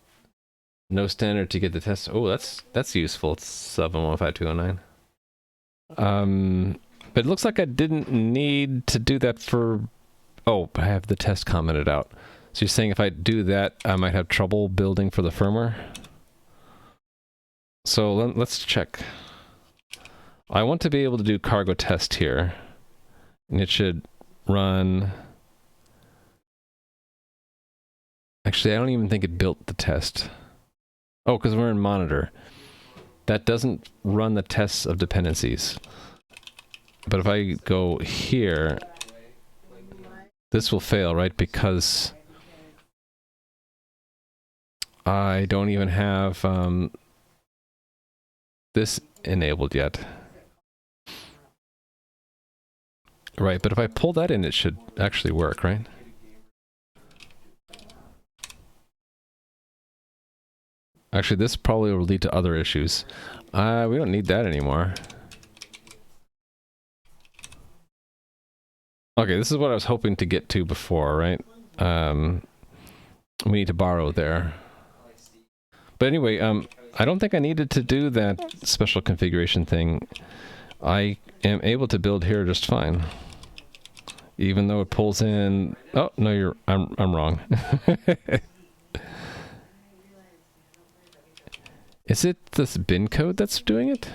[SPEAKER 1] no standard to get the test. Oh, that's useful. It's 715.209. But it looks like I didn't need to do that for... Oh, I have the test commented out. So you're saying if I do that, I might have trouble building for the firmware? So let's check. I want to be able to do cargo test here. And it should run... Actually, I don't even think it built the test. Oh, because we're in monitor. That doesn't run the tests of dependencies. But if I go here, this will fail, right? Because I don't even have this enabled yet. Right, but if I pull that in, it should actually work, right? Actually, this probably will lead to other issues. We don't need that anymore. Okay, this is what I was hoping to get to before, right? We need to borrow there. But anyway, I don't think I needed to do that special configuration thing. I am able to build here just fine. Even though it pulls in... Oh, no, I'm wrong. Is it this bin code that's doing it?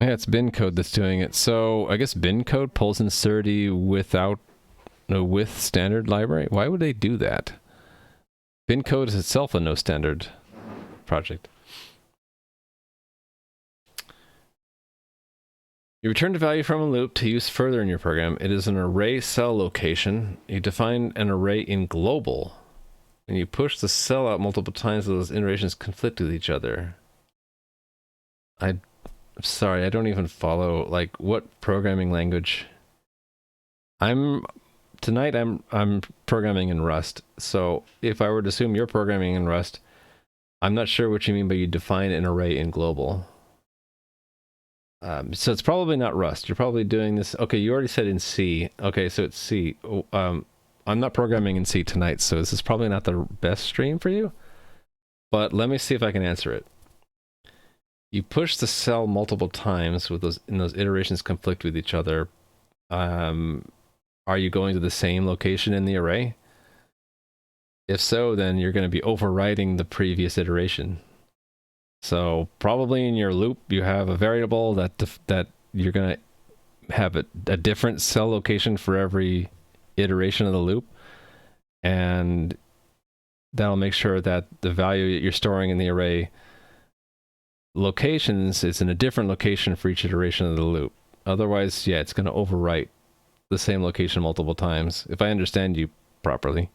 [SPEAKER 1] Yeah, it's bin code that's doing it. So I guess bin code pulls in SerDes with standard library. Why would they do that? Bin code is itself a no standard project. You return the value from a loop to use further in your program. It is an array cell location. You define an array in global, and you push the cell out multiple times so those iterations conflict with each other. I'm sorry, I don't even follow, like, what programming language? Tonight I'm programming in Rust, so if I were to assume you're programming in Rust, I'm not sure what you mean by you define an array in global. So it's probably not Rust. You're probably doing this... Okay, you already said in C. Okay, so it's C. I'm not programming in C tonight, so this is probably not the best stream for you. But let me see if I can answer it. You push the cell multiple times with those iterations conflict with each other. Are you going to the same location in the array? If so, then you're going to be overriding the previous iteration. So probably in your loop, you have a variable that you're going to have a different cell location for every iteration of the loop. And that'll make sure that the value that you're storing in the array locations is in a different location for each iteration of the loop. Otherwise, yeah, it's going to overwrite the same location multiple times, if I understand you properly.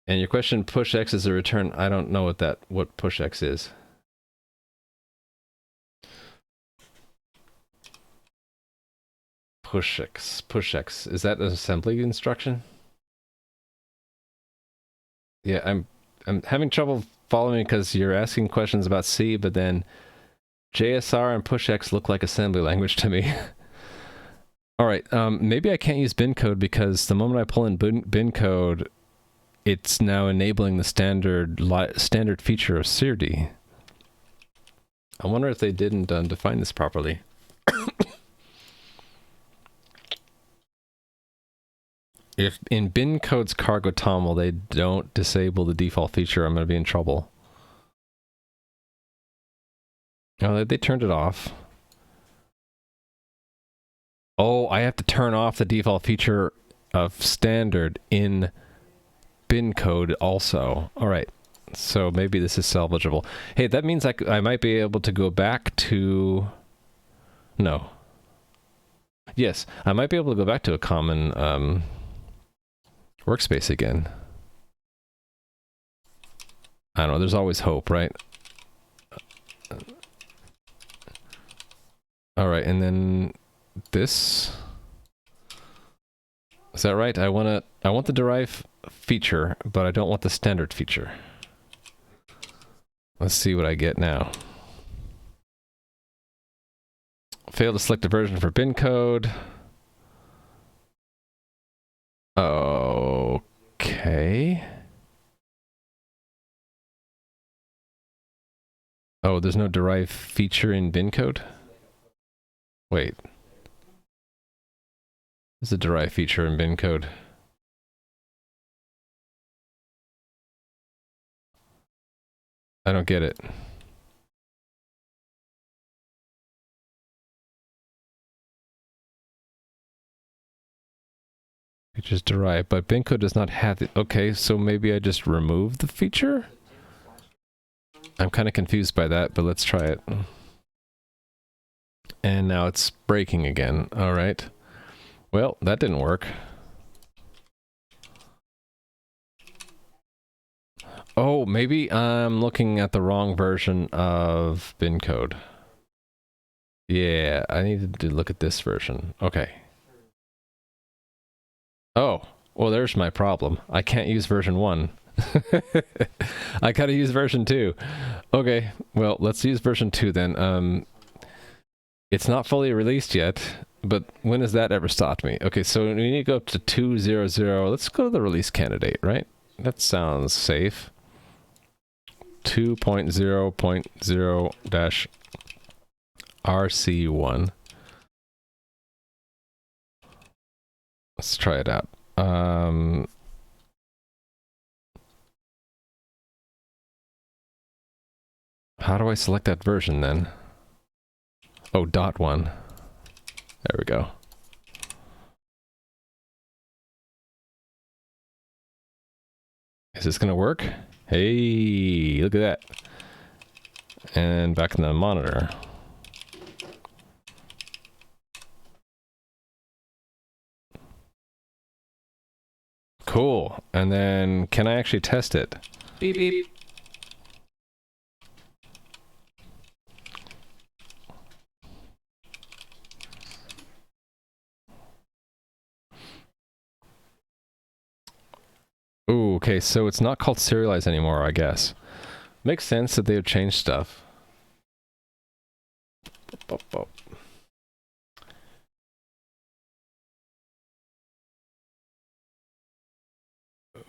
[SPEAKER 1] And your question, push X is a return. I don't know what push X is. Push X. Is that an assembly instruction? Yeah, I'm having trouble follow me because you're asking questions about C, but then JSR and pushX look like assembly language to me. All right, maybe I can't use bin code because the moment I pull in bin code, it's now enabling the standard feature of SIRD. I wonder if they didn't define this properly. If in bin code's cargo toml they don't disable the default feature, I'm going to be in trouble. Oh, they turned it off. Oh, I have to turn off the default feature of standard in bin code also. All right. So maybe this is salvageable. Hey, that means I might be able to go back to... No. Yes, I might be able to go back to a common workspace again. I don't know, there's always hope, right? All right, and then this... Is that right? I want the derive feature, but I don't want the standard feature. Let's see what I get now. Fail to select a version for bin code. Okay. Oh, there's no derive feature in bin code? Wait. There's a derive feature in bin code. I don't get it. Features derived, but bin code does not have it. Okay, so maybe I just remove the feature? I'm kind of confused by that, but let's try it. And now it's breaking again. All right. Well, that didn't work. Oh, maybe I'm looking at the wrong version of bin code. Yeah, I needed to look at this version. Okay. Oh, well, there's my problem. I can't use version 1. I gotta use version 2. Okay, well, let's use version 2 then. It's not fully released yet, but when has that ever stopped me? Okay, so we need to go up to 2.0.0. Let's go to the release candidate, right? That sounds safe. 2.0.0-RC1. Let's try it out. How do I select that version then? Oh, .1. There we go. Is this gonna work? Hey, look at that. And back in the monitor. Cool. And then can I actually test it?
[SPEAKER 2] Beep beep.
[SPEAKER 1] Ooh, okay, so it's not called serialize anymore, I guess. Makes sense that they have changed stuff.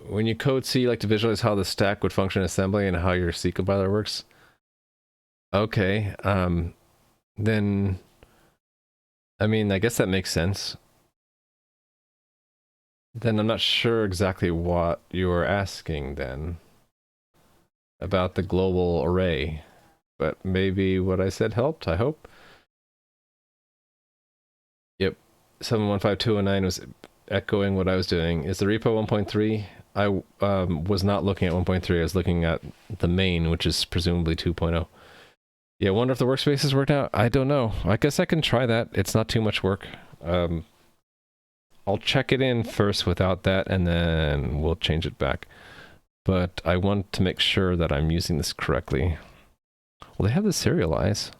[SPEAKER 1] When you code C, you like to visualize how the stack would function in assembly and how your C compiler works? Okay, then, I mean, I guess that makes sense. Then I'm not sure exactly what you were asking then about the global array, but maybe what I said helped, I hope. Yep, 715.209 was echoing what I was doing. Is the repo 1.3? I was not looking at 1.3, I was looking at the main, which is presumably 2.0. Yeah, I wonder if the workspaces worked out. I don't know. I guess I can try that. It's not too much work. I'll check it in first without that, and then we'll change it back. But I want to make sure that I'm using this correctly. Well, they have the serialize.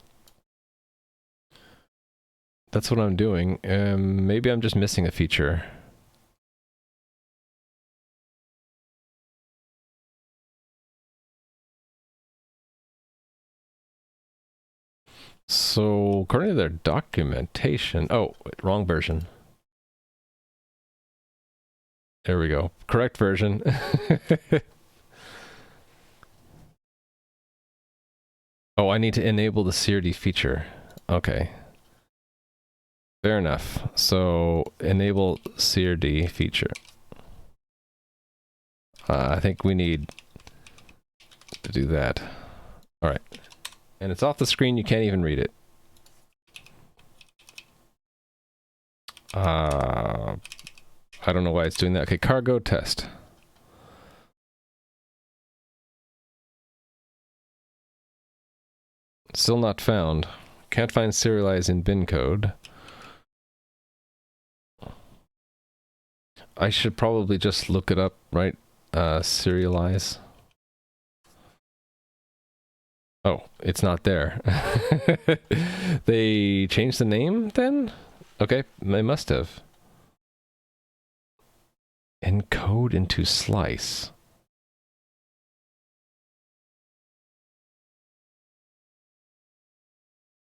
[SPEAKER 1] That's what I'm doing. Maybe I'm just missing a feature. So according to their documentation, oh, wait, wrong version. There we go. Correct version. Oh, I need to enable the CRD feature. Okay. Fair enough. So enable CRD feature. I think we need to do that. All right. And it's off the screen. You can't even read it. I don't know why it's doing that. Okay, cargo test. Still not found. Can't find serialize in bin code. I should probably just look it up, right? Serialize. Oh, it's not there. They changed the name then? Okay, they must have. Encode into slice.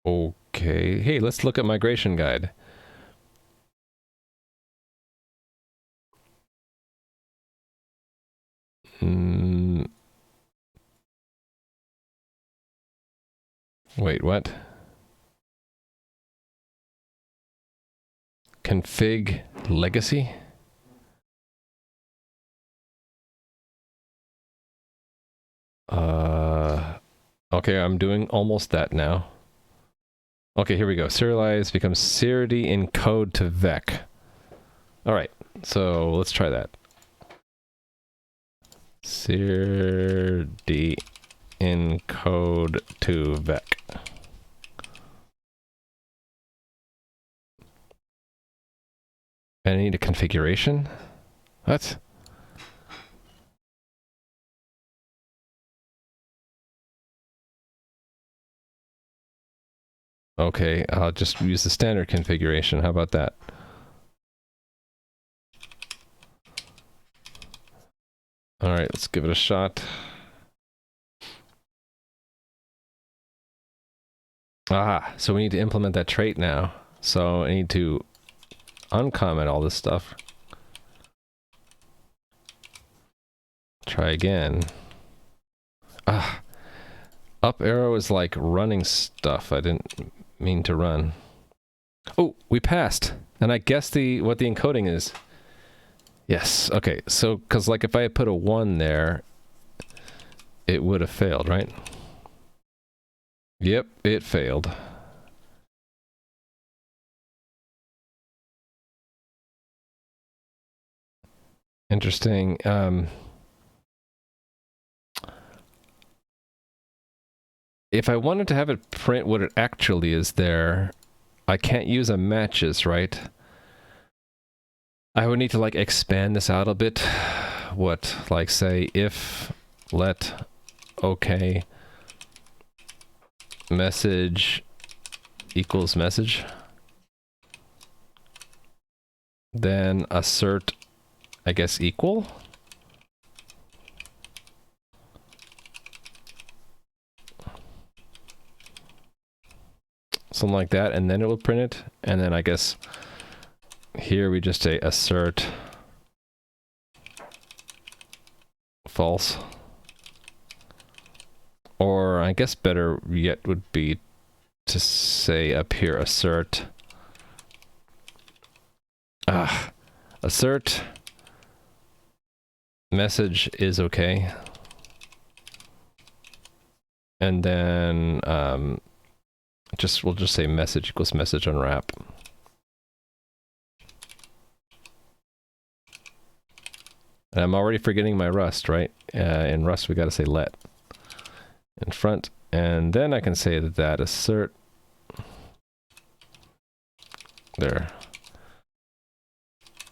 [SPEAKER 1] Okay. Hey, let's look at migration guide. Wait, what? Config legacy? Okay, I'm doing almost that now. Okay, here we go. Serialize becomes seriality encode to vec. All right, so let's try that. Seriality encode to vec. And I need a configuration? What? Okay, I'll just use the standard configuration. How about that? All right, let's give it a shot. Ah, so we need to implement that trait now. So I need to uncomment all this stuff. Try again. Ah, up arrow is like running stuff. I didn't mean to run. Oh, we passed. And I guessed what the encoding is. Yes, okay. So, because like if I had put a 1 there, it would have failed, right? Yep, it failed. Interesting. If I wanted to have it print what it actually is there, I can't use a matches, right? I would need to like expand this out a bit. What, like say if let okay message equals message, then assert, I guess, equal. Something like that, and then it will print it. And then I guess here we just say assert false. Or I guess better yet would be to say up here assert assert message is okay. And then we'll just say message equals message unwrap. And I'm already forgetting my Rust, right? In Rust, we got to say let in front. And then I can say that assert there.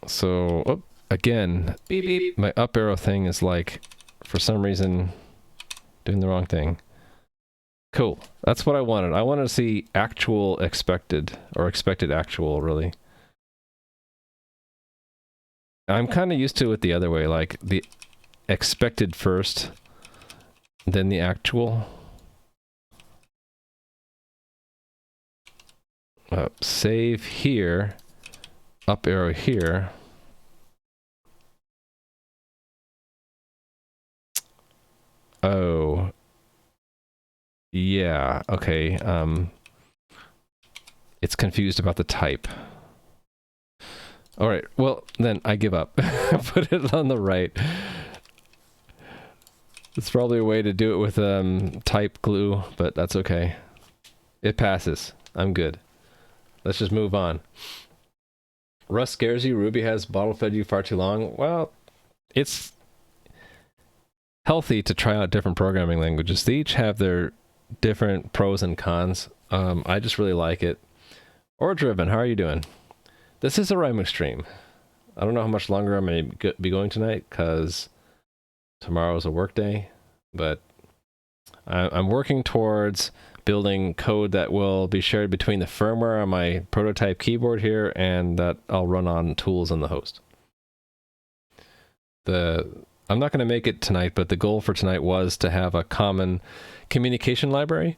[SPEAKER 1] So, oh, again,
[SPEAKER 2] Beep, beep.
[SPEAKER 1] my up arrow thing is like, for some reason, doing the wrong thing. Cool. That's what I wanted. I wanted to see actual expected, or expected actual, really. I'm kind of used to it the other way, like the expected first, then the actual. save here, up arrow here. Oh, yeah, okay. It's confused about the type. All right, well, then I give up. Put it on the right. It's probably a way to do it with type glue, but that's okay. It passes. I'm good. Let's just move on. Rust scares you. Ruby has bottle-fed you far too long. Well, it's healthy to try out different programming languages. They each have their different pros and cons. I just really like it. Or Driven, how are you doing? This is a rhyming stream. I don't know how much longer I'm going to be going tonight, because tomorrow is a work day, but I'm working towards building code that will be shared between the firmware on my prototype keyboard here and that I'll run on tools on the host. I'm not going to make it tonight, but the goal for tonight was to have a common communication library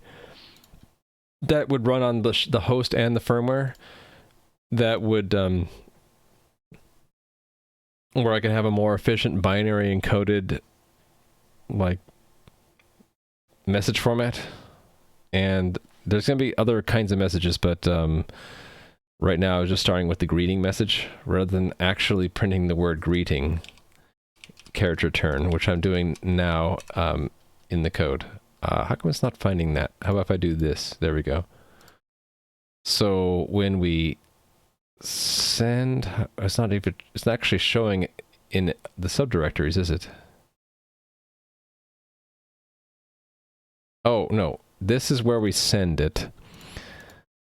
[SPEAKER 1] that would run on the host and the firmware, that would where I can have a more efficient binary encoded like message format. And there's going to be other kinds of messages, but right now I was just starting with the greeting message rather than actually printing the word greeting character turn, which I'm doing now in the code. How come it's not finding that? How about if I do this? There we go. So when we send, it's not actually showing in the subdirectories, is it? Oh, no. This is where we send it.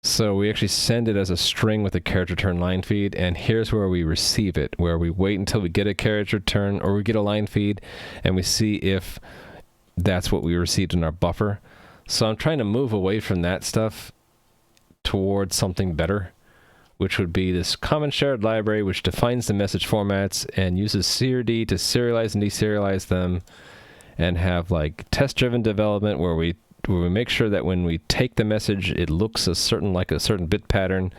[SPEAKER 1] So we actually send it as a string with a character turn line feed, and here's where we receive it, where we wait until we get a character turn or we get a line feed, and we see if that's what we received in our buffer. So I'm trying to move away from that stuff towards something better, which would be this common shared library which defines the message formats and uses CRD to serialize and deserialize them, and have like test-driven development where we make sure that when we take the message, it looks a certain bit pattern,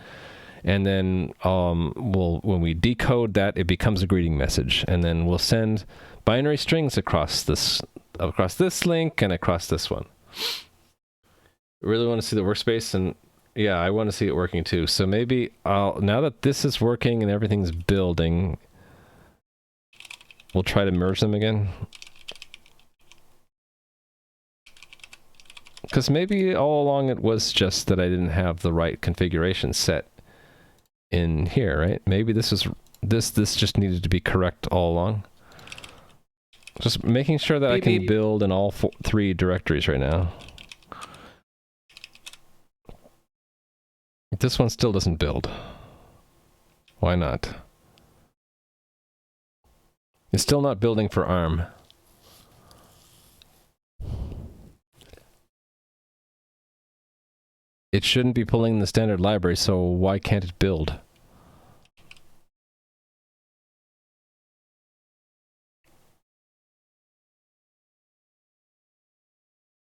[SPEAKER 1] and then when we decode that, it becomes a greeting message, and then we'll send binary strings across this link and across this one. I really want to see the workspace, and yeah, I want to see it working too. So maybe now that this is working and everything's building, we'll try to merge them again. Because maybe all along it was just that I didn't have the right configuration set in here, right? Maybe this just needed to be correct all along. Just making sure that I can build in all three directories right now. This one still doesn't build. Why not? It's still not building for ARM. It shouldn't be pulling the standard library, so why can't it build?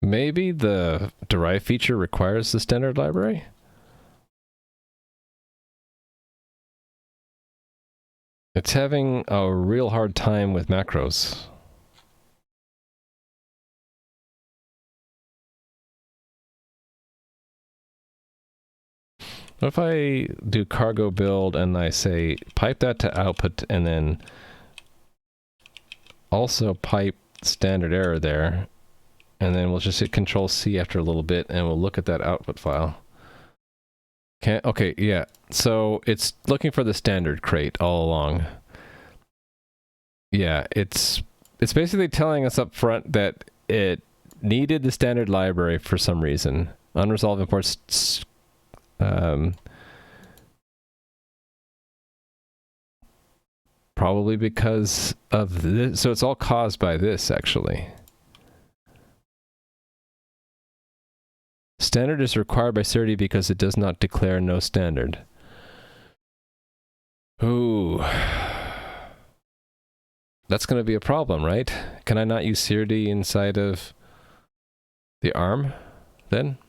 [SPEAKER 1] Maybe the derive feature requires the standard library? It's having a real hard time with macros. What if I do cargo build and I say pipe that to output and then also pipe standard error there, and then we'll just hit Control C after a little bit and we'll look at that output file. Okay, yeah. So it's looking for the standard crate all along. Yeah, it's basically telling us up front that it needed the standard library for some reason. Unresolved imports. Probably because of this. So it's all caused by this, actually. Standard is required by CRD because it does not declare no standard. Ooh. That's going to be a problem, right? Can I not use CRD inside of the ARM then?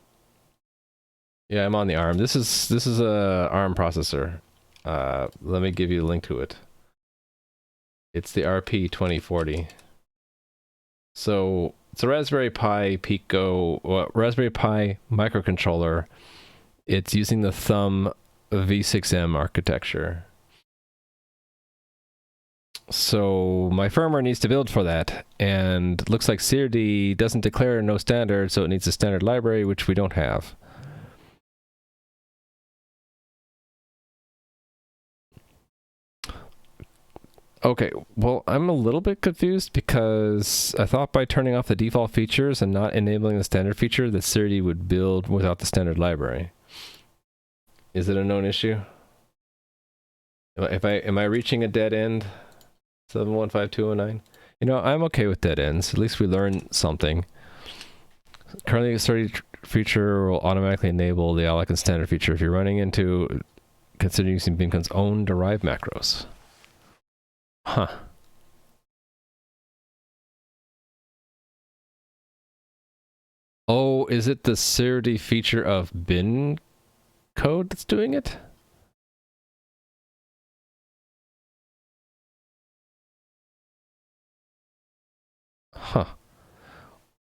[SPEAKER 1] Yeah, I'm on the ARM. This is a ARM processor. Let me give you a link to it. It's the RP2040. So it's a Raspberry Pi Pico, well, Raspberry Pi microcontroller. It's using the Thumb V6M architecture. So my firmware needs to build for that, and looks like SIRD doesn't declare no standard, so it needs a standard library, which we don't have. Okay, well, I'm a little bit confused because I thought by turning off the default features and not enabling the standard feature, that SIRD would build without the standard library. Is it a known issue? Am I reaching a dead end? 715209. You know, I'm okay with dead ends. At least we learn something. Currently, the SIRD feature will automatically enable the alloc and standard feature if you're running into considering using Beamcon's own derived macros. Huh. Oh, is it the SIRD feature of bin code that's doing it? Huh.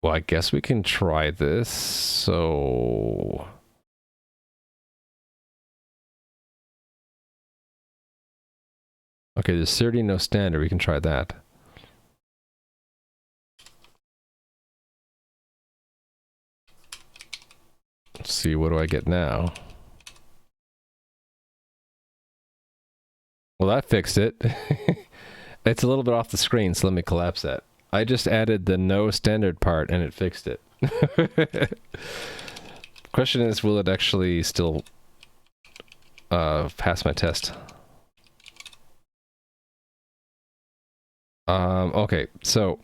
[SPEAKER 1] Well, I guess we can try this. So... okay, there's SIRD no standard. We can try that. Let's see, what do I get now? Well, that fixed it. It's a little bit off the screen, so let me collapse that. I just added the no standard part and it fixed it. Question is, will it actually still pass my test? Okay, so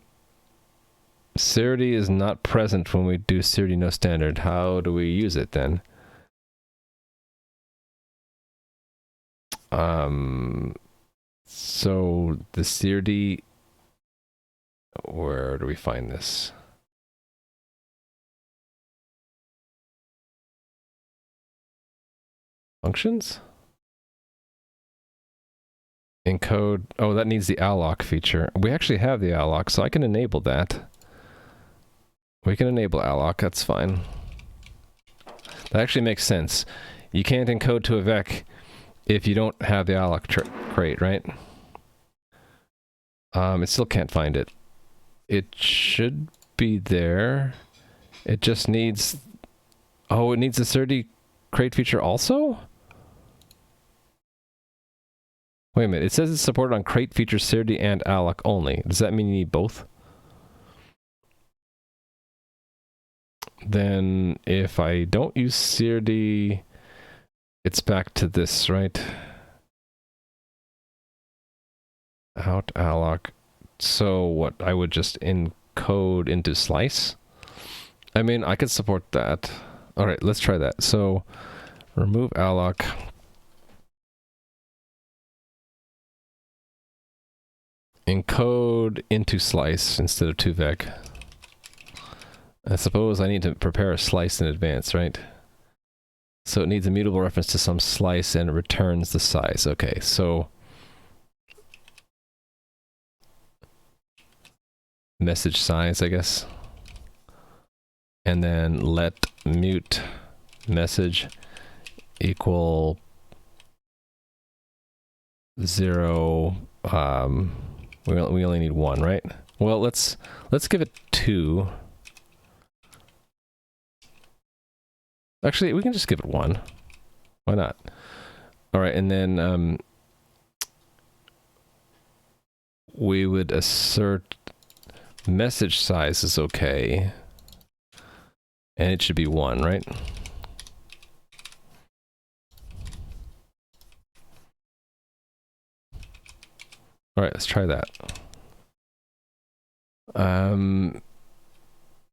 [SPEAKER 1] SIRD is not present when we do SIRD no standard. How do we use it then? So the SIRD, where do we find this? Functions? Encode. Oh, that needs the alloc feature. We actually have the alloc, so I can enable that. We can enable alloc, that's fine. That actually makes sense. You can't encode to a vec if you don't have the alloc crate, right? It still can't find it. It should be there. It just needs... oh, it needs the SIRD crate feature also? Wait a minute, it says it's supported on crate feature SIRD and alloc only. Does that mean you need both? Then if I don't use SIRD, it's back to this, right? Out alloc. So what, I would just encode into slice? I mean, I could support that. Alright, let's try that. So remove alloc. Encode into slice instead of to vec. I suppose I need to prepare a slice in advance, right? So it needs a mutable reference to some slice and it returns the size. Okay, so message size, I guess. And then let mute message equal 0. We only need 1, right? Well, let's give it 2. Actually, we can just give it 1. Why not? All right, and then we would assert message size is okay. And it should be 1, right? All right, let's try that.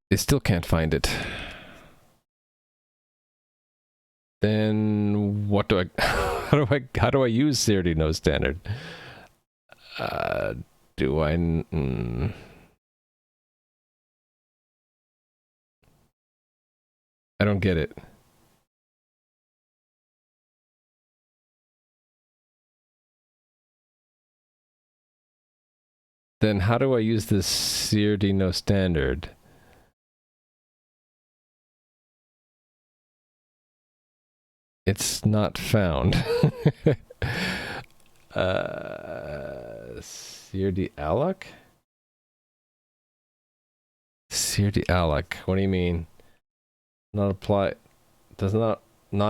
[SPEAKER 1] It still can't find it. Then what do I how do I use SIRD no standard? Do I I don't get it. Then how do I use this CRD no standard? It's not found. CRD alloc? CRD alloc. What do you mean? Not apply. Does not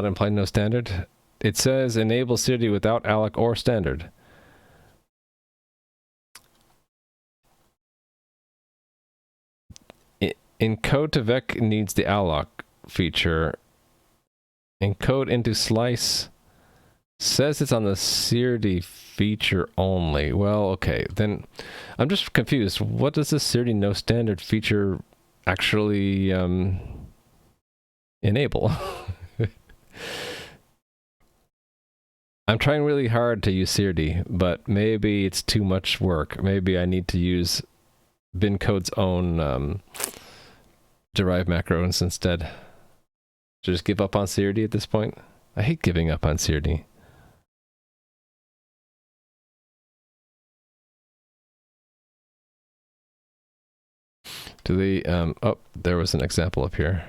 [SPEAKER 1] imply no standard? It says enable CRD without alloc or standard. Encode to vec needs the alloc feature. Encode into slice says it's on the CRD feature only. Well, okay, then I'm just confused. What does the CRD no standard feature actually enable? I'm trying really hard to use CRD, but maybe it's too much work. Maybe I need to use bincode's own derived macros instead. Should I just give up on CRD at this point? I hate giving up on CRD. Do they, oh, there was an example up here.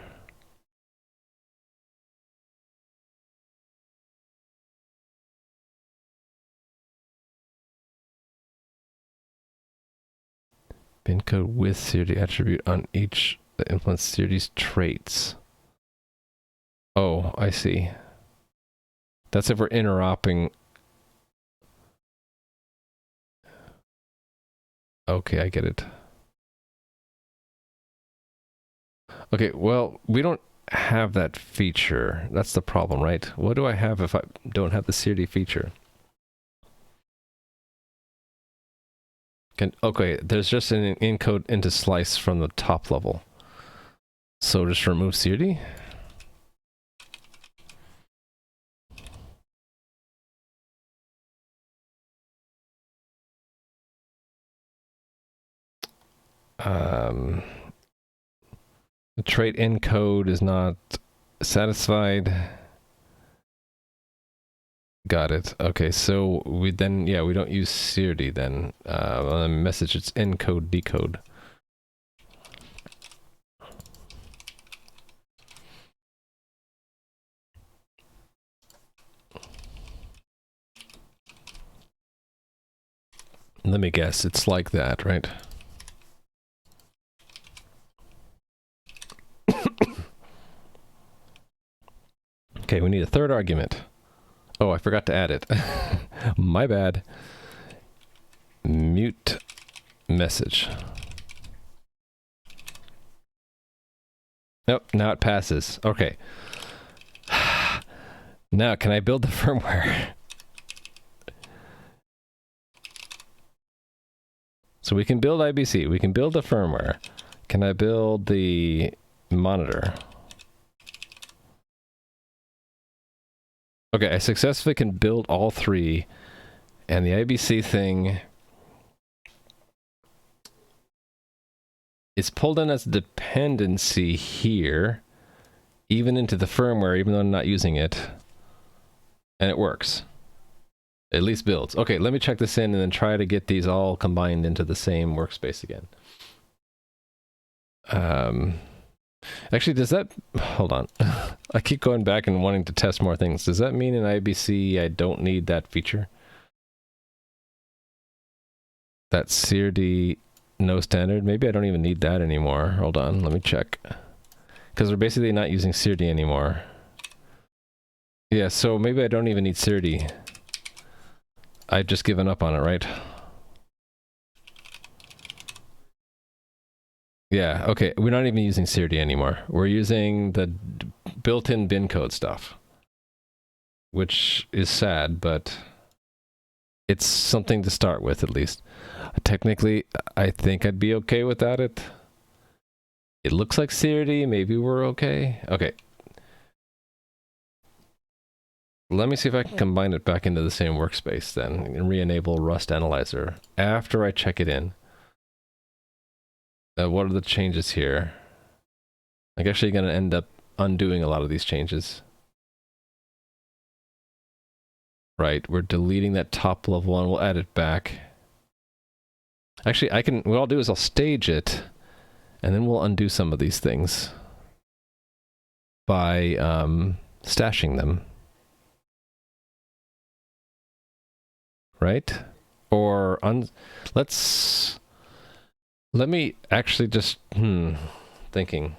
[SPEAKER 1] Bincode with CRD attribute on each that implements CRD's traits. Oh, I see. That's if we're interoping. Okay, I get it. Okay, well, we don't have that feature. That's the problem, right? What do I have if I don't have the CRD feature? Okay, there's just an encode into slice from the top level. So just remove CRD? The trait encode is not satisfied. Got it. Okay, so we then, yeah, we don't use CRD then. On the message, it's encode decode. Let me guess, it's like that, right? Okay, we need a third argument. Oh, I forgot to add it. My bad. Mute message. Nope, now it passes. Okay. Now, can I build the firmware? So we can build IBC. We can build the firmware. Can I build the monitor? Okay, I successfully can build all three. And the IBC thing is pulled in as a dependency here, even into the firmware, even though I'm not using it. And it works. At least builds. Okay, let me check this in and then try to get these all combined into the same workspace again. Actually, does that... Hold on. I keep going back and wanting to test more things. Does that mean in IBC I don't need that feature? That CRD no standard? Maybe I don't even need that anymore. Hold on, let me check. Because we're basically not using CRD anymore. Yeah, so maybe I don't even need CRD. I've just given up on it, right? Yeah, okay, we're not even using CRD anymore. We're using the built-in bin code stuff. Which is sad, but it's something to start with at least. Technically, I think I'd be okay without it. It looks like CRD, maybe we're okay. Okay. Let me see if I can combine it back into the same workspace then and re-enable Rust Analyzer after I check it in. What are the changes here? I'm actually going to end up undoing a lot of these changes. Right, we're deleting that top level one. We'll add it back. Actually, what I'll do is I'll stage it, and then we'll undo some of these things by stashing them. Right? Or let me actually just thinking.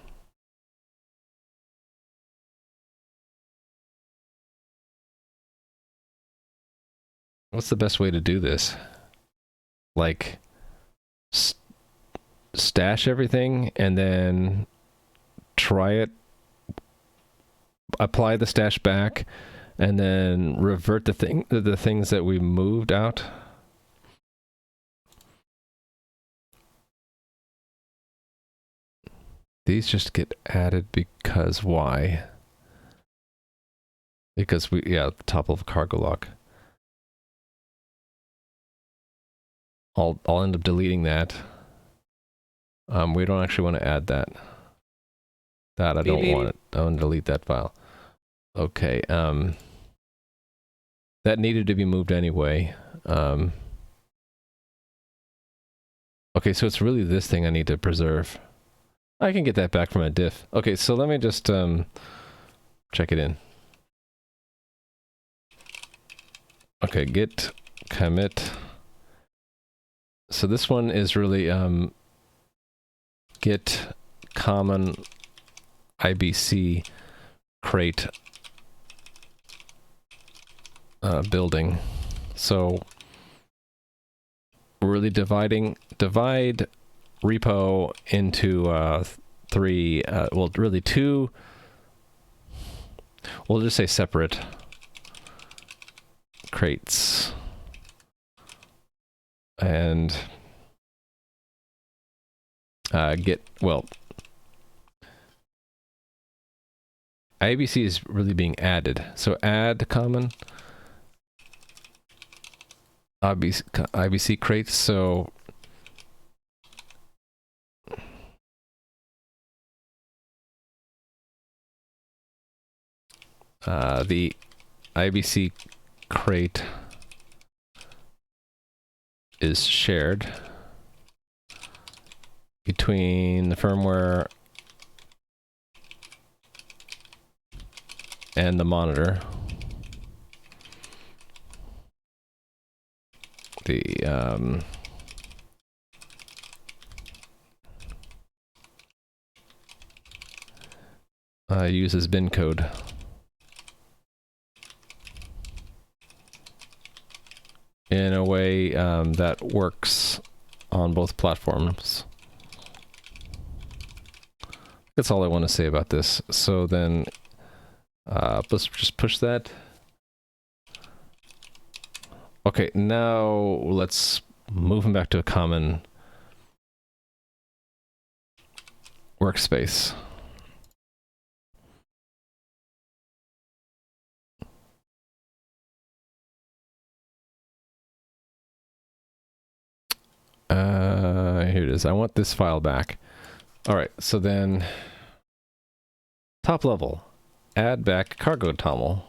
[SPEAKER 1] What's the best way to do this? Like stash everything and then try it, apply the stash back, and then revert the things that we moved out. These just get added because why? Because the top of cargo lock. I'll end up deleting that. We don't actually want to add that. I don't want it. I want to delete that file. Okay. That needed to be moved anyway. Okay, so it's really this thing I need to preserve. I can get that back from a diff. Okay, so let me just check it in. Okay, git commit. So this one is really git common IBC crate building. So we're really divide repo into three, well, really two. We'll just say separate crates. And IBC is really being added. So add common IBC crates. So the IBC crate is shared between the firmware and the monitor. The uses bin code. In a way that works on both platforms. That's all I want to say about this. So then let's just push that. Okay, now let's move him back to a common workspace. Here it is. I want this file back. All right, so then top level, add back cargo toml.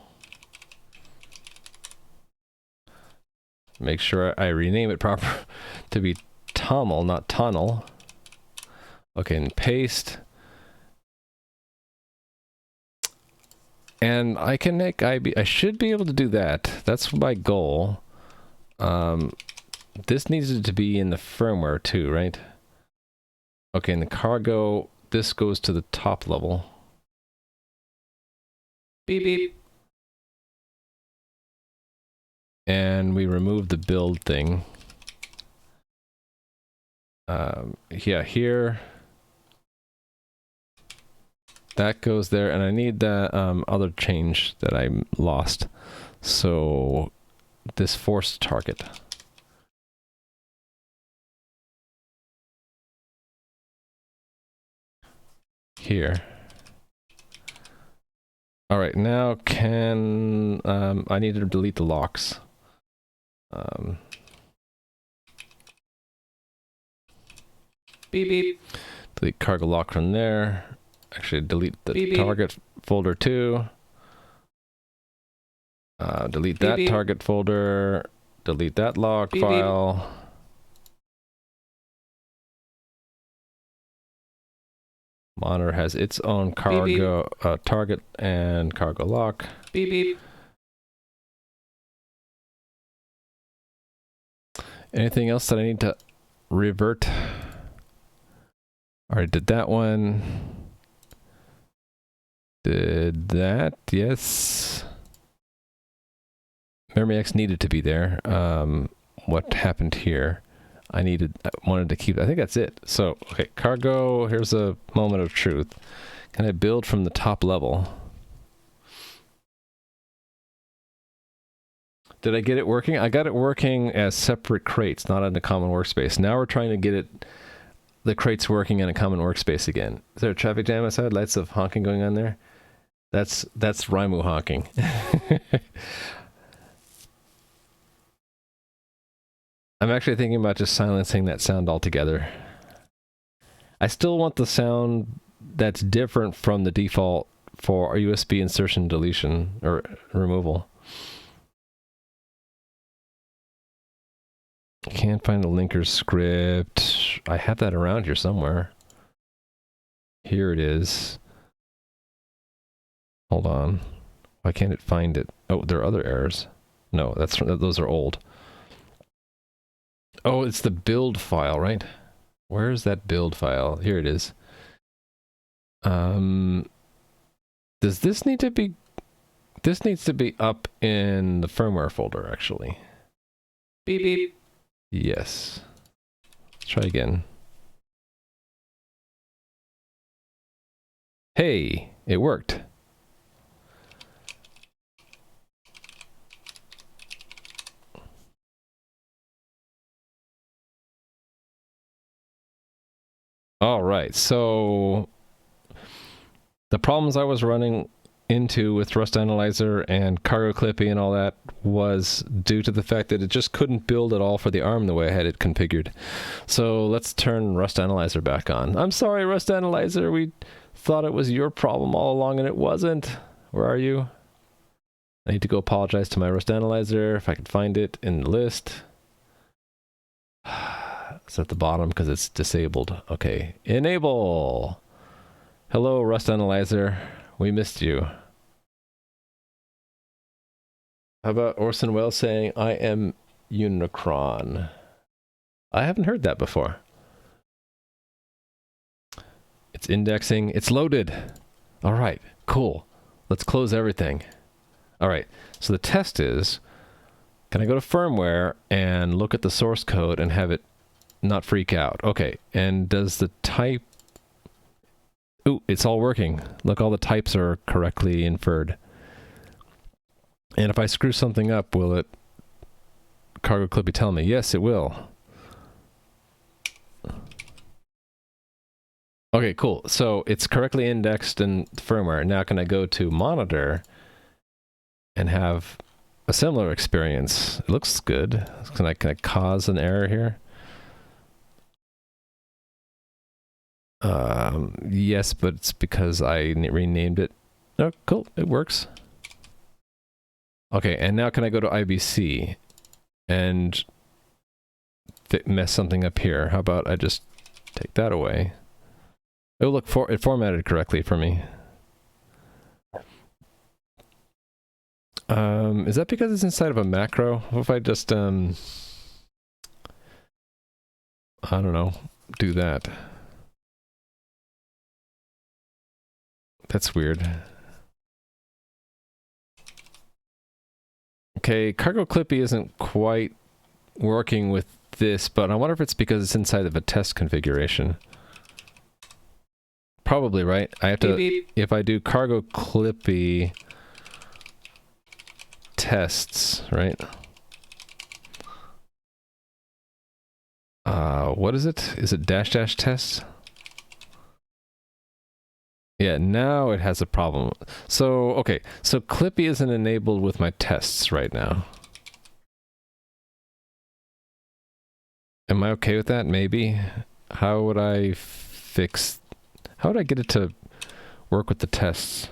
[SPEAKER 1] Make sure I rename it proper to be toml, not tunnel. Okay, and paste. And I can make I should be able to do that. That's my goal. This needs to be in the firmware too, right? Okay, in the cargo, this goes to the top level.
[SPEAKER 2] Beep beep.
[SPEAKER 1] And we remove the build thing. Yeah, here. That goes there, and I need that other change that I lost. So this forced target. Here. All right, now can I need to delete the locks.
[SPEAKER 2] Beep beep.
[SPEAKER 1] Delete cargo lock from there. Actually, delete the
[SPEAKER 2] Beep, beep.
[SPEAKER 1] target folder too. Delete
[SPEAKER 2] Beep,
[SPEAKER 1] that
[SPEAKER 2] beep.
[SPEAKER 1] target folder. Delete that log
[SPEAKER 2] Beep, beep.
[SPEAKER 1] file. Monitor has its own cargo target and cargo lock.
[SPEAKER 2] Beep beep.
[SPEAKER 1] Anything else that I need to revert? Already did that one. Did that, yes. Memory X needed to be there. What happened here? I wanted to keep, I think that's it. So, okay, cargo, here's a moment of truth. Can I build from the top level? Did I get it working? I got it working as separate crates, not in the common workspace. Now we're trying to get the crates working in a common workspace again. Is there a traffic jam outside? Lights of honking going on there? That's Raimu honking. I'm actually thinking about just silencing that sound altogether. I still want the sound that's different from the default for USB insertion deletion or removal. Can't find the linker script. I have that around here somewhere. Here it is. Hold on. Why can't it find it? Oh, there are other errors. No, those are old. Oh, it's the build file, right? Where is that build file? Here it is. Does this need to be... This needs to be up in the firmware folder, actually.
[SPEAKER 2] Beep beep.
[SPEAKER 1] Yes. Let's try again. Hey, it worked. All right, so the problems I was running into with Rust Analyzer and Cargo Clippy and all that was due to the fact that it just couldn't build at all for the ARM the way I had it configured. So let's turn Rust Analyzer back on. I'm sorry, Rust Analyzer, we thought it was your problem all along and it wasn't. Where are you? I need to go apologize to my Rust Analyzer if I can find it in the list. It's at the bottom because it's disabled. Okay, enable. Hello, Rust Analyzer. We missed you. How about Orson Welles saying, I am Unicron? I haven't heard that before. It's indexing. It's loaded. All right, cool. Let's close everything. All right, so the test is, can I go to firmware and look at the source code and have it not freak out? Okay, and does the type... Ooh, it's all working. Look, all the types are correctly inferred. And if I screw something up, will it... Cargo Clippy tell me? Yes, it will. Okay, cool. So it's correctly indexed in firmware. Now can I go to monitor and have a similar experience? It looks good. Can I cause an error here? Yes, but it's because I renamed it. Oh, cool. It works. Okay, and now can I go to IBC and mess something up here? How about I just take that away? Oh, look, it formatted correctly for me. Is that because it's inside of a macro? What if I just, I don't know, do that? That's weird. Okay, Cargo Clippy isn't quite working with this, but I wonder if it's because it's inside of a test configuration. Probably, right? I have to,
[SPEAKER 2] Beep, beep.
[SPEAKER 1] if I do Cargo Clippy tests, right? What is it? Is it dash tests? Yeah, now it has a problem. So, okay, so Clippy isn't enabled with my tests right now. Am I okay with that? Maybe. How would I get it to work with the tests?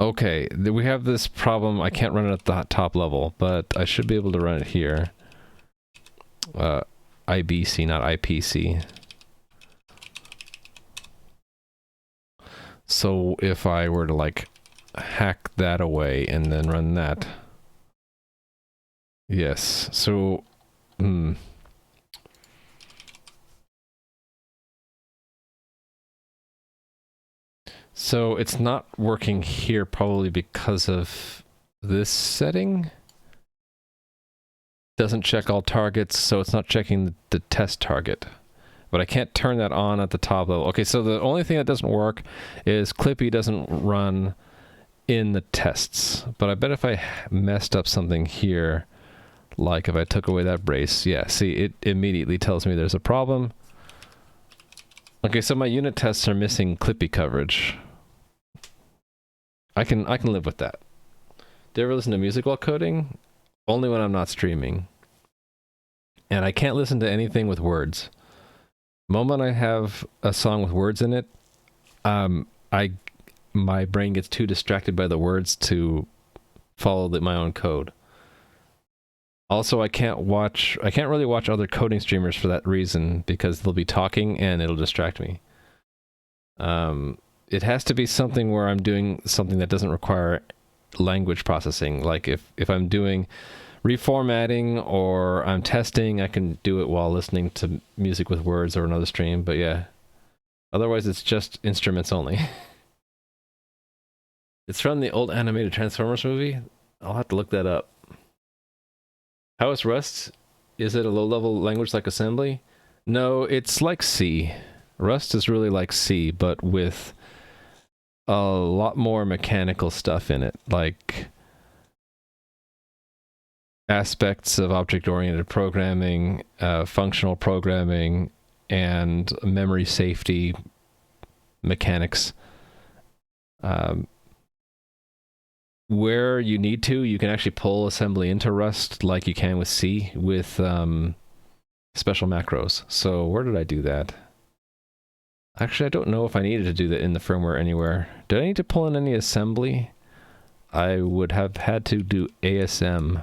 [SPEAKER 1] Okay, we have this problem. I can't run it at the top level, but I should be able to run it here. IBC, not IPC. So if I were to like hack that away and then run that. Yes. So, So it's not working here probably because of this setting. Doesn't check all targets, so it's not checking the test target. But I can't turn that on at the top level. Okay, so the only thing that doesn't work is Clippy doesn't run in the tests. But I bet if I messed up something here, like if I took away that brace, yeah, see, it immediately tells me there's a problem. Okay, so my unit tests are missing Clippy coverage. I can live with that. Do you ever listen to music while coding? Only when I'm not streaming. And I can't listen to anything with words. The moment I have a song with words in it, my brain gets too distracted by the words to follow my own code. Also, I can't really watch other coding streamers for that reason, because they'll be talking and it'll distract me. It has to be something where I'm doing something that doesn't require language processing. Like if I'm doing reformatting or I'm testing, I can do it while listening to music with words or another stream. But yeah, otherwise it's just instruments only. It's from the old animated Transformers movie. I'll have to look that up. How is Rust? Is it a low-level language like assembly? No, it's like C. Rust is really like C, but with a lot more mechanical stuff in it, like aspects of object-oriented programming, functional programming, and memory safety mechanics. Where you need to, you can actually pull assembly into Rust like you can with C with special macros. So where did I do that? Actually, I don't know if I needed to do that in the firmware anywhere. Did I need to pull in any assembly? I would have had to do ASM.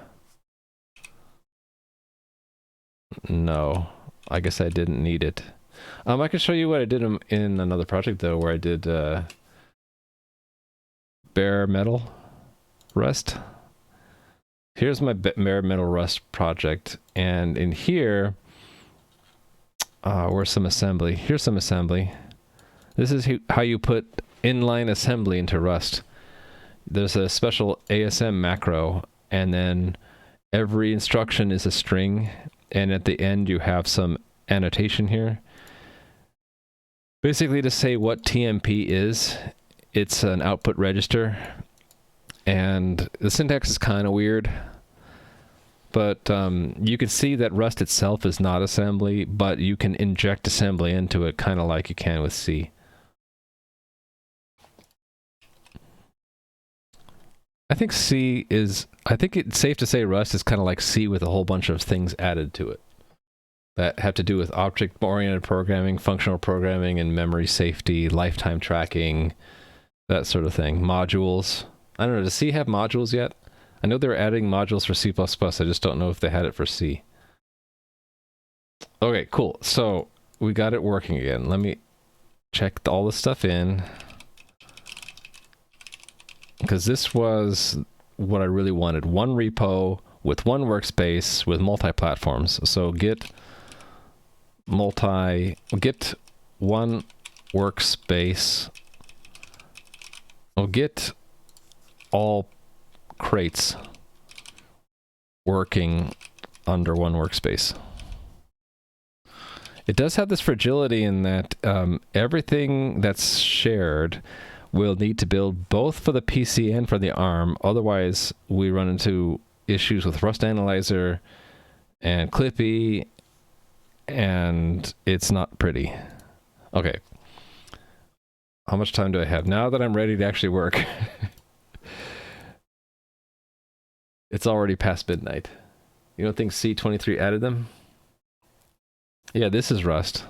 [SPEAKER 1] No, I guess I didn't need it. I can show you what I did in another project though, where I did bare metal Rust. Here's my bare metal Rust project, and in here, where's some assembly? Here's some assembly. This is how you put inline assembly into Rust. There's a special ASM macro, and then every instruction is a string, and at the end you have some annotation here. Basically to say what TMP is. It's an output register, and the syntax is kind of weird, but you can see that Rust itself is not assembly, but you can inject assembly into it kind of like you can with C. I think it's safe to say Rust is kind of like C with a whole bunch of things added to it that have to do with object-oriented programming, functional programming, and memory safety, lifetime tracking, that sort of thing. Modules. I don't know, does C have modules yet? I know they're adding modules for C++, I just don't know if they had it for C. Okay, cool. So we got it working again. Let me check all this stuff in, because this was what I really wanted. One repo with one workspace with multi-platforms. So git one workspace. Git all crates working under one workspace. It does have this fragility in that everything that's shared will need to build both for the PC and for the ARM. Otherwise, we run into issues with Rust Analyzer and Clippy, and it's not pretty. Okay. How much time do I have? Now that I'm ready to actually work. It's already past midnight. You don't think C23 added them? Yeah, this is Rust.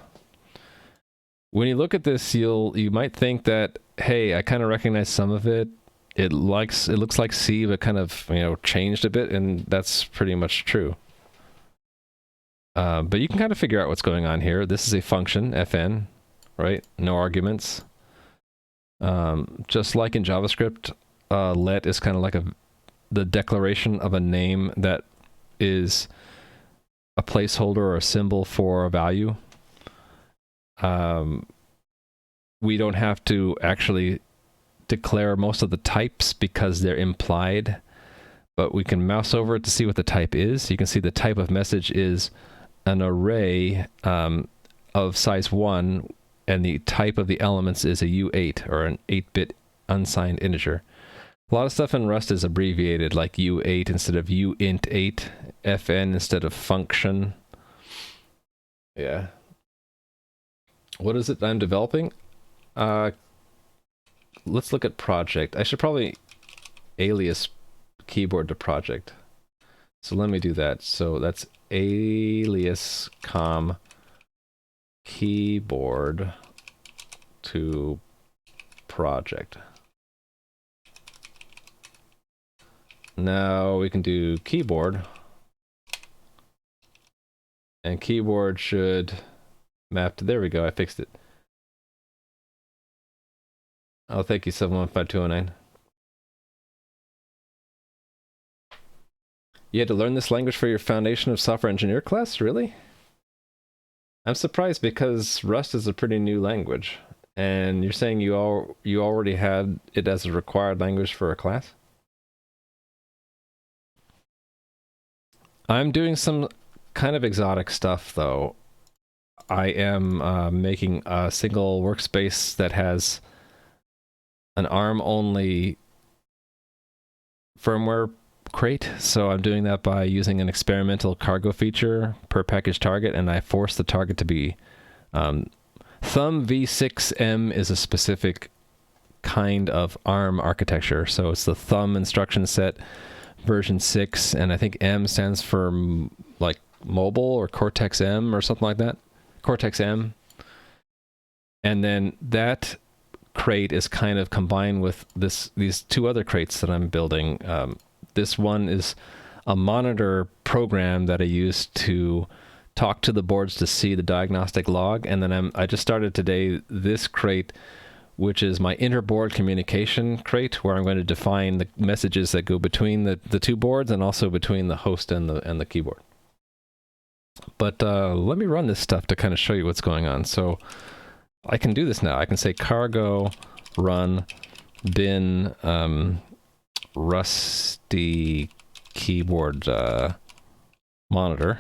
[SPEAKER 1] When you look at this, you might think that, hey, I kind of recognize some of it. It looks like C, but kind of, changed a bit, and that's pretty much true. But you can kind of figure out what's going on here. This is a function, fn, right? No arguments. Just like in JavaScript, let is kind of like the declaration of a name that is a placeholder or a symbol for a value. We don't have to actually declare most of the types because they're implied, but we can mouse over it to see what the type is. You can see the type of message is an array of size 1, and the type of the elements is a U8, or an 8-bit unsigned integer. A lot of stuff in Rust is abbreviated, like U8 instead of uint8, fn instead of function. Yeah. What is it I'm developing? Let's look at project. I should probably alias keyboard to project. So let me do that. So that's alias keyboard to project. Now we can do keyboard, and keyboard should map to, there we go, I fixed it. Oh, thank you, 715209. You had to learn this language for your Foundation of Software Engineer class? Really? I'm surprised because Rust is a pretty new language. And you're saying you already had it as a required language for a class? I'm doing some kind of exotic stuff, though. I am making a single workspace that has an ARM-only firmware crate. So I'm doing that by using an experimental cargo feature per package target, and I force the target to be Thumb v6m is a specific kind of ARM architecture. So it's the Thumb instruction set version 6, and I think M stands for like mobile or Cortex M or something like that. Cortex M. And then that crate is kind of combined with these two other crates that I'm building. This one is a monitor program that I use to talk to the boards to see the diagnostic log, and then I just started today this crate, which is my interboard communication crate, where I'm going to define the messages that go between the two boards and also between the host and the keyboard. But let me run this stuff to kind of show you what's going on. So I can do this now. I can say cargo run bin rusty keyboard monitor.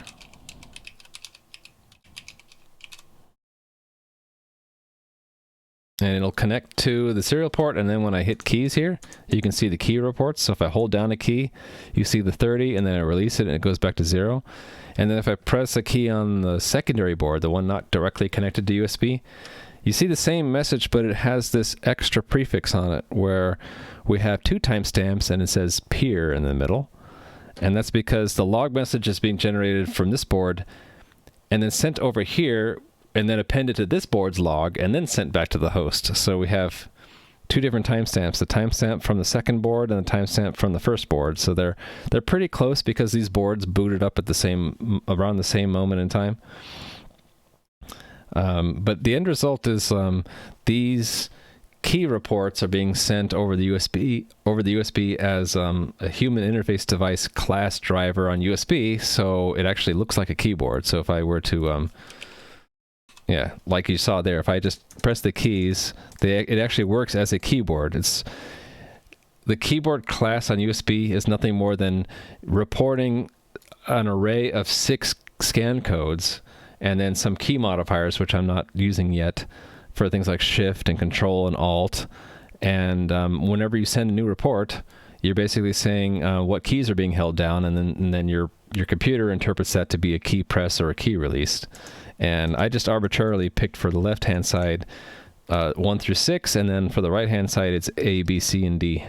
[SPEAKER 1] And it'll connect to the serial port, and then when I hit keys here, you can see the key reports. So if I hold down a key, you see the 30, and then I release it, and it goes back to 0. And then if I press a key on the secondary board, the one not directly connected to USB, you see the same message, but it has this extra prefix on it, where we have 2 timestamps, and it says peer in the middle. And that's because the log message is being generated from this board, and then sent over here, and then appended to this board's log, and then sent back to the host. So we have 2 different timestamps, the timestamp from the second board and the timestamp from the first board. So they're pretty close because these boards booted up at around the same moment in time. But the end result is these key reports are being sent over the USB as a human interface device class driver on USB, so it actually looks like a keyboard. So if I were to yeah, like you saw there, if I just press the keys, it actually works as a keyboard. The keyboard class on USB is nothing more than reporting an array of 6 scan codes and then some key modifiers, which I'm not using yet, for things like Shift and Control and Alt. And whenever you send a new report, you're basically saying what keys are being held down, and then your computer interprets that to be a key press or a key released. And I just arbitrarily picked for the left-hand side 1 through 6, and then for the right-hand side, it's A, B, C, and D.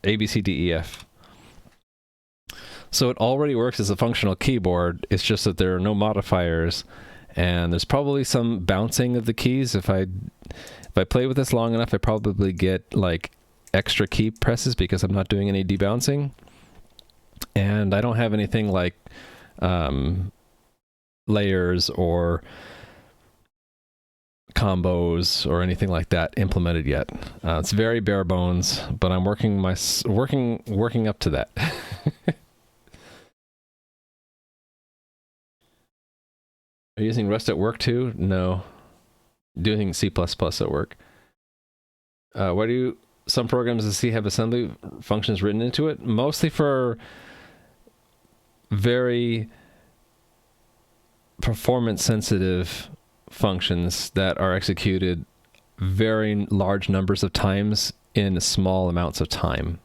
[SPEAKER 1] A, B, C, D, E, F. So it already works as a functional keyboard. It's just that there are no modifiers, and there's probably some bouncing of the keys. If I play with this long enough, I probably get like extra key presses because I'm not doing any debouncing. And I don't have anything like layers or combos or anything like that implemented yet. It's very bare bones, but I'm working up to that. Are you using Rust at work too? No. Doing C++ at work. Why do some programs in C have assembly functions written into it? Mostly for very performance sensitive functions that are executed very large numbers of times in small amounts of time.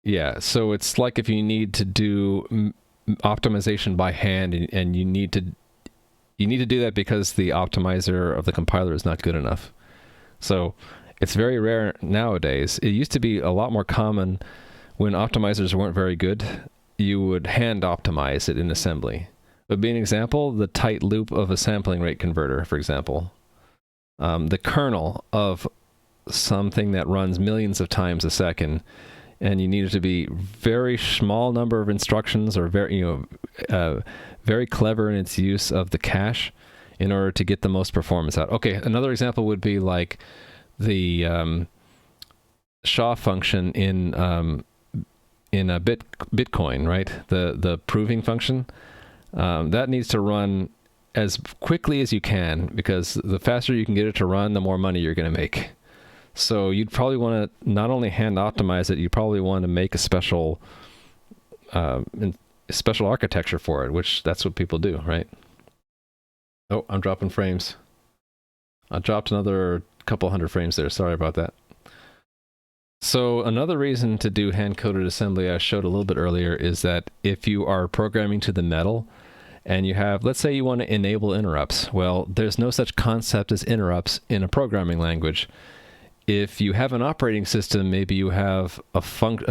[SPEAKER 1] Yeah, so it's like if you need to do optimization by hand, and you need to do that because the optimizer of the compiler is not good enough. So it's very rare nowadays. It used to be a lot more common when optimizers weren't very good. You would hand optimize it in assembly. Would be an example, the tight loop of a sampling rate converter, for example. The kernel of something that runs millions of times a second, and you need it to be very small number of instructions, or very clever in its use of the cache in order to get the most performance out. Okay, another example would be like the SHA function in a Bitcoin, right? The proving function. That needs to run as quickly as you can, because the faster you can get it to run, the more money you're going to make. So you'd probably want to not only hand optimize it, you probably want to make a special architecture for it, which that's what people do, right? Oh, I'm dropping frames. I dropped another couple hundred frames there. Sorry about that. So another reason to do hand-coded assembly I showed a little bit earlier is that if you are programming to the metal and you have, let's say you want to enable interrupts. Well, there's no such concept as interrupts in a programming language. If you have an operating system, maybe you have a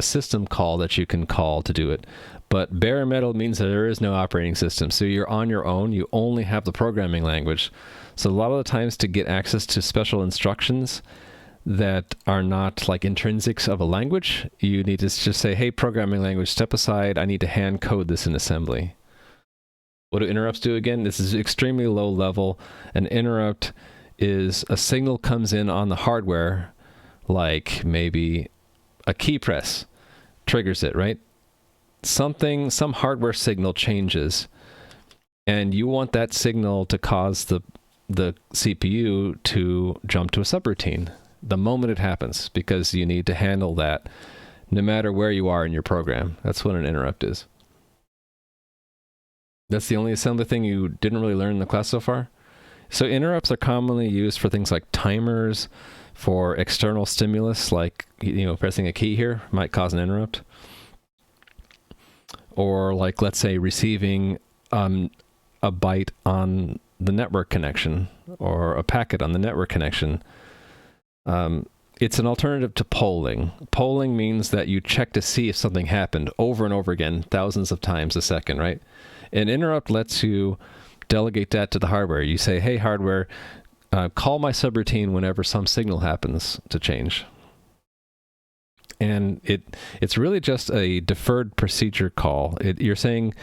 [SPEAKER 1] system call that you can call to do it. But bare metal means that there is no operating system. So you're on your own. You only have the programming language. So a lot of the times to get access to special instructions that are not like intrinsics of a language, you need to just say, hey, programming language, step aside. I need to hand code this in assembly. What do interrupts do again? This is extremely low level. An interrupt is a signal comes in on the hardware, like maybe a key press triggers it, right? Some hardware signal changes, and you want that signal to cause the CPU to jump to a subroutine the moment it happens, because you need to handle that no matter where you are in your program. That's what an interrupt is. That's the only assembly thing you didn't really learn in the class so far? So interrupts are commonly used for things like timers, for external stimulus, like, pressing a key here might cause an interrupt. Or like, let's say, receiving a byte on the network connection, or a packet on the network connection. It's an alternative to polling. Polling means that you check to see if something happened over and over again, thousands of times a second, right? An interrupt lets you delegate that to the hardware. You say, hey, hardware, call my subroutine whenever some signal happens to change. And it's really just a deferred procedure call. You're saying,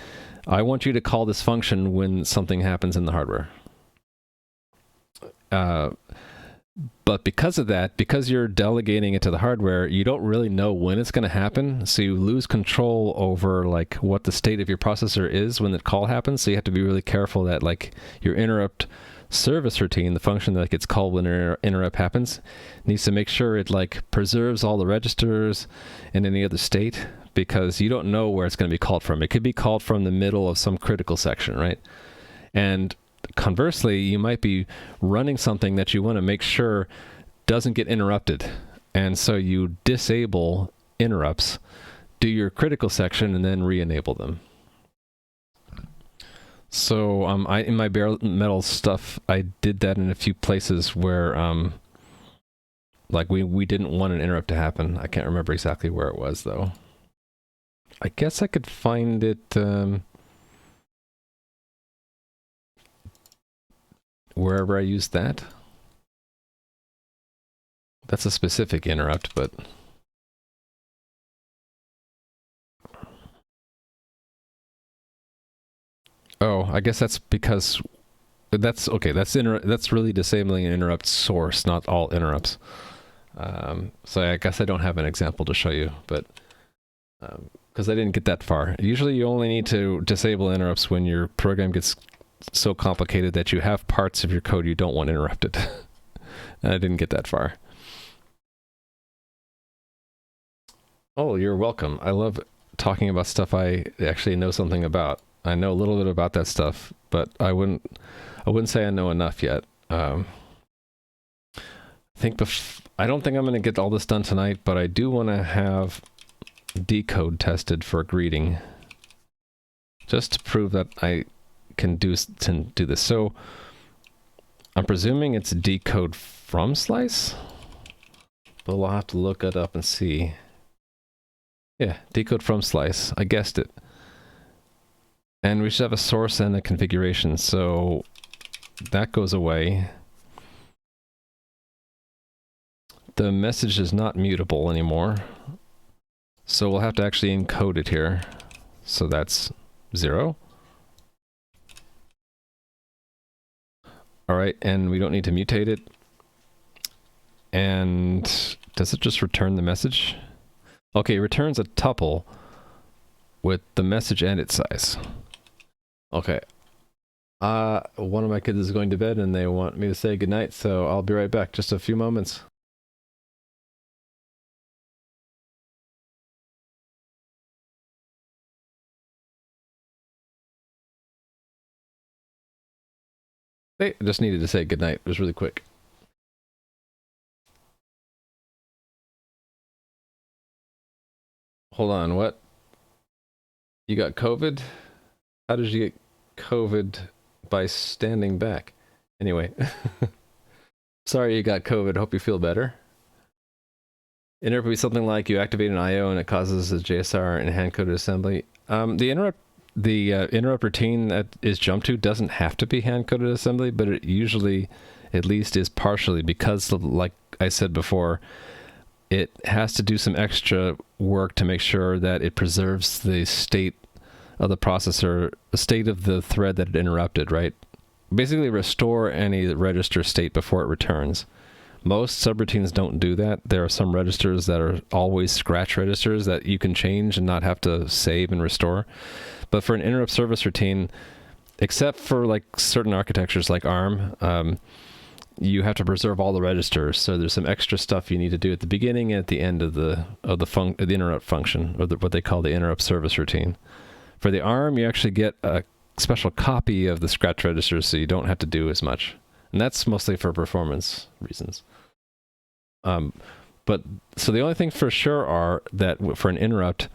[SPEAKER 1] I want you to call this function when something happens in the hardware. But because of that, because you're delegating it to the hardware, you don't really know when it's going to happen. So you lose control over like what the state of your processor is when the call happens. So you have to be really careful that like your interrupt service routine, the function that gets called when an interrupt happens, needs to make sure it like preserves all the registers in any other state, because you don't know where it's going to be called from. It could be called from the middle of some critical section, right? And conversely, you might be running something that you want to make sure doesn't get interrupted. And so you disable interrupts, do your critical section, and then re-enable them. So in my bare metal stuff, I did that in a few places where like we didn't want an interrupt to happen. I can't remember exactly where it was, though. I guess I could find it wherever I used that. That's a specific interrupt, but oh, I guess that's because That's okay. That's really disabling an interrupt source, not all interrupts. So I guess I don't have an example to show you, but because I didn't get that far. Usually you only need to disable interrupts when your program gets so complicated that you have parts of your code you don't want interrupted. And I didn't get that far. Oh, you're welcome. I love talking about stuff I actually know something about. I know a little bit about that stuff, but I wouldn't say I know enough yet. I don't think I'm going to get all this done tonight, but I do want to have decode tested for greeting, just to prove that I can do this. So I'm presuming it's decode from slice, but we'll have to look it up and see. Yeah, decode from slice. I guessed it. And we should have a source and a configuration, so that goes away. The message is not mutable anymore, so we'll have to actually encode it here. So that's 0. All right, and we don't need to mutate it. And does it just return the message? Okay, it returns a tuple with the message and its size. Okay. One of my kids is going to bed and they want me to say goodnight, so I'll be right back. Just a few moments. Hey, I just needed to say goodnight. It was really quick. Hold on, what? You got COVID? How did you get COVID by standing back? Anyway. Sorry you got COVID. Hope you feel better. Interrupt would be something like you activate an IO and it causes a JSR and hand-coded assembly. The interrupt routine that is jumped to doesn't have to be hand-coded assembly, but it usually at least is partially, because like I said before, it has to do some extra work to make sure that it preserves the state of the processor, the state of the thread that it interrupted, right? Basically restore any register state before it returns. Most subroutines don't do that. There are some registers that are always scratch registers that you can change and not have to save and restore. But for an interrupt service routine, except for like certain architectures like ARM, you have to preserve all the registers. So there's some extra stuff you need to do at the beginning and at the end of the interrupt function, or what they call the interrupt service routine. For the ARM, you actually get a special copy of the scratch registers, so you don't have to do as much. And that's mostly for performance reasons. But so the only thing for sure are that for an interrupt,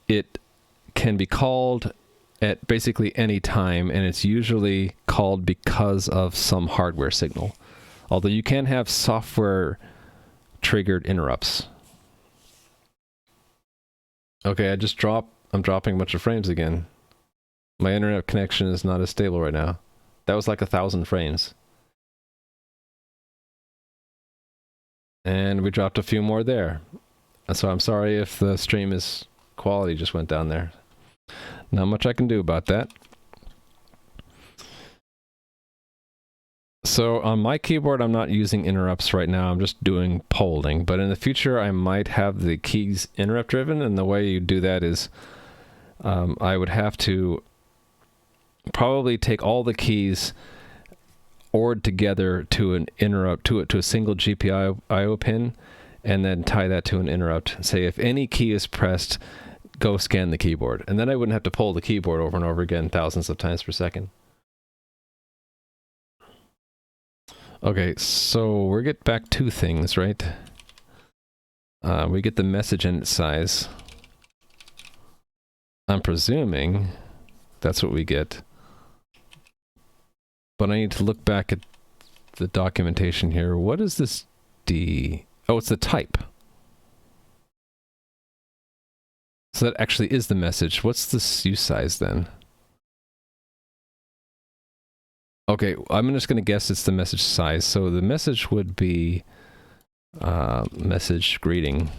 [SPEAKER 1] it can be called at basically any time, and it's usually called because of some hardware signal. Although you can have software triggered interrupts. Okay, I'm dropping a bunch of frames again. My internet connection is not as stable right now. That was like 1,000 frames. And we dropped a few more there. So I'm sorry if the stream quality just went down there. Not much I can do about that. So on my keyboard, I'm not using interrupts right now. I'm just doing polling. But in the future, I might have the keys interrupt driven. And the way you do that is I would have to probably take all the keys ORed together to an interrupt, to a single GPIO pin, and then tie that to an interrupt. Say if any key is pressed, go scan the keyboard. And then I wouldn't have to pull the keyboard over and over again thousands of times per second. Okay, so we get back two things, right? We get the message and its size. I'm presuming that's what we get. But I need to look back at the documentation here. What is this D? Oh, it's the type. So that actually is the message. What's the use size then? Okay, I'm just going to guess it's the message size. So the message would be message greeting.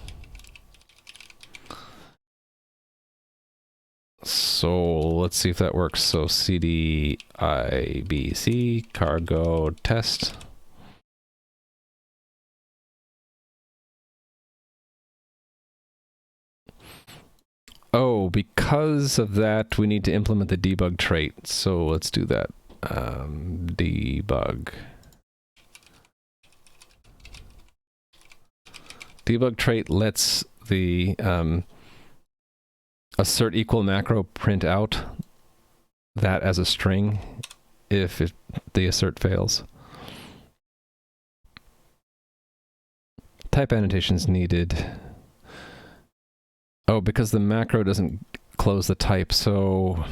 [SPEAKER 1] So let's see if that works. So cd ibc cargo test. Oh, because of that, we need to implement the debug trait. So let's do that. Debug. Debug trait lets the assert equal macro print out that as a string if the assert fails. Type annotations needed. Oh, because the macro doesn't close the type, so,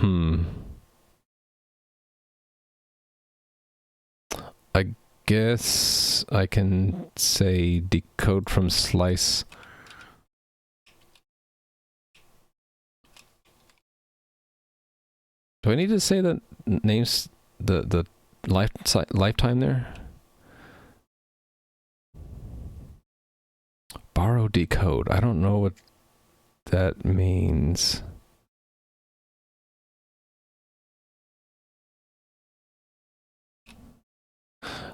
[SPEAKER 1] I guess I can say decode from slice. Do I need to say the names, the lifetime there? Borrow decode. I don't know what that means.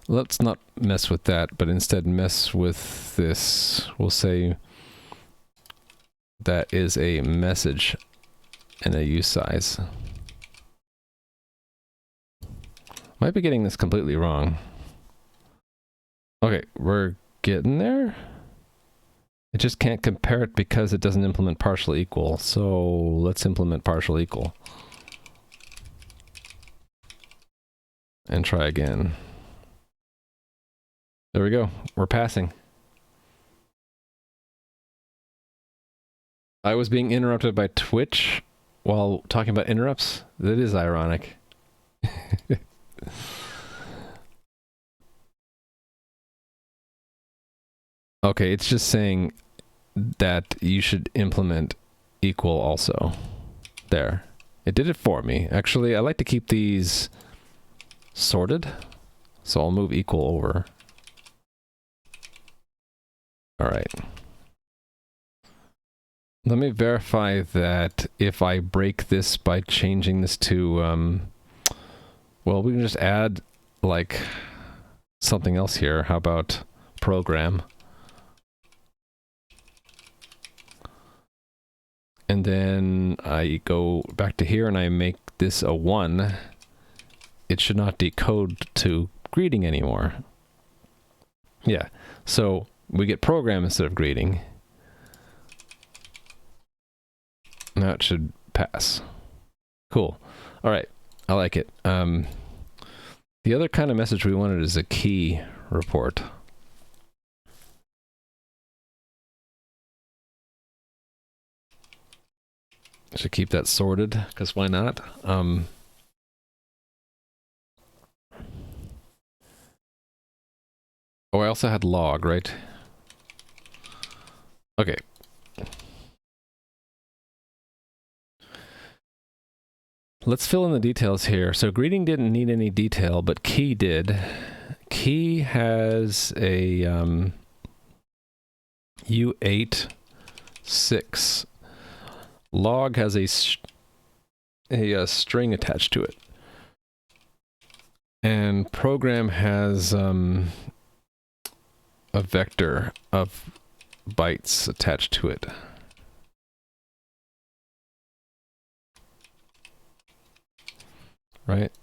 [SPEAKER 1] Let's not mess with that, but instead mess with this. We'll say that is a message and a use size. Might be getting this completely wrong. Okay, we're getting there. It just can't compare it because it doesn't implement partial equal. So let's implement partial equal. And try again. There we go. We're passing. I was being interrupted by Twitch while talking about interrupts. That is ironic. Okay, it's just saying that you should implement equal also. There. It did it for me. Actually, I like to keep these sorted. So I'll move equal over. All right. Let me verify that if I break this by changing this to, well, we can just add like something else here. How about program? And then I go back to here and I make this a 1. It should not decode to greeting anymore. Yeah, so we get program instead of greeting. Now it should pass. Cool. All right, I like it. The other kind of message we wanted is a key report. I should keep that sorted, because why not? Oh, I also had log, right? Okay. Let's fill in the details here. So greeting didn't need any detail, but key did. Key has a U8 6. Log has a string attached to it. And program has a vector of bytes attached to it. Right?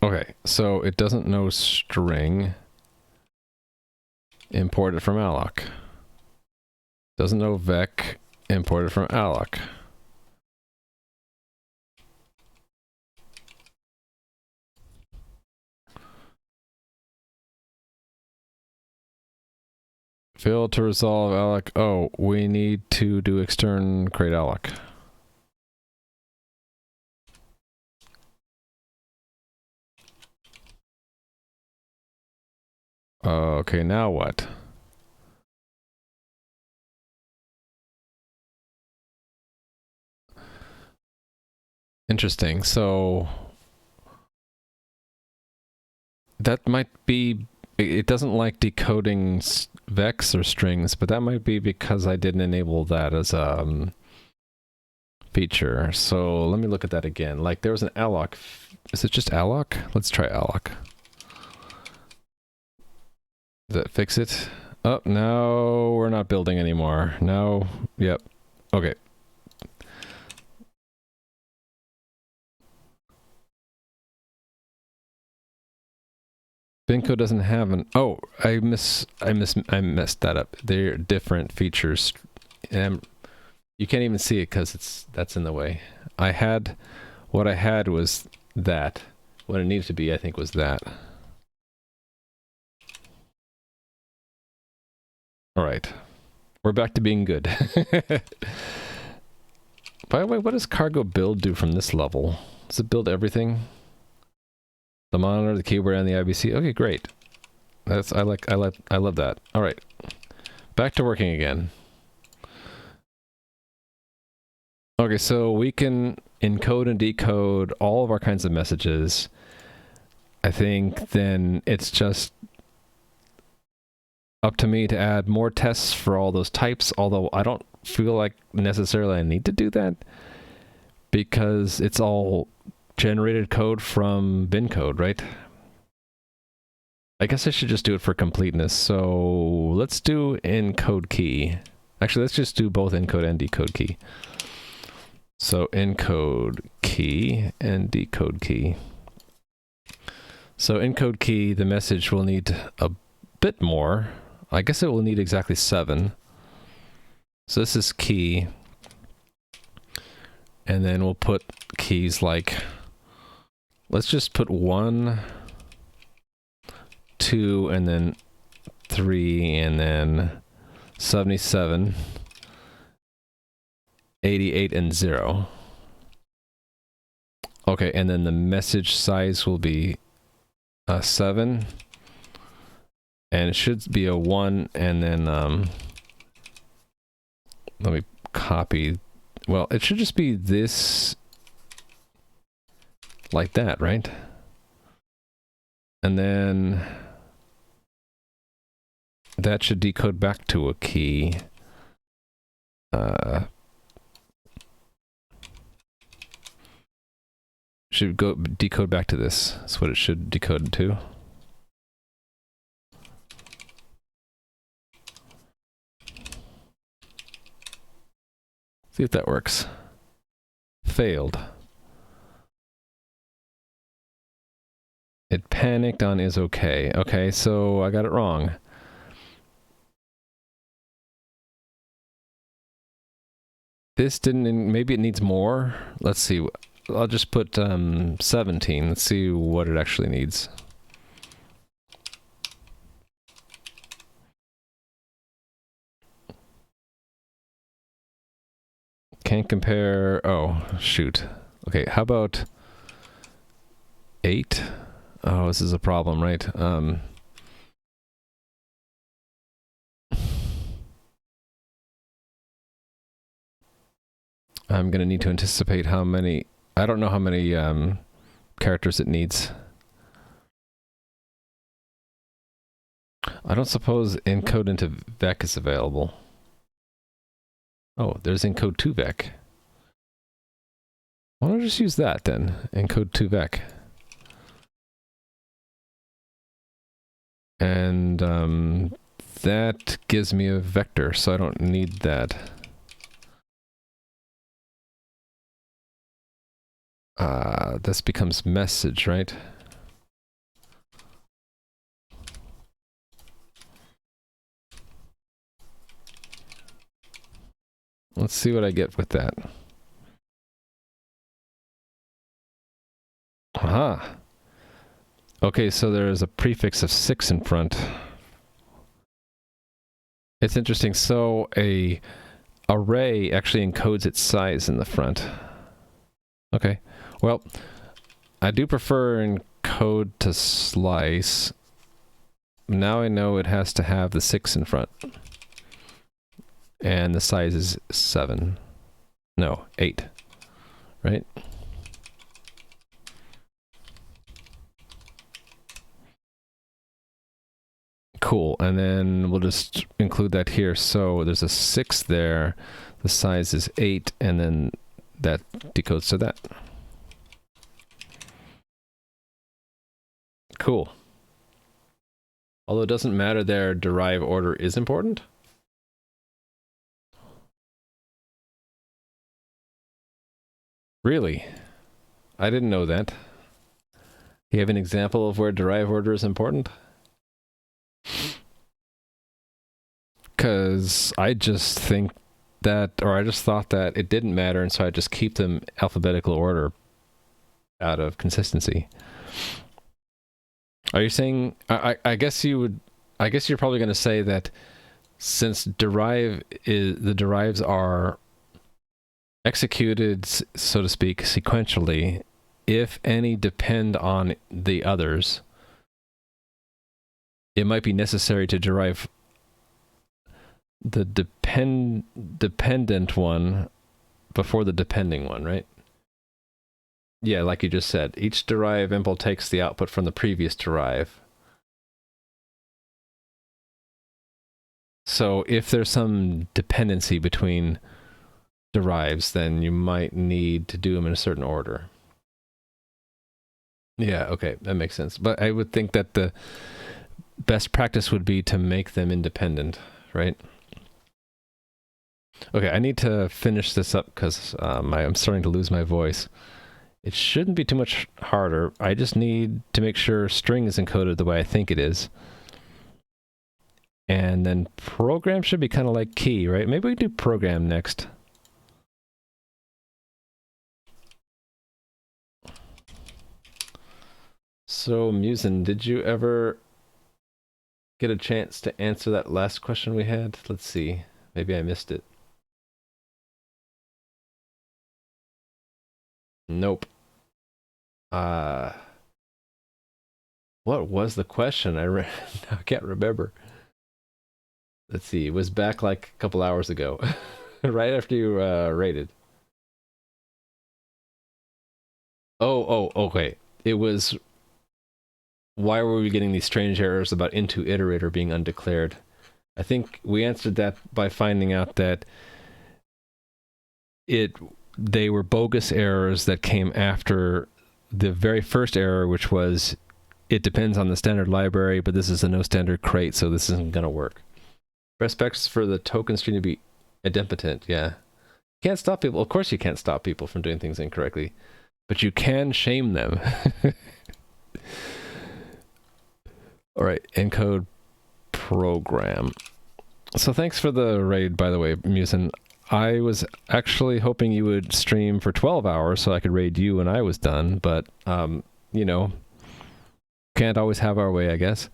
[SPEAKER 1] Okay, so it doesn't know string. Import it from alloc. Doesn't know vec. Import it from alloc. Fail to resolve alloc. Oh, we need to do extern create alloc. Okay, now what? Interesting. So that might be, it doesn't like decoding vecs or strings, but that might be because I didn't enable that as feature. So let me look at that again. Like there was an alloc. Is it just alloc? Let's try alloc. Does that fix it? Oh, now we're not building anymore. Now, yep. Okay. Binco doesn't have an. Oh, I messed that up. They're different features, and you can't even see it because that's in the way. What I had was that. What it needed to be, I think, was that. All right, we're back to being good. By the way, what does cargo build do from this level? Does it build everything? The monitor, the keyboard, and the IBC. Okay, great. I love that. All right, back to working again. Okay, so we can encode and decode all of our kinds of messages. I think then it's just up to me to add more tests for all those types, although I don't feel like necessarily I need to do that because it's all generated code from bin code, right? I guess I should just do it for completeness. So let's do encode key. Actually, let's just do both encode and decode key. So encode key and decode key. So encode key, the message will need a bit more. I guess it will need exactly 7. So this is key. And then we'll put keys like, let's just put 1, 2, and then 3, and then 77, 88, and 0. Okay, and then the message size will be 7. And it should be a 1, and then, let me copy. Well, it should just be this, like that, right? And then that should decode back to a key. Should go decode back to this. That's what it should decode to. See if that works. Failed. It panicked on is okay. Okay, so I got it wrong. This didn't, maybe it needs more. Let's see. I'll just put 17. Let's see what it actually needs. Can't compare. Oh, shoot. Okay, how about 8? Oh, this is a problem, right? I'm going to need to anticipate how many. I don't know how many characters it needs. I don't suppose encode into vec is available. Oh, there's encode to vec. Why don't I just use that then? Encode to vec. And that gives me a vector, so I don't need that. This becomes message, right? Let's see what I get with that. Aha. Okay, so there's a prefix of 6 in front. It's interesting. So a array actually encodes its size in the front. Okay. Well, I do prefer encode to slice. Now I know it has to have the 6 in front. And the size is 7. No, 8. Right? Cool. And then we'll just include that here. So there's a 6 there. The size is 8. And then that decodes to that. Cool. Although it doesn't matter, their derive order is important. Really? I didn't know that. You have an example of where derive order is important? Because I just think that, or I just thought that it didn't matter, and so I just keep them alphabetical order out of consistency. Are you saying, I guess you would, I guess you're probably going to say that since derive is, the derives are executed, so to speak, sequentially, if any depend on the others, it might be necessary to derive the dependent one before the depending one, right? Yeah, like you just said, each derive impl takes the output from the previous derive. So if there's some dependency between derives, then you might need to do them in a certain order. Yeah, okay, that makes sense. But I would think that the best practice would be to make them independent, right? Okay, I need to finish this up because I'm starting to lose my voice. It shouldn't be too much harder. I just need to make sure string is encoded the way I think it is. And then program should be kind of like key, right? Maybe we do program next. So, Musin, did you ever get a chance to answer that last question we had? Let's see. Maybe I missed it. Nope. What was the question? I can't remember. Let's see. It was back like a couple hours ago, right after you rated. Oh, okay. It was, why were we getting these strange errors about into iterator being undeclared? I think we answered that by finding out that they were bogus errors that came after the very first error, which was it depends on the standard library, but this is a no standard crate, so this isn't going to work. Respects for the token string to be idempotent, yeah. You can't stop people. Of course you can't stop people from doing things incorrectly, but you can shame them. All right, encode program. So thanks for the raid, by the way, Musin. I was actually hoping you would stream for 12 hours so I could raid you when I was done, but, you know, can't always have our way, I guess.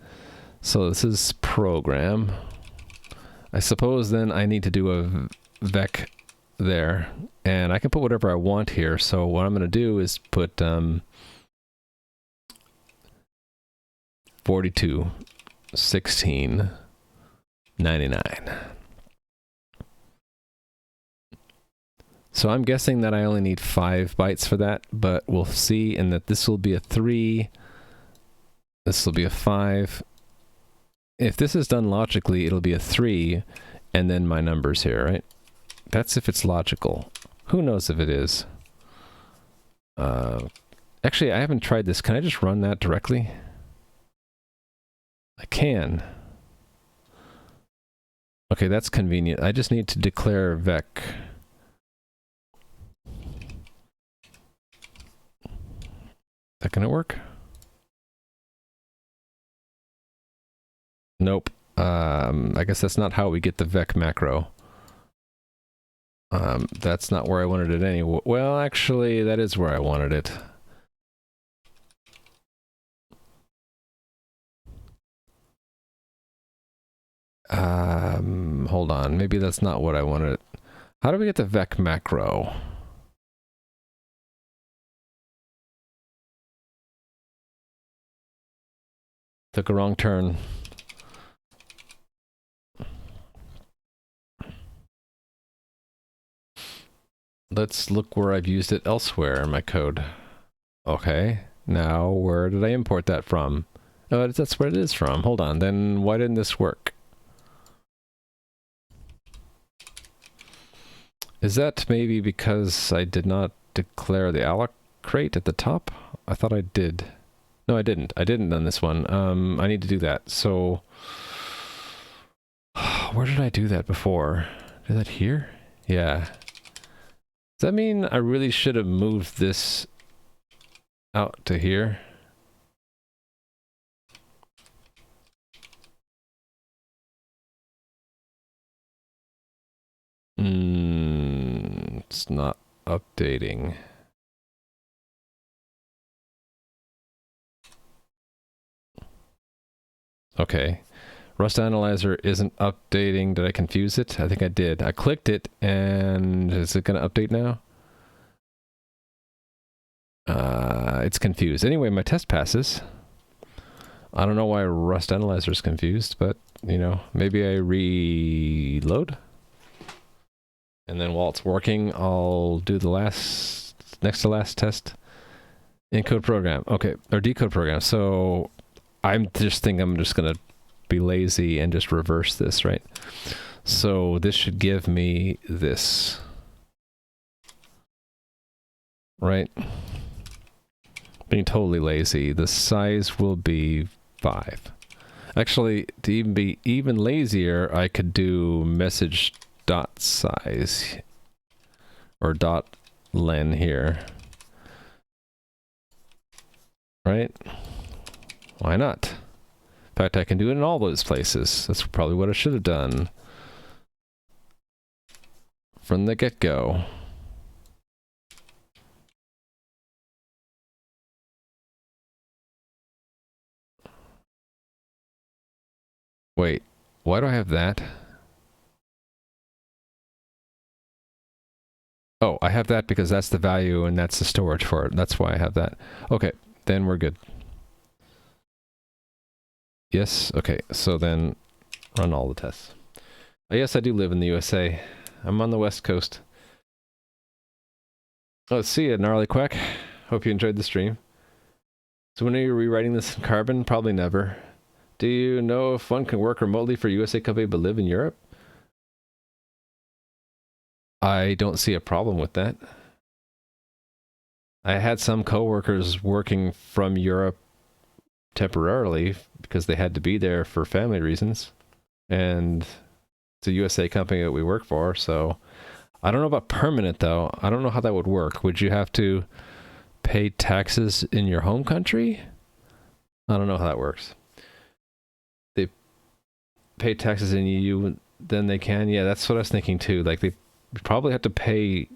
[SPEAKER 1] So this is program. I suppose then I need to do a vec there, and I can put whatever I want here. So what I'm going to do is put 42, 16, 99. So I'm guessing that I only need 5 bytes for that, but we'll see, and that this will be a 3, this will be a 5. If this is done logically, it'll be a 3, and then my numbers here, right? That's if it's logical. Who knows if it is? Actually, I haven't tried this. Can I just run that directly? I can. Okay, that's convenient. I just need to declare vec. That gonna work? Nope. I guess that's not how we get the vec macro. That's not where I wanted it anyway. Well, actually, that is where I wanted it. Hold on. Maybe that's not what I wanted. How do we get the vec macro? Took a wrong turn. Let's look where I've used it elsewhere in my code. Okay, now where did I import that from? Oh, that's where it is from. Hold on, then why didn't this work? Is that maybe because I did not declare the alloc crate at the top? I thought I did. No, I didn't. I didn't on this one. I need to do that. So, where did I do that before? Did that here? Yeah. Does that mean I really should have moved this out to here? It's not updating. Okay. Rust Analyzer isn't updating. Did I confuse it? I think I did. I clicked it, and is it going to update now? It's confused. Anyway, my test passes. I don't know why Rust Analyzer is confused, but, you know, maybe I reload. And then while it's working, I'll do the next to last test. Encode program. Okay, or decode program. So I'm just going to be lazy and just reverse this, right? So this should give me this. Right? Being totally lazy. The size will be 5. Actually, to even be even lazier, I could do message dot size or dot len here. Right? Why not? In fact, I can do it in all those places. That's probably what I should have done from the get-go. Wait, why do I have that? Oh, I have that because that's the value and that's the storage for it. That's why I have that. Okay, then we're good. Yes, okay, so then run all the tests. Yes, I do live in the USA. I'm on the West Coast. Oh, see you, Gnarly Quack. Hope you enjoyed the stream. So when are you rewriting this in Carbon? Probably never. Do you know if one can work remotely for a USA company but live in Europe? I don't see a problem with that. I had some coworkers working from Europe temporarily because they had to be there for family reasons. And it's a USA company that we work for, so I don't know about permanent though. I don't know how that would work. Would you have to pay taxes in your home country? I don't know how that works. They pay taxes in EU, then they can? Yeah, that's what I was thinking too. Like they probably have to pay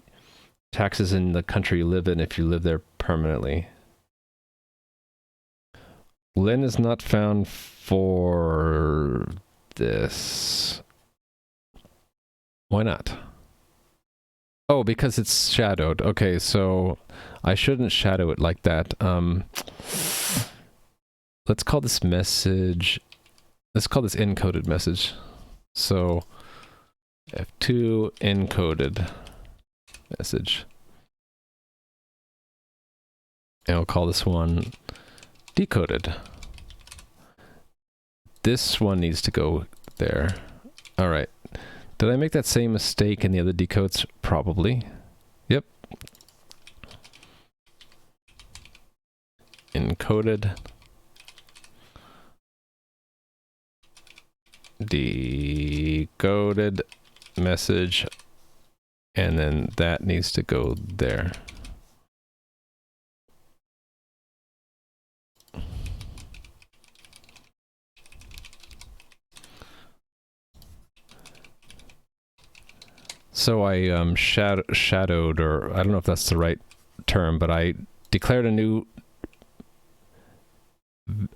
[SPEAKER 1] taxes in the country you live in if you live there permanently. Len is not found for this. Why not? Oh, because it's shadowed. Okay, so I shouldn't shadow it like that. Let's call this message, let's call this encoded message. So F2 encoded message. And I'll call this one decoded. This one needs to go there. All right. Did I make that same mistake in the other decodes? Probably. Yep. Encoded. Decoded message. And then that needs to go there. So I shadowed, or I don't know if that's the right term, but I declared a new.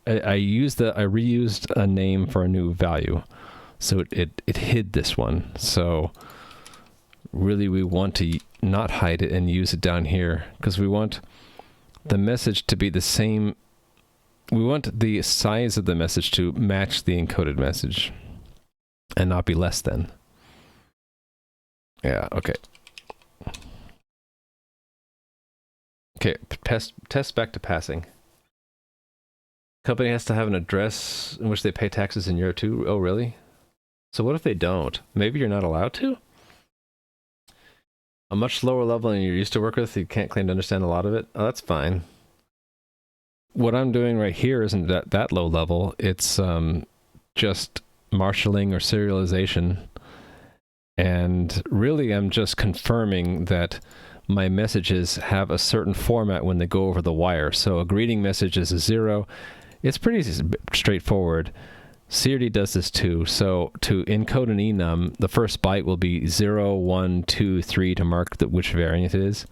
[SPEAKER 1] I reused a name for a new value, so it hid this one. So really, we want to not hide it and use it down here because we want the message to be the same. We want the size of the message to match the encoded message, and not be less than. Yeah, okay. Okay, test back to passing. Company has to have an address in which they pay taxes in Europe too? Oh, really? So what if they don't? Maybe you're not allowed to? a much lower level than you're used to work with. You can't claim to understand a lot of it. Oh, that's fine. What I'm doing right here isn't that low level. It's just marshalling or serialization. And really, I'm just confirming that my messages have a certain format when they go over the wire. So a greeting message is a 0. It's pretty straightforward. CRD does this too. So to encode an enum, the first byte will be 0, 1, 2, 3 to mark which variant it is.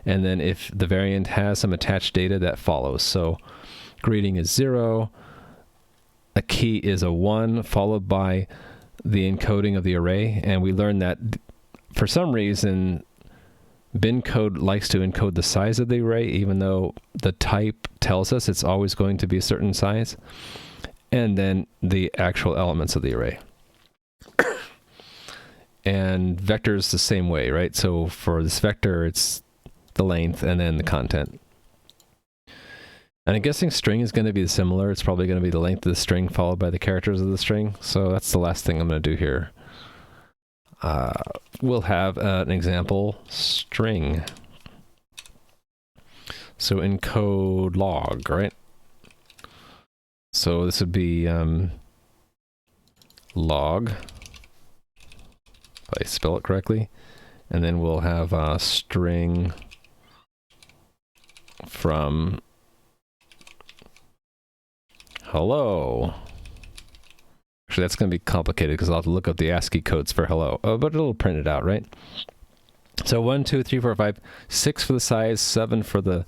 [SPEAKER 1] And then if the variant has some attached data, that follows. So greeting is 0. A key is a 1, followed by the encoding of the array. And we learned that for some reason, bin code likes to encode the size of the array, even though the type tells us it's always going to be a certain size. And then the actual elements of the array. And vectors the same way, right? So for this vector, it's the length and then the content. And I'm guessing string is going to be similar. It's probably going to be the length of the string followed by the characters of the string. So that's the last thing I'm going to do here. We'll have an example string. So encode log, right? So this would be log, if I spell it correctly. And then we'll have a string from hello. Actually, that's going to be complicated because I'll have to look up the ASCII codes for hello. Oh, but it'll print it out, right? So 1, 2, 3, 4, 5, 6 for the size, 7 for the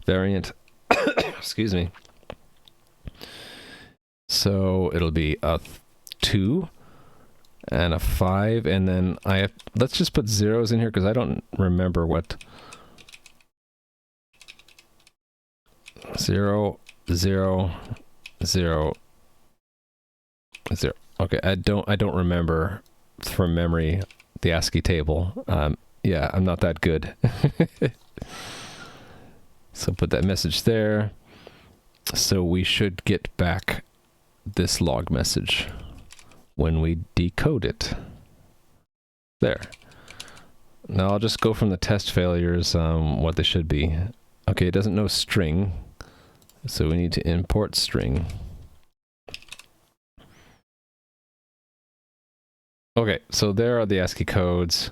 [SPEAKER 1] variant. Excuse me. So it'll be a 2 and a 5, and then let's just put zeros in here because I don't remember what 0, 0, 0, 0. Okay, I don't remember from memory the ASCII table. Yeah, I'm not that good. So put that message there. So we should get back this log message when we decode it. There. Now I'll just go from the test failures what they should be. Okay, it doesn't know string, so we need to import string. Okay, so there are the ASCII codes.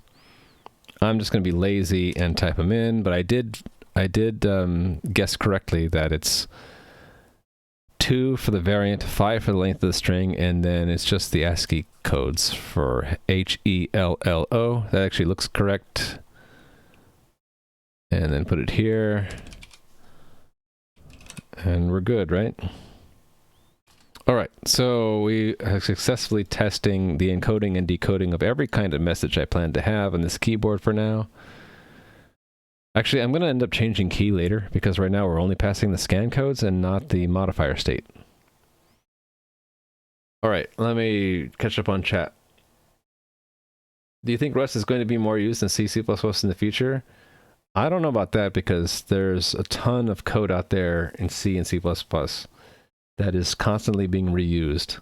[SPEAKER 1] I'm just going to be lazy and type them in, but I did guess correctly that it's 2 for the variant, 5 for the length of the string, and then it's just the ASCII codes for HELLO. That actually looks correct. And then put it here. And we're good, right? All right, so we are successfully testing the encoding and decoding of every kind of message I plan to have on this keyboard for now. Actually, I'm going to end up changing key later because right now we're only passing the scan codes and not the modifier state. All right, let me catch up on chat. Do you think Rust is going to be more used than C, C++ in the future? I don't know about that because there's a ton of code out there in C and C++ that is constantly being reused.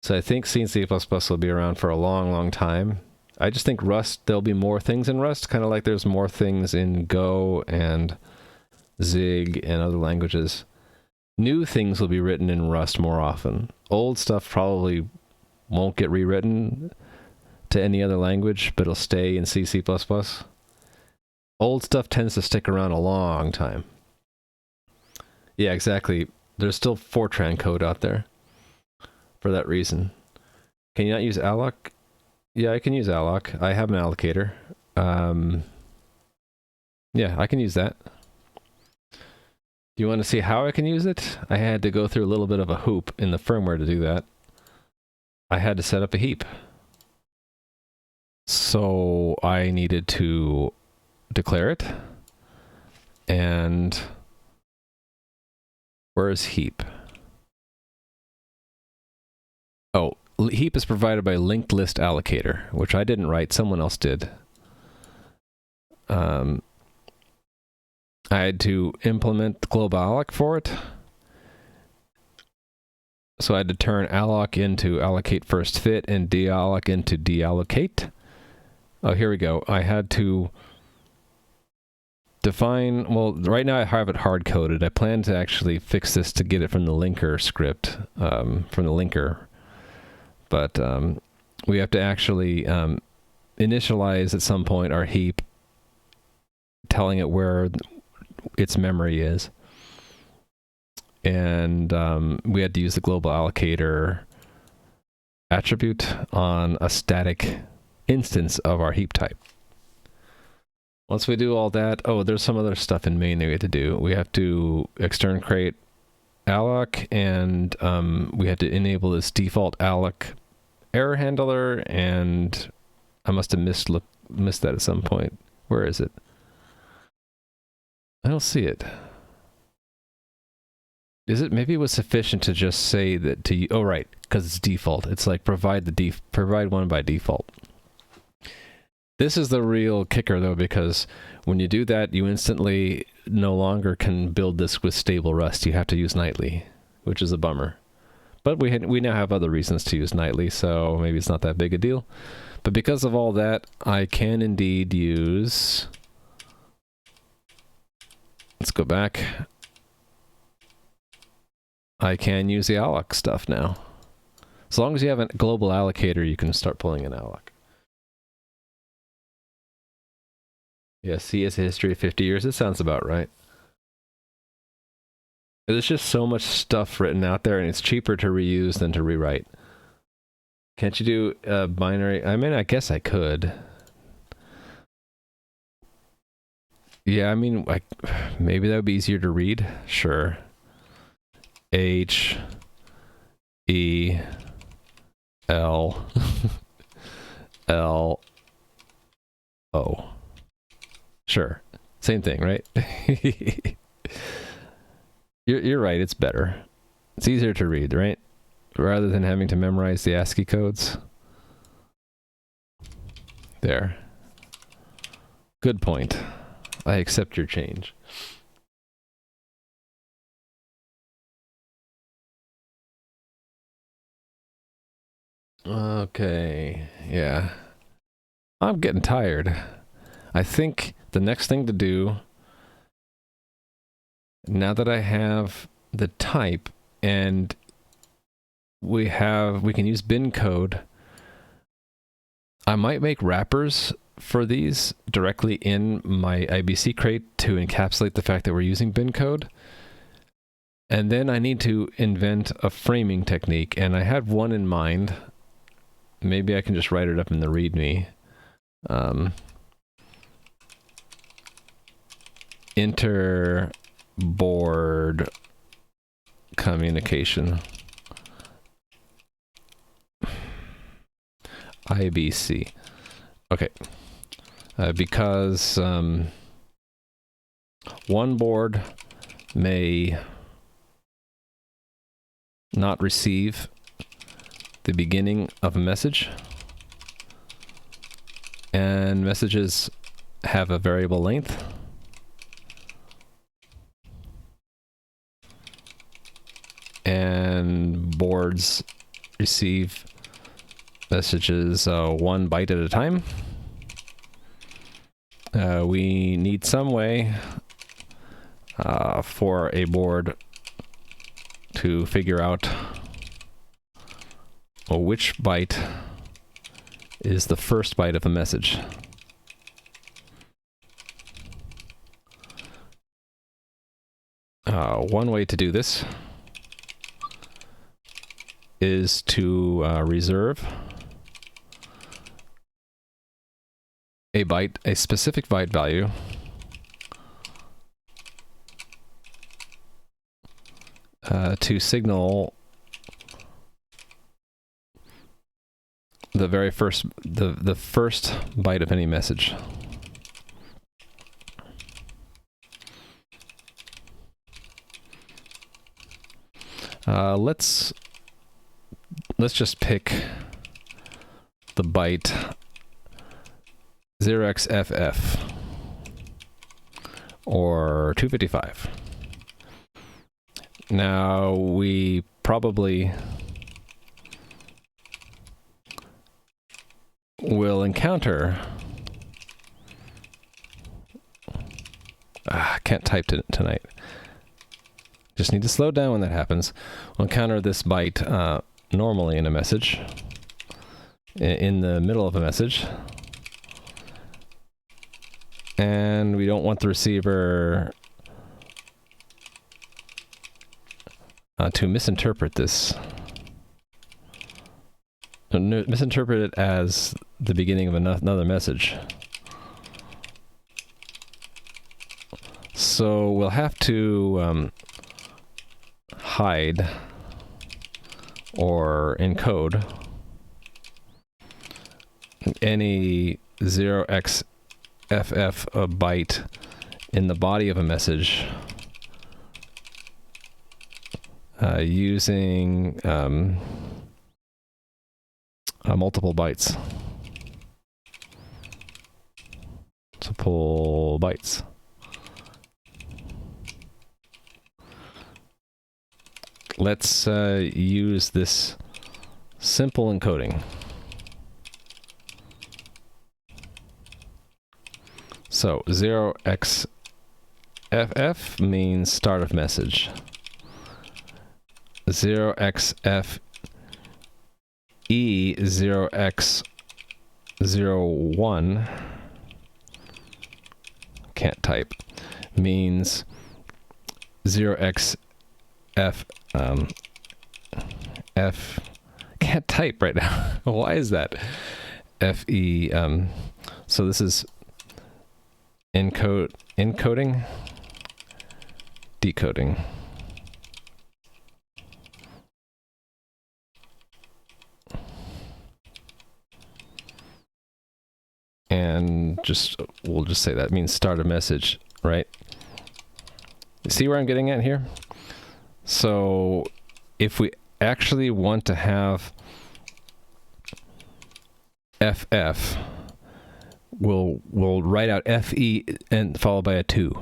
[SPEAKER 1] So I think C and C++ will be around for a long, long time. I just think Rust, there'll be more things in Rust, kind of like there's more things in Go and Zig and other languages. New things will be written in Rust more often. Old stuff probably won't get rewritten to any other language, but it'll stay in C, C++. Old stuff tends to stick around a long time. Yeah, exactly. There's still Fortran code out there for that reason. Can you not use alloc? Yeah, I can use alloc. I have an allocator. Yeah, I can use that. Do you want to see how I can use it? I had to go through a little bit of a hoop in the firmware to do that. I had to set up a heap. So I needed to declare it. And where is heap? Oh, heap is provided by linked list allocator, which I didn't write, someone else did. I had to implement the global alloc for it. So I had to turn alloc into allocate first fit and dealloc into deallocate. Oh, here we go. I had to define, well, right now I have it hard coded. I plan to actually fix this to get it from the linker script, from the linker. But we have to actually initialize at some point our heap, telling it where its memory is. And we had to use the global allocator attribute on a static instance of our heap type. Once we do all that, oh, there's some other stuff in main that we have to do. We have to extern create alloc, and we had to enable this default alloc error handler, and I must have missed that at some point. Where is it? I don't see it. Is it, maybe it was sufficient to just say that to, oh right, because it's default. It's like provide one by default. This is the real kicker though, because when you do that, you instantly no longer can build this with stable Rust. You have to use nightly, which is a bummer. But we now have other reasons to use nightly, so maybe it's not that big a deal. But because of all that, I can indeed use, let's go back. I can use the alloc stuff now. As long as you have a global allocator, you can start pulling an alloc. Yeah, C has a history of 50 years. It sounds about right. There's just so much stuff written out there, and it's cheaper to reuse than to rewrite. Can't you do a binary? I mean, I guess I could. Yeah, I mean, like, maybe that would be easier to read. Sure. H E L L O. Sure. Same thing, right? You're right, it's better. It's easier to read, right? Rather than having to memorize the ASCII codes. There. Good point. I accept your change. Okay, yeah. I'm getting tired. I think the next thing to do, now that I have the type and we can use bin code, I might make wrappers for these directly in my IBC crate to encapsulate the fact that we're using bin code. And then I need to invent a framing technique, and I had one in mind. Maybe I can just write it up in the README. Inter-board communication. IBC. Okay. Because one board may not receive the beginning of a message, and messages have a variable length. And boards receive messages 1 byte at a time. We need some way for a board to figure out which byte is the first byte of a message. One way to do this is to reserve a specific byte value to signal the very first, the first byte of any message. Let's just pick the byte 0xFF or 255. Now we probably will encounter I can't type tonight. Just need to slow down when that happens. We'll encounter this byte normally in a message, in the middle of a message. And we don't want the receiver to misinterpret this. Misinterpret it as the beginning of another message. So we'll have to hide or encode any 0xFF byte in the body of a message using multiple bytes. Multiple bytes. Let's use this simple encoding. So 0xFF means start of message. 0xFE 0x01 can't type means 0xF F can't type right now. Why is that? FE so this is encoding, decoding. And we'll just say that means start a message, right? You see where I'm getting at here? So if we actually want to have FF, we'll write out FE and followed by a 2.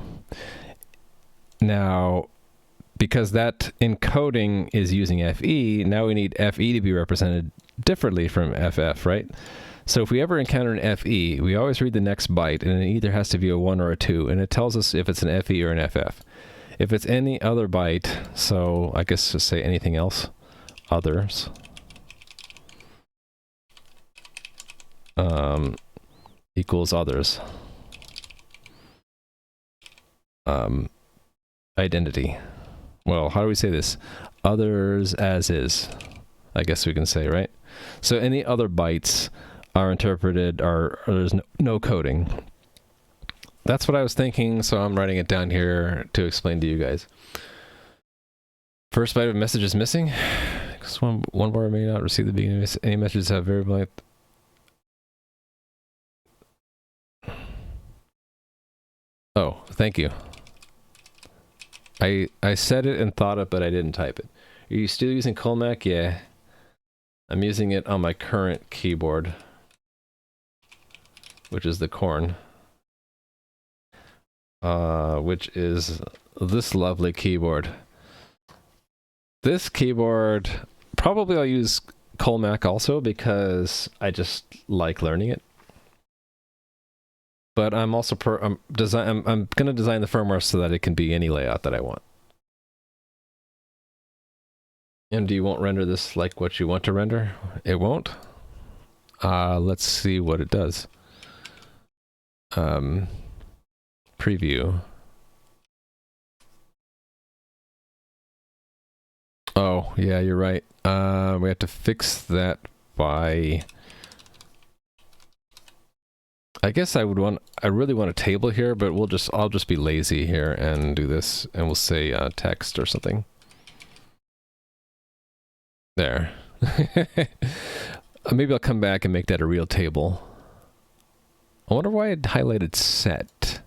[SPEAKER 1] Now, because that encoding is using FE, now we need FE to be represented differently from FF, right? So if we ever encounter an FE, we always read the next byte, and it either has to be a 1 or a 2, and it tells us if it's an FE or an FF. If it's any other byte, so I guess just say anything else, others, equals others, identity. Well, how do we say this? Others as is, I guess we can say, right? So any other bytes are interpreted, or there's no coding. That's what I was thinking, so I'm writing it down here to explain to you guys. First byte of a message is missing. Because one word may not receive the beginning of any messages have variable length. Oh, thank you. I said it and thought it, but I didn't type it. Are you still using Colmac? Yeah. I'm using it on my current keyboard, which is the Corn. Which is this lovely keyboard. This keyboard, probably I'll use Colmac also because I just like learning it. But I'm also I'm going to design the firmware so that it can be any layout that I want. And you won't render this like what you want to render? It won't? Let's see what it does. Preview. Oh, yeah, you're right. We have to fix that by... I guess I really want a table here, but I'll just be lazy here and do this, and we'll say text or something. There. Maybe I'll come back and make that a real table. I wonder why it highlighted set.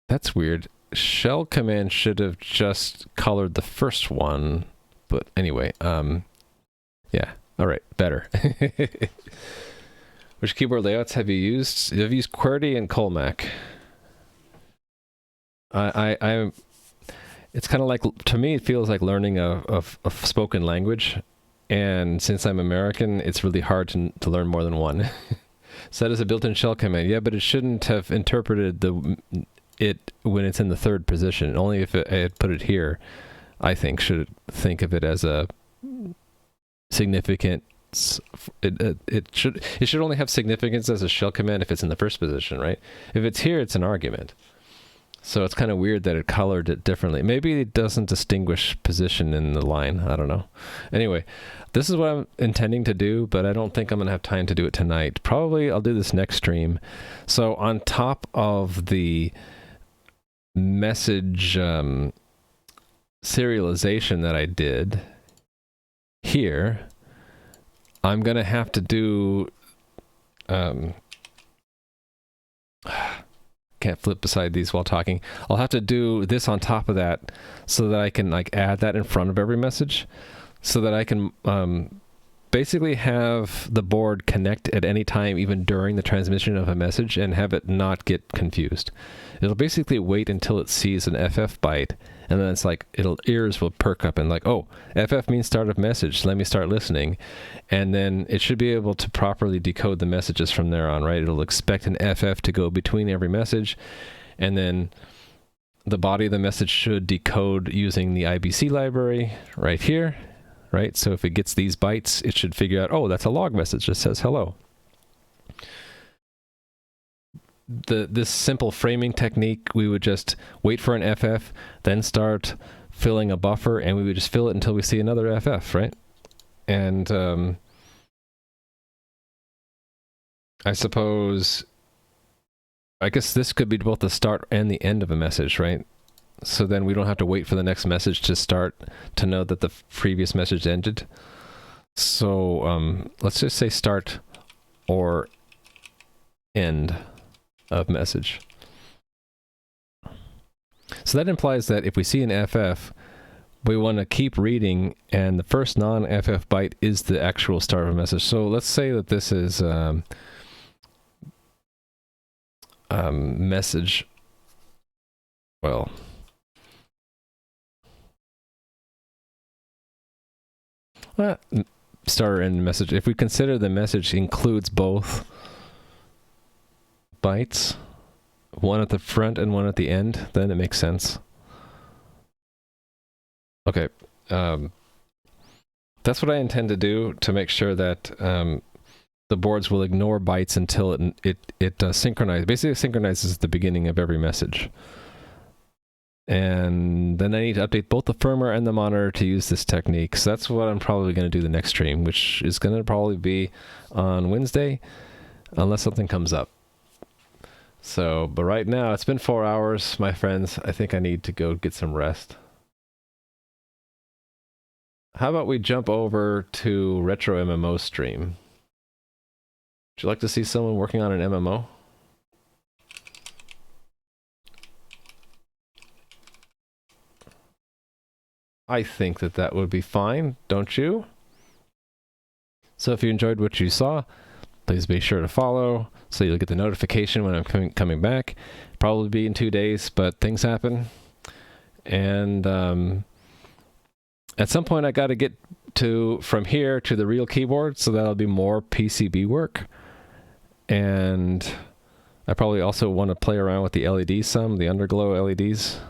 [SPEAKER 1] That's weird. Shell command should have just colored the first one, but anyway, yeah. All right, better. Which keyboard layouts have you used? I've used QWERTY and Colmac. It's kind of like, to me, it feels like learning a spoken language. And since I'm American, it's really hard to learn more than one. Set as a built-in shell command. Yeah, but it shouldn't have interpreted it when it's in the third position. Only if it had put it here, I think, should think of it as a significant. It should only have significance as a shell command if it's in the first position, right? If it's here, it's an argument. So it's kind of weird that it colored it differently. Maybe it doesn't distinguish position in the line. I don't know. Anyway, this is what I'm intending to do, but I don't think I'm going to have time to do it tonight. Probably I'll do this next stream. So on top of the message serialization that I did here, I'm going to have to do... can't flip beside these while talking. I'll have to do this on top of that so that I can like add that in front of every message so that I can basically have the board connect at any time, even during the transmission of a message, and have it not get confused. It'll basically wait until it sees an FF byte, and then it's like ears will perk up and like, oh, FF means start of message. Let me start listening. And then it should be able to properly decode the messages from there on, right? It'll expect an FF to go between every message, and then the body of the message should decode using the IBC library right here, right? So if it gets these bytes, it should figure out, oh, that's a log message that says hello. This simple framing technique, we would just wait for an FF, then start filling a buffer, and we would just fill it until we see another FF, right? And I suppose, I guess this could be both the start and the end of a message, right? So then we don't have to wait for the next message to start to know that the previous message ended. So let's just say start or end of message. So that implies that if we see an FF, we want to keep reading, and the first non-FF byte is the actual start of a message. So let's say that this is message, well, start or end message. If we consider the message includes both bytes, one at the front and one at the end, then it makes sense. Okay, that's what I intend to do to make sure that the boards will ignore bytes until it synchronizes. Basically, it synchronizes the beginning of every message. And then I need to update both the firmware and the monitor to use this technique. So that's what I'm probably going to do the next stream, which is going to probably be on Wednesday, unless something comes up. So, but right now, it's been 4 hours, my friends. I think I need to go get some rest. How about we jump over to Retro MMO stream? Would you like to see someone working on an MMO? I think that that would be fine, don't you? So if you enjoyed what you saw, please be sure to follow so you'll get the notification when I'm coming back. Probably be in 2 days, but things happen. And at some point I got to get from here to the real keyboard, so that'll be more PCB work. And I probably also want to play around with the LEDs some, the underglow LEDs.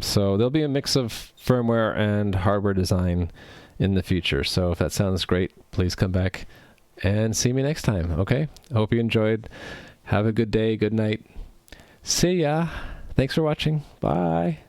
[SPEAKER 1] So there'll be a mix of firmware and hardware design in the future. So if that sounds great, please come back and see me next time, okay? I hope you enjoyed. Have a good day, good night. See ya. Thanks for watching. Bye.